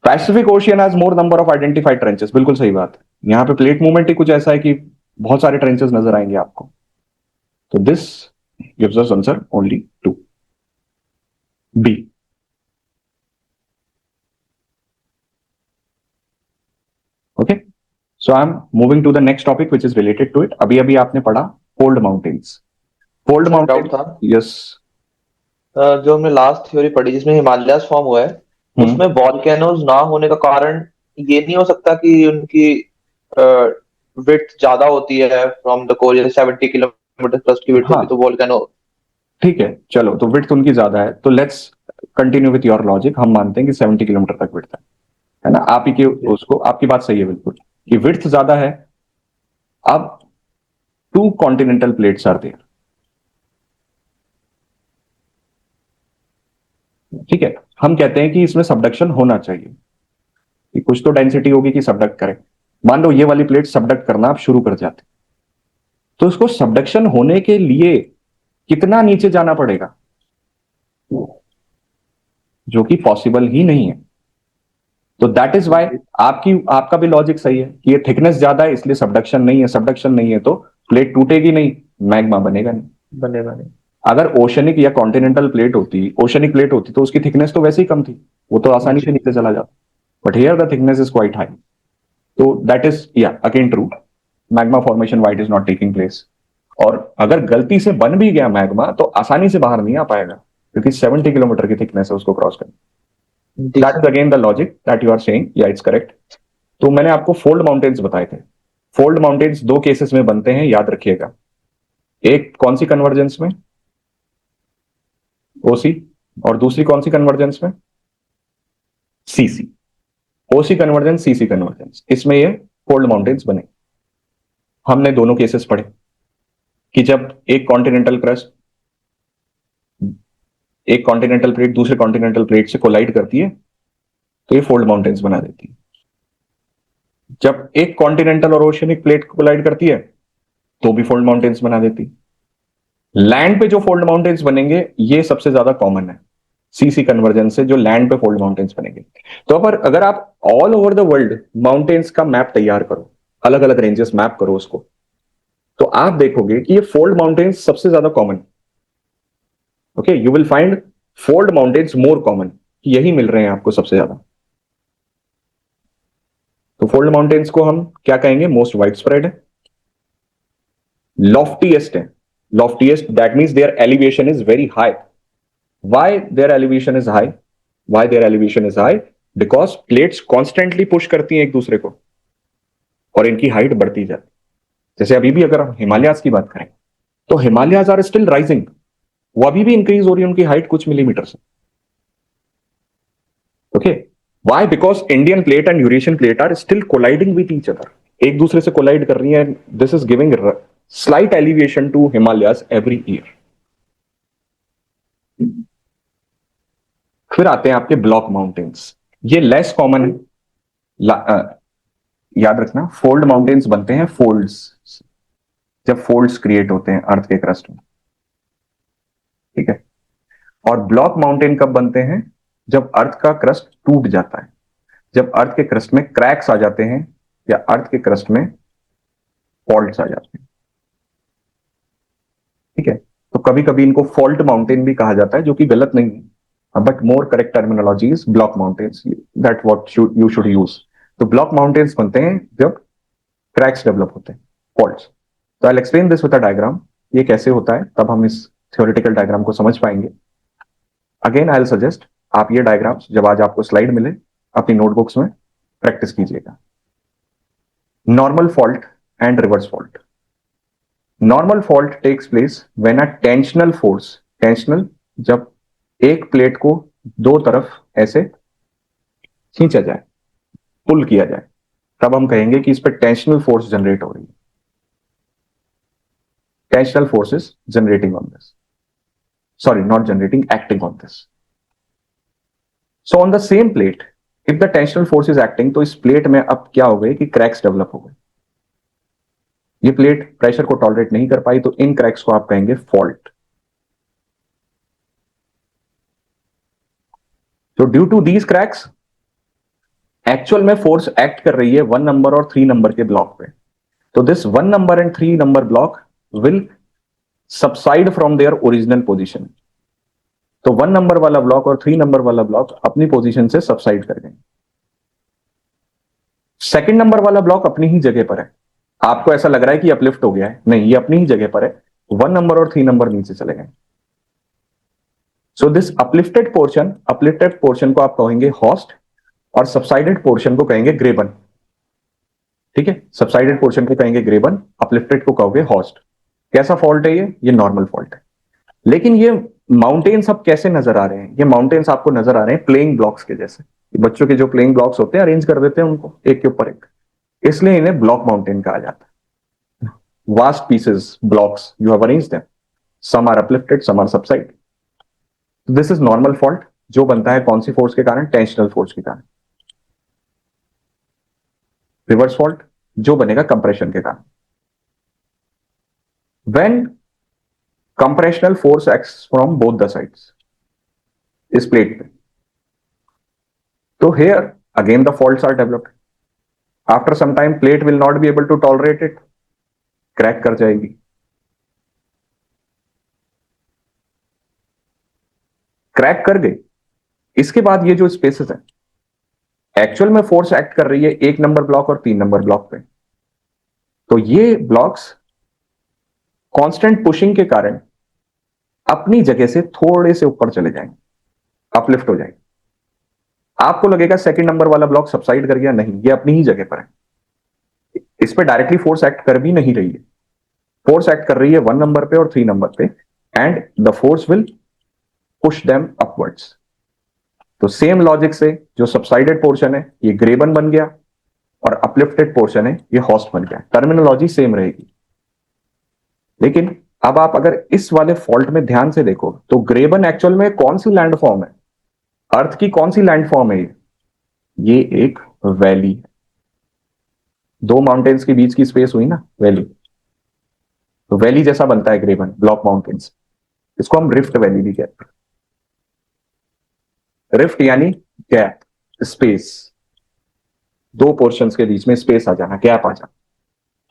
Pacific ocean has more number of identified trenches, बिल्कुल सही बात है, यहां पे प्लेट मूवमेंट ही कुछ ऐसा है कि बहुत सारे ट्रेंचेस नजर आएंगे आपको, तो this gives us answer only 2, B. Okay, so I am moving to the next topic which is related to it. अभी अभी आपने पढ़ा fold mountains. Fold doubt mountain, था, यस, जो हमने लास्ट थ्योरी पढ़ी जिसमें हिमालयास फॉर्म हुआ है, उसमें वॉल्केनोज ना होने का कारण ये नहीं हो सकता कि उनकी विड्थ ज्यादा होती है फ्रॉम द कोर, जैसे 70 किलोमीटर प्लस की विड्थ होती है तो वॉल्केनो। ठीक है, चलो, तो विड्थ उनकी ज्यादा है, तो let's continue with your logic, हम मानते हैं कि 70 किलोमीटर तक विड्थ है ना, आप ही के उसको, आपकी बात सही है बिल्कुल कि विड्थ ज्यादा है। अब 2 कॉन्टिनेंटल प्लेट्स आर देयर, ठीक है, हम कहते हैं कि इसमें सबडक्शन होना चाहिए, कि कुछ तो डेंसिटी होगी कि सबडक्ट करे। मान लो ये वाली प्लेट सबडक्ट करना आप शुरू कर जाते, तो उसको सबडक्शन होने के लिए कितना नीचे जाना पड़ेगा, जो कि पॉसिबल ही नहीं है। तो दैट इज वाई आपका भी लॉजिक सही है कि ये थिकनेस ज्यादा है इसलिए सबडक्शन नहीं है, सबडक्शन नहीं है तो प्लेट टूटेगी नहीं, मैग्मा बनेगा नहीं। बने बने। अगर ओशनिक या कॉन्टिनेंटल प्लेट होती, ओशनिक प्लेट होती तो उसकी थिकनेस तो वैसे ही कम थी, वो तो आसानी से नीचे चला जाता, but here the thickness is quite high, तो दैट इज या again true, magma formation white is not taking place. और अगर गलती से बन भी गया मैग्मा तो आसानी से बाहर नहीं आ पाएगा, क्योंकि 70 किलोमीटर की थिकनेस है उसको क्रॉस करनी। जी that is again the logic that you are saying, या इट्स करेक्ट। तो मैंने आपको फोल्ड माउंटेन्स बताए थे। फोल्ड माउंटेन्स दो केसेस में बनते हैं, याद रखिएगा। एक कौन सी कन्वर्जेंस में, ओसी, और दूसरी कौन सी कन्वर्जेंस में, सीसी। ओसी कन्वर्जेंस, सीसी कन्वर्जेंस, इसमें ये फोल्ड माउंटेन्स बने। हमने दोनों केसेस पढ़े कि जब एक कॉन्टिनेंटल प्लेट दूसरे कॉन्टिनेंटल प्लेट से कोलाइड करती है तो ये फोल्ड माउंटेन्स बना देती है। जब एक कॉन्टिनेंटल और ओशियनिक प्लेट कोलाइड करती है तो भी फोल्ड माउंटेन्स बना देती है। लैंड पे जो फोल्ड माउंटेन्स बनेंगे ये सबसे ज्यादा कॉमन है, सीसी कन्वर्जेंस से जो लैंड पे फोल्ड माउंटेन्स बनेंगे। तो अगर आप all over the world mountains का मैप तैयार करो, अलग अलग रेंजेस मैप करो उसको, तो आप देखोगे कि ये फोल्ड माउंटेन्स सबसे ज्यादा common. Okay, you will find fold mountains more common, यही मिल रहे हैं आपको सबसे ज्यादा। तो फोल्ड माउंटेन्स को हम क्या कहेंगे, मोस्ट वाइड स्प्रेड है, लॉफ्टीएस्ट है। Loftiest that means their elevation is very high. Why their elevation is high, why their elevation is high, because plates constantly push करती हैं एक दूसरे को और इनकी हाइट बढ़ती जाती है। जैसे अभी भी अगर हम हिमालयाज की बात करें तो हिमालयाज आर स्टिल राइजिंग, वो अभी भी इंक्रीज हो रही है उनकी हाइट कुछ मिलीमीटर से। Okay, why, because Indian plate and Eurasian plate are still colliding with each other, एक दूसरे से कोलाइड कर रही है। This is giving slight elevation to Himalayas every year. फिर आते हैं आपके ब्लॉक माउंटेन्स, ये लेस कॉमन है। याद रखना, फोल्ड माउंटेन्स बनते हैं फोल्ड्स, जब फोल्ड्स क्रिएट होते हैं अर्थ के क्रस्ट में, ठीक है। और ब्लॉक माउंटेन कब बनते हैं, जब अर्थ का क्रस्ट टूट जाता है, जब अर्थ के क्रस्ट में क्रैक्स आ जाते हैं या अर्थ के क्रस्ट में फॉल्ट्स आ जाते हैं, ठीक है। तो कभी कभी इनको फॉल्ट माउंटेन भी कहा जाता है, जो कि गलत नहीं है, but more correct terminology is block mountains, that what you should use. तो ब्लॉक माउंटेन्स बनते हैं जब क्रैक्स डेवलप होते हैं, फॉल्ट्स। तो I explain this with a diagram, ये कैसे होता है तब हम इस थ्योरेटिकल डायग्राम को समझ पाएंगे। अगेन आई विल सजेस्ट, आप ये डायग्राम्स जब आज आपको स्लाइड मिले अपनी नोटबुक्स में प्रैक्टिस कीजिएगा। Normal fault and reverse fault. Normal fault takes place when a tensional force, tensional जब एक प्लेट को दो तरफ ऐसे खींचा जाए, पुल किया जाए, तब हम कहेंगे कि इस पर टेंशनल फोर्स जनरेट हो रही है, tensional force is generating on this, sorry, not generating, acting on this. So on the same plate, if the tensional force is acting, तो इस प्लेट में अब क्या हो गए कि क्रैक्स डेवलप हो गए, ये प्लेट प्रेशर को टॉलरेट नहीं कर पाई, तो इन क्रैक्स को आप कहेंगे फॉल्ट। तो due to these cracks actual में फोर्स एक्ट कर रही है 1 नंबर और 3 नंबर के ब्लॉक पे, तो this 1 number and 3 number block will subside from their original position. तो 1 नंबर वाला ब्लॉक और 3 नंबर वाला ब्लॉक अपनी पोजीशन से सबसाइड कर गए। सेकंड नंबर वाला ब्लॉक अपनी ही जगह पर है, आपको ऐसा लग रहा है कि अपलिफ्ट हो गया है, नहीं, ये अपनी ही जगह पर है, 1 नंबर और 3 नंबर नीचे चले गए। सो दिस अपलिफ्टेड पोर्शन को आप कहेंगे हॉस्ट और सबसाइडेड पोर्शन को कहेंगे ग्रेबन, ठीक है। सबसाइडेड पोर्शन को कहेंगे ग्रेबन, अपलिफ्टेड को कहोगे हॉस्ट। कैसा फॉल्ट है ये नॉर्मल फॉल्ट है। लेकिन ये माउंटेन्स अब कैसे नजर आ रहे हैं, ये माउंटेन्स आपको नजर आ रहे हैं प्लेइंग ब्लॉक्स के जैसे, बच्चों के जो प्लेइंग ब्लॉक्स होते हैं अरेंज कर देते हैं उनको एक के ऊपर एक, इसलिए इन्हें ब्लॉक माउंटेन कहा जाता है। Vast pieces blocks you have arranged them, some are uplifted, some are subside. This is normal fault, जो बनता है कौन सी फोर्स के कारण, टेंशनल फोर्स के कारण। रिवर्स फॉल्ट जो बनेगा कंप्रेशन के कारण, when compressional force acts from both the sides, इस प्लेट पे, तो here again the faults are developed. After some time plate will not be able to tolerate it, crack कर जाएगी। क्रैक कर गई, इसके बाद ये जो स्पेसेस है एक्चुअल में फोर्स एक्ट कर रही है 1 नंबर ब्लॉक और 3 नंबर ब्लॉक पे। तो ये ब्लॉक्स कांस्टेंट पुशिंग के कारण अपनी जगह से थोड़े से ऊपर चले जाएंगे, अपलिफ्ट हो जाएंगे। आपको लगेगा सेकंड नंबर वाला ब्लॉक सबसाइड कर गया, नहीं, ये अपनी ही जगह पर है, इस पे डायरेक्टली फोर्स एक्ट कर भी नहीं रही है। फोर्स एक्ट कर रही है 1 नंबर पे और 3 नंबर पे, and the force will push them upwards. तो सेम लॉजिक से जो सबसाइडेड पोर्शन है ये ग्रेबन बन गया और अपलिफ्टेड पोर्शन है ये हॉस्ट बन गया। टर्मिनोलॉजी सेम रहेगी, लेकिन अब आप अगर इस वाले फॉल्ट में ध्यान से देखो तो ग्रेबन एक्चुअल में कौन सी लैंड फॉर्म है, अर्थ की कौन सी लैंड फॉर्म है ये एक वैली है। दो माउंटेन्स के बीच की स्पेस हुई ना वैली, तो वैली जैसा बनता है ग्रेबन ब्लॉक माउंटेन्स। इसको हम रिफ्ट वैली भी कहते हैं। रिफ्ट यानी गैप, स्पेस, दो पोर्शंस के बीच में स्पेस आ जाना, गैप आ जाना।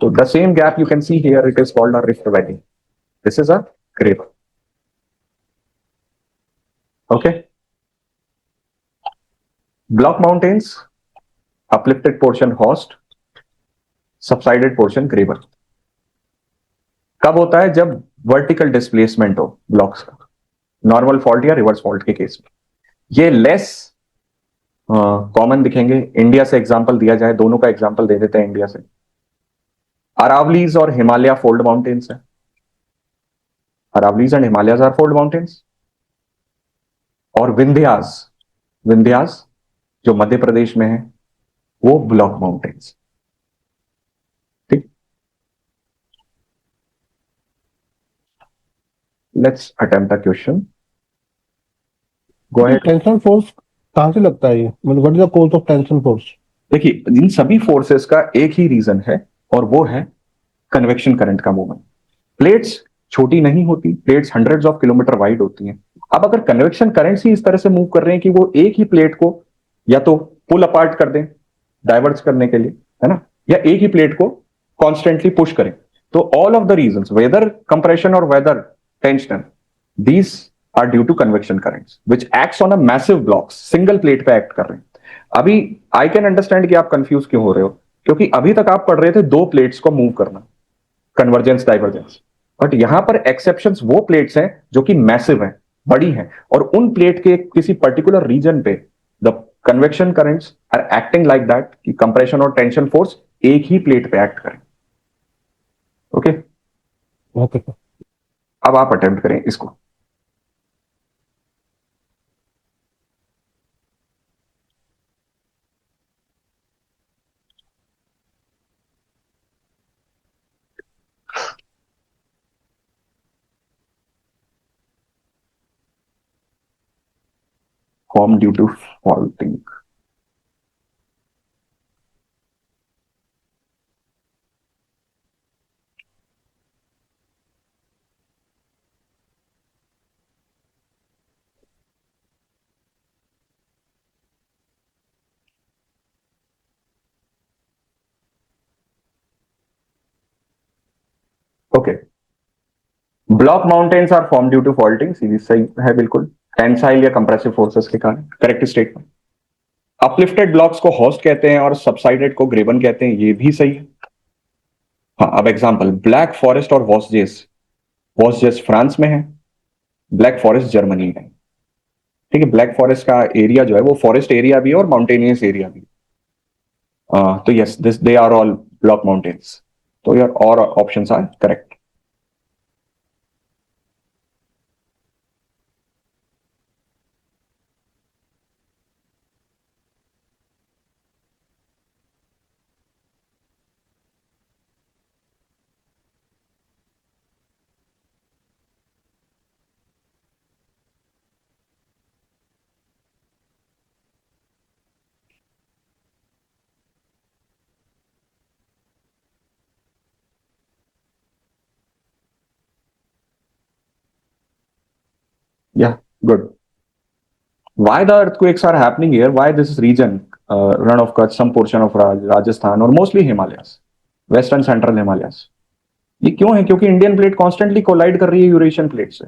तो the same gap you can see here, it is called a rift valley. This is a ग्रेबन। Okay, block mountains, uplifted portion host, subsided portion ग्रेबन। कब होता है? जब वर्टिकल डिस्प्लेसमेंट हो ब्लॉक्स का, नॉर्मल फॉल्ट या रिवर्स फॉल्ट के केस में। ये लेस कॉमन दिखेंगे। इंडिया से एग्जांपल दिया जाए, दोनों का एग्जांपल दे देते हैं इंडिया से। अरावलीज और हिमालय फोल्ड माउंटेन्स है। Aravallis and Himalayas are fold mountains. और विंध्यास, विंध्यास जो मध्य प्रदेश में है वो ब्लॉक माउंटेन्स। ठीक, let's attempt a question. Go ahead. Tension force कहाँ से लगता है ये, मतलब what is the cause of tension force? देखिए, इन सभी फोर्सेस का एक ही रीजन है और वो है कन्वेक्शन करंट का मूवमेंट। प्लेट्स छोटी नहीं होती, plates hundreds of kilometre wide होती हैं। अब अगर कन्वेक्शन करंट्स ही इस तरह से मूव कर रहे हैं कि वो एक ही प्लेट को या तो पुल अपार्ट कर दें डाइवर्स करने के लिए, है ना, या एक ही प्लेट को कॉन्स्टेंटली पुश करें, तो all of the reasons, whether compression और whether tension, these are due to convection currents which acts on a massive blocks. Single plate पे एक्ट कर रहे हैं। अभी आई कैन अंडरस्टैंड कि आप कंफ्यूज क्यों हो रहे हो, क्योंकि अभी तक आप पढ़ रहे थे दो प्लेट्स को मूव करना, कन्वर्जेंस डाइवर्जेंस। बट यहां पर एक्सेप्शंस वो प्लेट्स हैं जो कि मैसिव हैं, बड़ी हैं, और उन प्लेट के किसी पर्टिकुलर रीजन पे the convection currents are acting like that कि कंप्रेशन और टेंशन फोर्स एक ही प्लेट पे एक्ट करें। ओके, ओके, अब आप अटेम्प्ट करें इसको। Form due to faulting. Okay, block mountains are form due to faulting, सीधी सही है बिल्कुल, टेंसाइल या कंप्रेसिव फोर्सेस के कारण, करेक्ट स्टेटमेंट। अपलिफ्टेड ब्लॉक्स को हॉस्ट कहते हैं और सबसाइडेड को ग्रेबन कहते हैं, ये भी सही है। हाँ, अब एग्जांपल, ब्लैक फॉरेस्ट और वॉसजेस, वॉसजेस फ्रांस में है, ब्लैक फॉरेस्ट जर्मनी में है। ठीक है, ब्लैक फॉरेस्ट का एरिया जो है वो फॉरेस्ट एरिया भी है और माउंटेनियस एरिया भी। तो yes, this they are all block mountains, तो योर और options are correct. Yeah, good. Why the earthquakes are happening here? Why this region, Run of Kutch, some portion of Rajasthan, or mostly Himalayas, Western Central Himalayas? ये क्यों है? क्योंकि इंडियन प्लेट कॉन्स्टेंटली कोलाइड कर रही है यूरेशियन प्लेट से,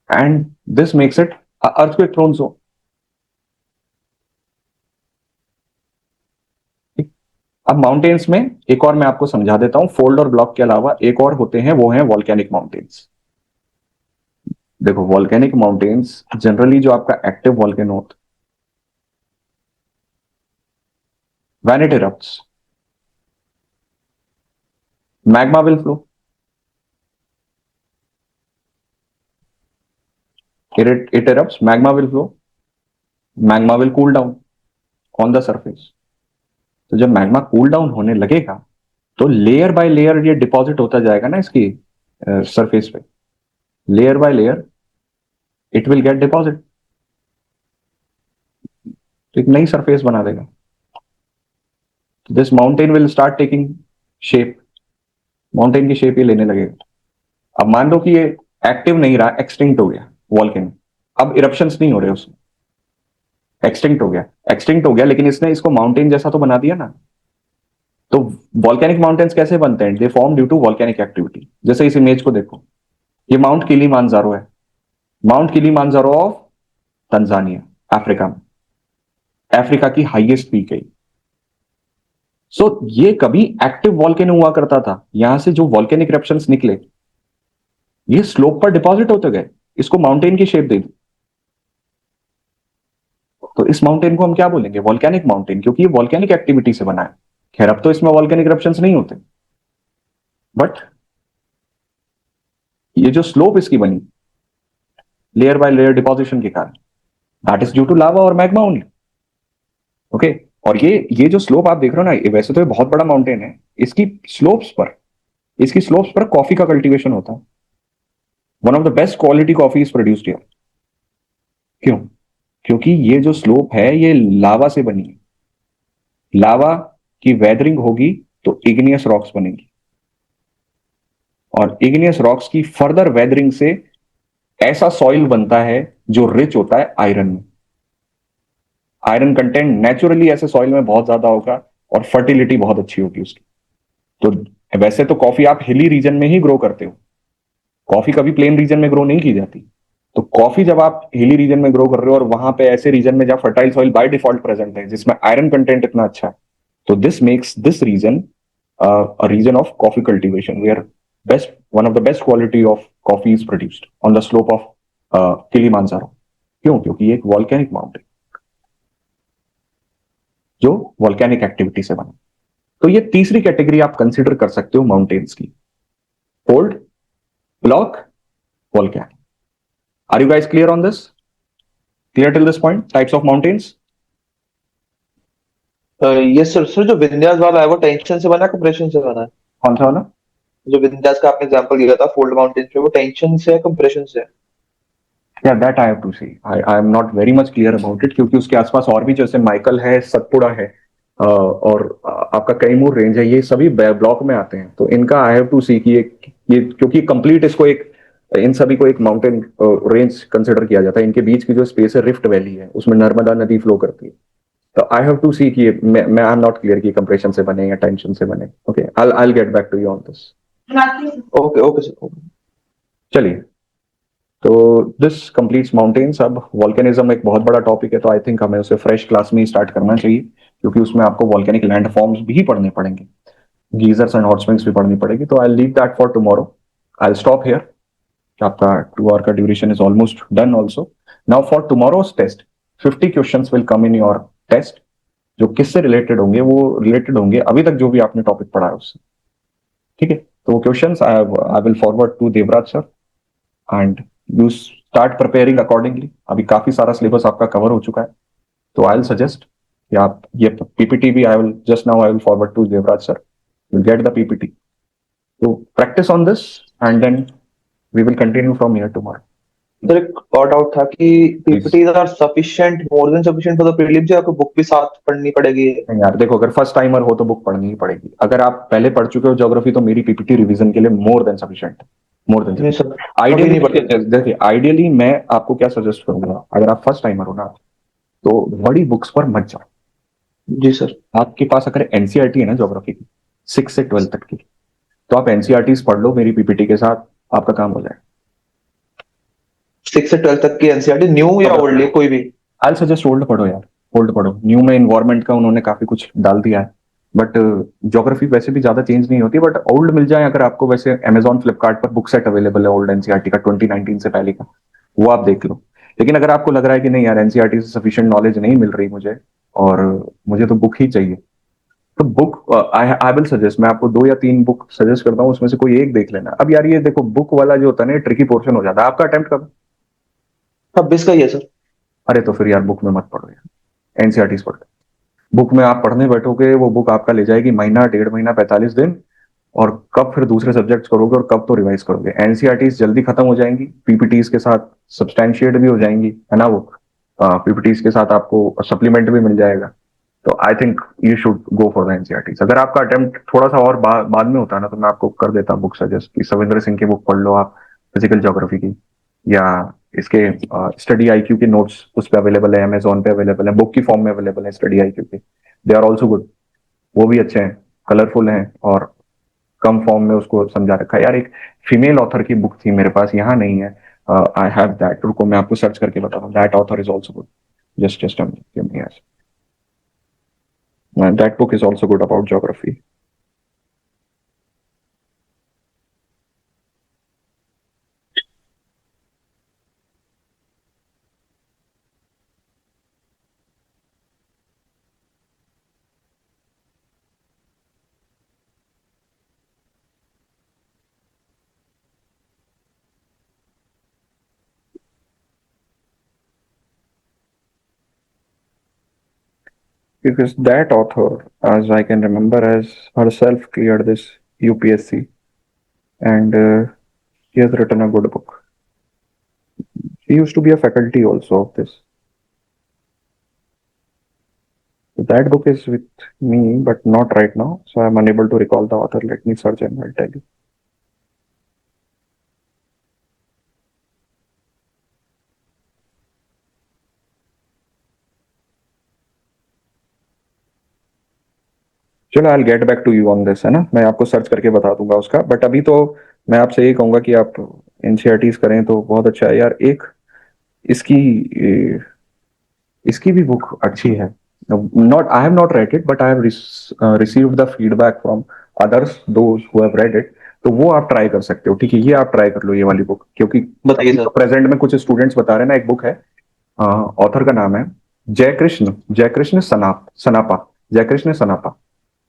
and this makes it earthquake prone zone. अब माउंटेन्स में एक और मैं आपको समझा देता हूं, फोल्ड और ब्लॉक के अलावा एक और होते हैं, वो हैं वॉल्केनिक माउंटेन्स। देखो वॉल्केनिक माउंटेन्स जनरली जो आपका एक्टिव वॉल्केनो होता, when it erupts magma will flow, it erupts, magma will flow, magma will cool down on the surface। तो जब मैग्मा कूल डाउन होने लगेगा तो लेयर बाय लेयर ये डिपॉजिट होता जाएगा ना इसकी सरफेस पे, layer by layer it will get deposit, तो एक नई सरफेस बना देगा। This mountain will start taking shape, mountain की शेप ये लेने लगेगा। अब मान लो कि ये एक्टिव नहीं रहा, एक्सटिंक्ट हो गया वॉल्केनो, अब इरप्शंस नहीं हो रहे उसमें, एक्सटिंक्ट हो गया, एक्सटिंक्ट हो गया, लेकिन इसने इसको माउंटेन जैसा तो बना दिया ना। तो वॉल्केनिक माउंटेन्स कैसे बनते हैं? They form due to volcanic activity. जैसे इस इमेज को देखो, ये माउंट किलीमांजारो है, Mount Kilimanjaro of Tanzania, Africa में, अफ्रीका की हाईएस्ट पीक है। सो ये कभी एक्टिव वॉल्केनो हुआ करता था, यहां से जो वॉल्केनिक इरप्शंस निकले ये स्लोप पर डिपॉजिट होते गए, इसको माउंटेन की शेप दे दी। तो इस माउंटेन को हम क्या बोलेंगे? वॉल्केनिक माउंटेन, क्योंकि ये वॉल्केनिक एक्टिविटी से बना है। खैर अब तो इसमें वॉल्केनिक इरप्शंस नहीं होते, बट ये जो स्लोप इसकी बनी लेयर बाय लेयर डिपोजिशन के कारण, दैट इज ड्यू टू लावा और मैग्मा ओनली। ओके, और ये जो स्लोप आप देख रहे हो ना, ये वैसे तो ये बहुत बड़ा माउंटेन है, इसकी स्लोप्स पर कॉफी का कल्टीवेशन होता है। One of the best quality coffee is produced here. क्यों? क्योंकि ये जो स्लोप है ये लावा से बनी है, लावा की वेदरिंग होगी तो इग्नियस रॉक्स बनेंगी, और इग्नियस रॉक्स की फर्दर वेदरिंग से ऐसा सॉइल बनता है जो रिच होता है आयरन में। आयरन कंटेंट नेचुरली ऐसे सॉइल में बहुत ज्यादा होगा और फर्टिलिटी बहुत अच्छी होगी उसकी। तो वैसे तो कॉफी आप हिली रीजन में ही ग्रो करते हो, कॉफी कभी प्लेन रीजन में ग्रो नहीं की जाती। तो कॉफी जब आप हिली रीजन में ग्रो कर रहे हो और वहां पे ऐसे रीजन में जहां fertile soil by default present है जिसमें आयरन कंटेंट इतना अच्छा है, तो this makes this region a region of coffee cultivation where one of the best quality of coffee is produced on the slope of Kilimanjaro। क्यों? क्योंकि ये एक वॉल्केनिक माउंटेन जो वॉल्केनिक एक्टिविटी से बना। तो ये तीसरी कैटेगरी आप कंसिडर कर सकते हो माउंटेन्स की, fold, block, volcanic. Are you guys clear on this? Clear till this point? Types of mountains. Yes sir. Sir जो विंध्यास वाला है वो टेंशन से बना है कंप्रेशन से बना है? कौन सा वाला? जो विंध्यास का आपने एग्जांपल दिया था फोल्ड माउंटेन पे, वो टेंशन से है कंप्रेशन से है? Yeah, that I have to see. I am not very much clear about it, क्योंकि उसके आसपास और भी जैसे माइकल है, सतपुड़ा है, और आपका कैमूर रेंज है, ये सभी ब्लॉक में आते हैं। तो इनका आई हैव टू सी कि ये क्योंकि कंप्लीट इसको एक इन सभी को एक माउंटेन रेंज कंसिडर किया जाता है। इनके बीच की जो स्पेस है रिफ्ट वैली है, उसमें नर्मदा नदी फ्लो करती है। तो आई हैव टू सी कि मैं आई एम नॉट क्लियर कि कंप्रेशन से बने या टेंशन से बने। Okay, I will get back to you on this. Okay okay sir. चलिए, तो दिस कंप्लीट्स माउंटेन्स। अब वॉल्केनिज्म एक बहुत बड़ा टॉपिक है, तो आई थिंक हमें उसे फ्रेश क्लास में ही स्टार्ट करना चाहिए, क्योंकि उसमें आपको वॉल्केनिक लैंड फॉर्म्स भी पढ़ने पड़ेंगे, गीजर्स एंड हॉट स्प्रिंग्स भी पढ़नी पड़ेगी। तो I leave that for tomorrow. I will stop here. आपका 2 आवर का duration is almost done also. Now for tomorrow's test 50 questions will come in your test, जो किससे रिलेटेड होंगे? वो रिलेटेड होंगे अभी तक जो भी आपने टॉपिक पढ़ा है उससे। ठीक है, तो questions I will forward to Devraj sir and you start preparing accordingly. अभी काफी सारा सिलेबस आपका कवर हो चुका है, तो आई विल सजेस्ट कि आप ये पीपीटी भी I will just now I will forward to Devraj sir, you get the PPT, तो practice on this and then we will continue from here tomorrow. Sir एक और डाउट था कि PPTs are sufficient, more than sufficient for the prelims, या आपको बुक भी साथ पढ़नी पड़ेगी? नहीं यार देखो, अगर फर्स्ट टाइमर हो तो बुक पढ़नी ही पड़ेगी। अगर आप पहले पढ़ चुके हो ज्योग्राफी तो मेरी पीपीटी रिवीजन के लिए मोर देन सफिशिएंट, मोर देन। नहीं सर, आइडियली देखिए, आइडियली मैं आपको क्या सजेस्ट करूंगा, अगर आप फर्स्ट टाइमर हो ना तो बड़ी बुक्स पर मत जाओ। जी सर। आपके पास अगर एनसीईआरटी है ना ज्योग्राफी की 6 से 12 तक की, तो आप एनसीईआरटी पढ़ लो, मेरी पीपीटी के साथ आपका काम हो जाएगा। 6 से 12 तक की एनसीईआरटी न्यू या ओल्ड है कोई भी? आई सजेस्ट ओल्ड पढ़ो यार, ओल्ड पढ़ो। न्यू में इन्वायरमेंट का उन्होंने काफी कुछ डाल दिया है, बट ज्योग्राफी वैसे भी ज्यादा चेंज नहीं होती। बट ओल्ड मिल जाए अगर आपको, वैसे अमेजॉन फ्लिपकार्ट पर बुक सेट अवेलेबल है ओल्ड एनसीईआरटी का 2019 से पहले का, वो आप देख लो। लेकिन अगर आपको लग रहा है कि नहीं यार एनसीईआरटी से सफिशिएंट नॉलेज नहीं मिल रही मुझे, और मुझे तो बुक ही चाहिए, तो book I I will suggest, मैं आपको 2 या 3 बुक सजेस्ट करता हूँ, उसमें से कोई एक देख लेना। अब यार ये देखो, बुक वाला जो होता है ना, ट्रिकी पोर्शन हो जाता है। आपका अटेम्प्ट कब? 26 का ही है सर। अरे तो फिर यार बुक में मत पढ़ो यार, एनसीईआरटी पढ़ो। बुक में आप पढ़ने बैठोगे, वो बुक आपका ले जाएगी महीना, 1.5 महीना, 45 दिन, और कब फिर दूसरे सब्जेक्ट्स करोगे और कब तो रिवाइज करोगे। एनसीईआरटी जल्दी खत्म हो जाएंगी, पीपीटीज के साथ सब्सटैंशिएट भी हो जाएंगी, है ना वो। पीपीटीज के साथ आपको सप्लीमेंट भी मिल जाएगा। तो I think you should go for the NCERT. अगर आपका अटेम्प्ट थोड़ा सा और बाद में होता है ना, तो मैं आपको कर देता बुक सजेस्ट कि सविंद्र सिंह की बुक पढ़ लो आप, फिजिकल ज्योग्राफी की, या इसके स्टडी आईक्यू के नोट्स उस पर अवेलेबल है, अमेजोन पे अवेलेबल है, बुक की फॉर्म में अवेलेबल है स्टडी आईक्यू के। दे आर ऑल्सो गुड, वो भी अच्छे हैं, कलरफुल हैं, और कम फॉर्म में उसको समझा रखा है। यार एक फीमेल ऑथर की बुक थी मेरे पास, यहाँ नहीं है, आई हैव दैट, रुको मैं आपको सर्च करके बताऊँ। That author is also good, just that book is also good about geography. Because that author, as I can remember, has herself cleared this UPSC, and she has written a good book. She used to be a faculty also of this. So that book is with me, but not right now. So I'm unable to recall the author. Let me search and I'll tell you. चलो I get back to you on this, है ना, मैं आपको सर्च करके बता दूंगा उसका। बट अभी तो मैं आपसे यही कहूंगा कि आप एनसीईआरटीज करें तो बहुत अच्छा है यार। एक इसकी इसकी भी बुक अच्छी है, not I have not read it, but I have received the feedback from others those who have read it. तो वो आप ट्राई कर सकते हो, ठीक है, ये आप ट्राई कर लो, ये वाली बुक। क्योंकि बताइए सर। प्रेजेंट में कुछ स्टूडेंट्स बता रहे हैं ना, एक बुक है, ऑथर का नाम है जयकृष्ण सनापा, जयकृष्ण सनापा।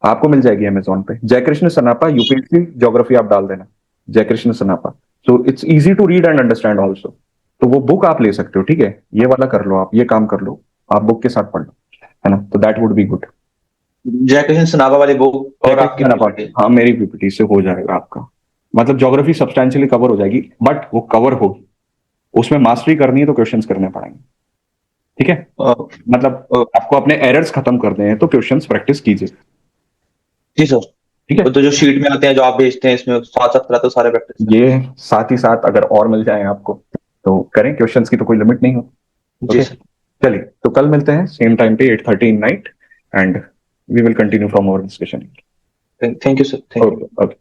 आपको मिल जाएगी अमेजोन पे, जयकृष्ण सनापा, यूपीएससी ज्योग्राफी आप डाल देना, Jaikrishna Sanapa. So it's easy to read and understand also. तो वो बुक आप ले सकते हो, ठीक है, ये वाला कर लो आप, ये काम कर लो, आप बुक के साथ पढ़ लो, है ना, तो that would be good. Jaikishan Sanapa वाली बुक और आपकी PPT? हाँ, मेरी पीपीटी से हो जाएगा आपका, मतलब ज्योग्राफी सब्सटैंशियली कवर हो जाएगी, बट वो कवर होगी, उसमें मास्टरी करनी है तो क्वेश्चंस करने पड़ेंगे, ठीक है। मतलब आपको अपने एरर्स खत्म करने हैं तो क्वेश्चंस प्रैक्टिस कीजिए, जी सर। ठीक है। तो जो शीट में आते हैं जो आप भेजते हैं इसमें 7-7 तो सारे प्रैक्टिस ये साथ ही साथ अगर और मिल जाए आपको तो करें, क्वेश्चंस की तो कोई लिमिट नहीं हो। जी Okay? सर। चलिए, तो कल मिलते हैं सेम टाइम पे 8:30 in night, and we will continue from our discussion. Thank you sir. Thank you. Okay.